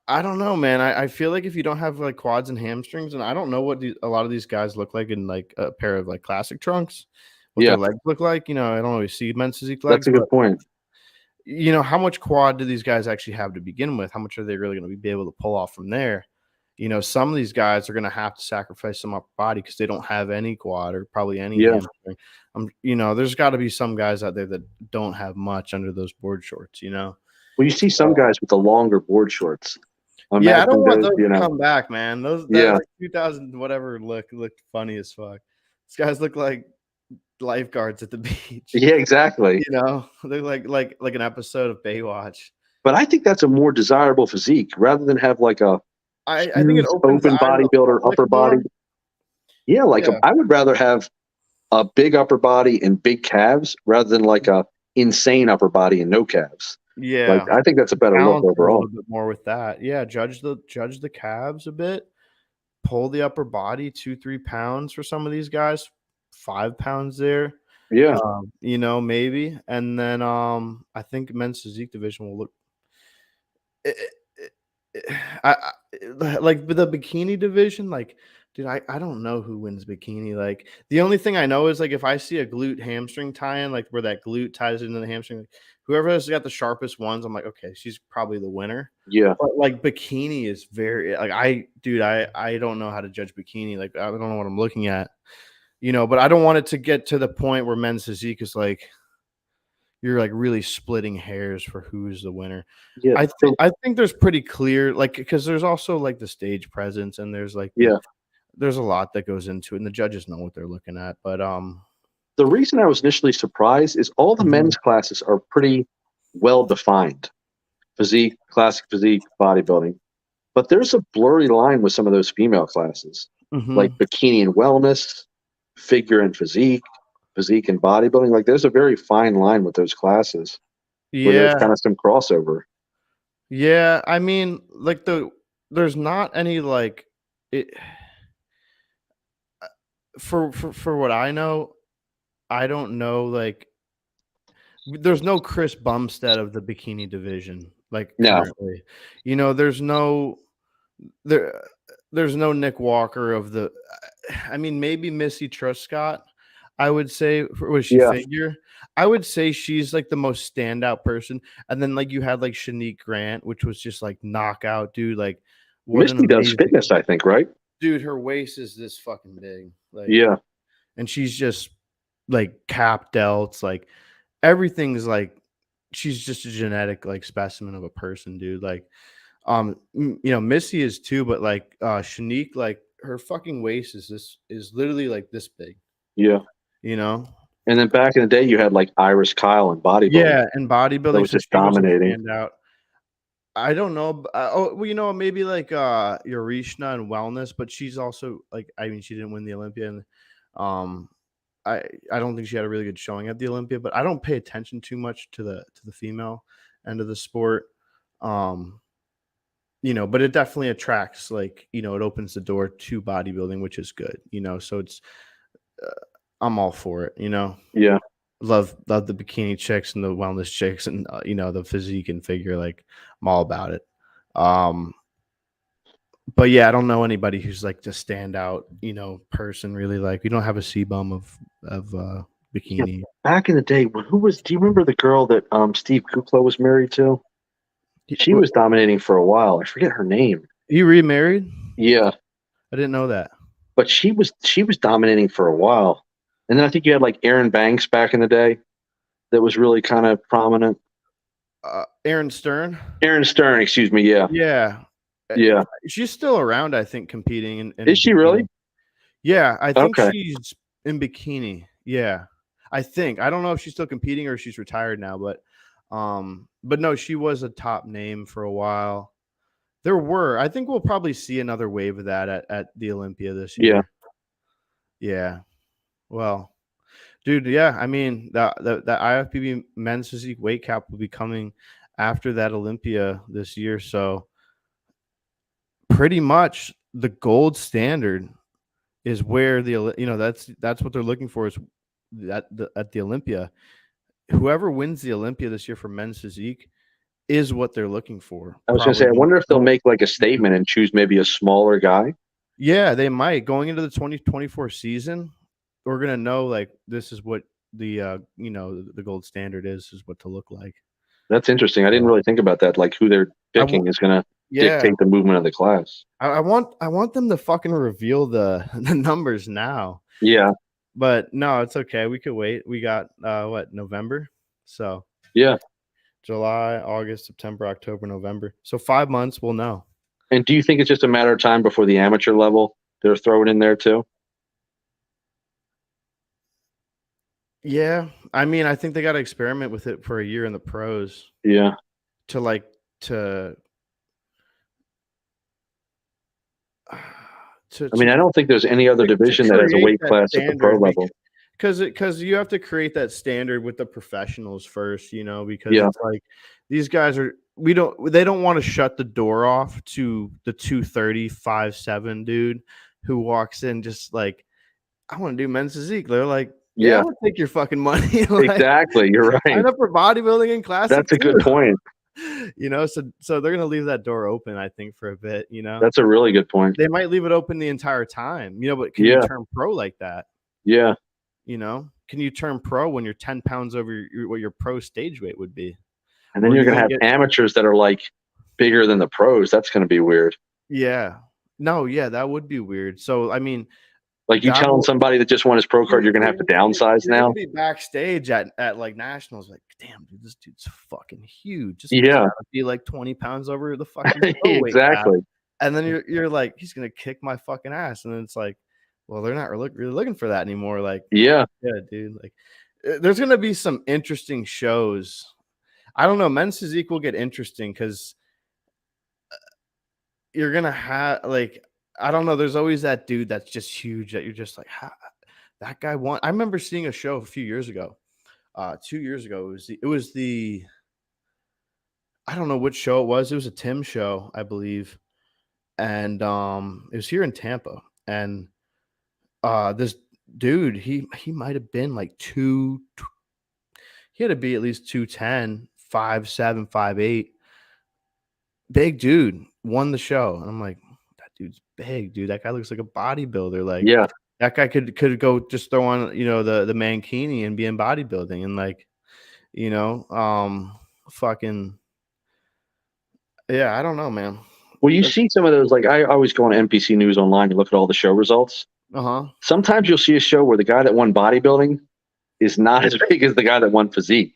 I don't know, man. I feel like if you don't have like quads and hamstrings, and I don't know what a lot of these guys look like in like a pair of like classic trunks, what their legs look like. I don't always see men's physique legs. That's a good point. How much quad do these guys actually have to begin with? How much are they really going to be able to pull off from there? Some of these guys are going to have to sacrifice some upper body because they don't have any quad or probably any hamstring. There's got to be some guys out there that don't have much under those board shorts. Well, you see some guys with the longer board shorts. I don't want those to come back, man. That like 2000 whatever looked funny as fuck. These guys look like lifeguards at the beach. Yeah, exactly. They look like an episode of Baywatch. But I think that's a more desirable physique rather than have like a I think it opens open bodybuilder upper body. Yeah, I would rather have a big upper body and big calves rather than like a insane upper body and no calves. Yeah, I think that's a better look overall. A little bit more with that. Yeah, judge the calves a bit. Pull the upper body 2-3 pounds for some of these guys. 5 pounds there. Yeah, maybe. And then I think men's physique division will look. I like the bikini division. Like Dude, I don't know who wins bikini. Like, the only thing I know is, like, if I see a glute hamstring tie-in, like, where that glute ties into the hamstring, like, whoever has got the sharpest ones, I'm like, okay, she's probably the winner. Yeah. But, like, bikini is very like, I don't know how to judge bikini. Like, I don't know what I'm looking at, but I don't want it to get to the point where men's physique is like you're like really splitting hairs for who's the winner. Yeah. I think there's pretty clear, like, because there's also like the stage presence and there's like there's a lot that goes into it, and the judges know what they're looking at. But the reason I was initially surprised is all the men's classes are pretty well defined. Physique, classic physique, bodybuilding. But there's a blurry line with some of those female classes, like bikini and wellness, figure and physique and bodybuilding. Like, there's a very fine line with those classes where there's kind of some crossover. Yeah, I mean, like there's not any like it for what I know. I don't know, like, there's no Chris Bumstead of the bikini division, like, currently. There's no there's no Nick Walker of the I mean, maybe Missy Truscott, I would say. Was she figure? I would say she's, like, the most standout person, and then, like, you had, like, Shanique Grant, which was just, like, knockout, dude, like, what an Misty does amazing fitness, I think, right? dude, her waist is this fucking big, like, and she's just, like, cap delts, like, everything's, like, she's just a genetic, like, specimen of a person, dude, like, Missy is too, but, like, Shanique, like, her fucking waist is literally, like, this big. Yeah. And then back in the day, you had, like, Iris Kyle in bodybuilding. Yeah, and bodybuilding, that was just dominating. I don't know. Maybe like Yarishna in wellness, but she's also like, I mean, she didn't win the Olympia, and I don't think she had a really good showing at the Olympia. But I don't pay attention too much to the female end of the sport. But it definitely attracts, like, it opens the door to bodybuilding, which is good. So it's I'm all for it. Yeah. Love the bikini chicks and the wellness chicks and the physique and figure, like, I'm all about it. But yeah, I don't know anybody who's like the standout, person really. Like, we don't have a C-bum of bikini. Yeah, back in the day, do you remember the girl that Steve Kukla was married to? She was dominating for a while. I forget her name. He remarried? Yeah. I didn't know that. But she was dominating for a while. And then I think you had like Aaron Banks back in the day that was really kind of prominent. Aaron Stern? Aaron Stern, excuse me, yeah. Yeah. Yeah. She's still around, I think, competing. Is she really? Yeah, I think she's in bikini. Yeah. I think. I don't know if she's still competing or if she's retired now, but no, she was a top name for a while. I think we'll probably see another wave of that at the Olympia this year. Yeah. Well, dude, yeah, I mean, that IFBB men's physique weight cap will be coming after that Olympia this year. So pretty much the gold standard is where that's what they're looking for, is at the Olympia. Whoever wins the Olympia this year for men's physique is what they're looking for. I was going to say, I wonder if they'll make like a statement and choose maybe a smaller guy. Yeah, they might. Going into the 2024 season, we're going to know, like, this is what the the gold standard is what to look like. That's interesting. I didn't really think about that. Like, who they're picking is going to dictate the movement of the class. I want them to fucking reveal the numbers now. Yeah. But no, it's okay. We could wait. We got November? So yeah. July, August, September, October, November. So 5 months, we'll know. And do you think it's just a matter of time before the amateur level they're throwing in there too? Yeah. I mean, I think they got to experiment with it for a year in the pros. Yeah. To I mean, I don't think there's any other division that has a weight class at the pro level. Because you have to create that standard with the professionals first, because it's like these guys they don't want to shut the door off to the 230 5'7" dude who walks in just like, I want to do men's physique. They're like, yeah, I'll take your fucking money. Like, exactly, you're right. Sign up for bodybuilding and classic. That's a good point. You know, so they're gonna leave that door open, I think, for a bit. You know, That's a really good point. they might leave it open the entire time. You know, but can you Yeah. turn pro like that? Yeah. You know, can you turn pro when you're 10 pounds over what your pro stage weight would be? And then Or you're you going to gonna have get amateurs that are like bigger than the pros. That's going to be weird. yeah. No, yeah, that would be weird. So I mean, Like you that telling will somebody that just won his pro card, you're going to have to downsize you're gonna now. be backstage at like nationals, like, damn, dude, this dude's fucking huge. This guy's Yeah, gotta be like 20 pounds over the fucking pro weight cap. exactly. And then you're like, he's gonna kick my fucking ass. And then it's like, well, they're not really looking for that anymore. Like, Yeah. yeah, dude. Like, there's gonna be some interesting shows. I don't know. Men's physique will get interesting because you're gonna have like, I don't know. There's always that dude that's just huge that you're just like, that guy won. I remember seeing a show a few years ago. 2 years ago, it was the I don't know which show it was. It was a Tim show, I believe, and it was here in Tampa. And this dude, he might have been like he had to be at least 210, 5'7", 5'8". Big dude won the show. And I'm like, that dude's big, dude. That guy looks like a bodybuilder. Like, Yeah. that guy could go just throw on, you know, the mankini and be in bodybuilding. And like, you know, fucking yeah, I don't know, man. Well, you see some of those, like I always go on NPC News Online and look at all the show results. Uh-huh. Sometimes you'll see a show where the guy that won bodybuilding is not as big as the guy that won physique.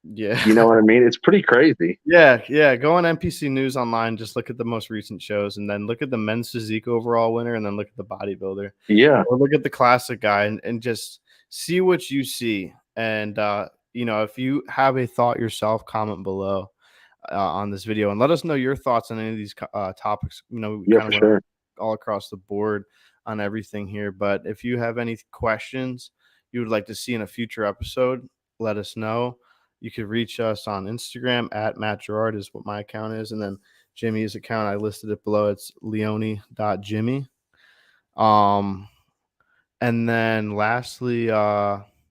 Yeah. You know what I mean? It's pretty crazy. Yeah. Go on NPC News Online, just look at the most recent shows, and then look at the men's physique overall winner, and then look at the bodybuilder. Yeah. Or look at the classic guy and just see what you see. And you know, if you have a thought yourself, comment below on this video and let us know your thoughts on any of these topics. You know, we Yeah, kind for of went sure. all across the board on everything here. But if you have any questions you would like to see in a future episode, let us know. You could reach us on Instagram at Matt Girard is what my account is. And then Jimmy's account, I listed it below. It's leoni.jimmy. And then lastly,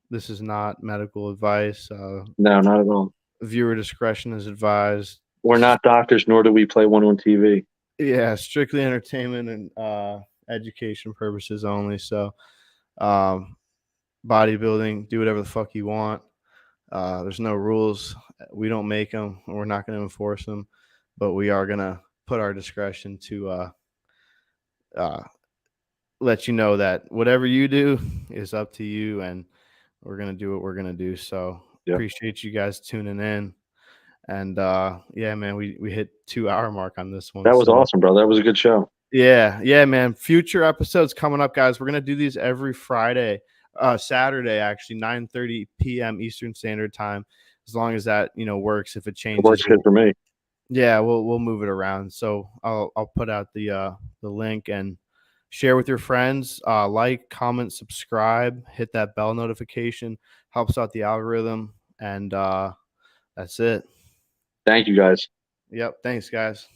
this is not medical advice. No, not at all. Viewer discretion is advised. We're not doctors, nor do we play one on TV. Yeah, strictly entertainment and education purposes only. So, bodybuilding, do whatever the fuck you want. There's no rules. We don't make them. We're not going to enforce them, but we are going to put our discretion to let you know that whatever you do is up to you, and we're going to do what we're going to do. So appreciate you guys tuning in. And yeah, man, we hit 2-hour mark on this one. That was so awesome, bro. That was a good show. Yeah, man. Future episodes coming up, guys. We're gonna do these every Saturday, actually, 9:30 p.m. Eastern Standard Time. As long as that works. If it changes, It works good for me. Yeah, we'll move it around. So I'll put out the link and share with your friends. Like, comment, subscribe, hit that bell notification. Helps out the algorithm, and that's it. Thank you, guys. Yep. Thanks, guys.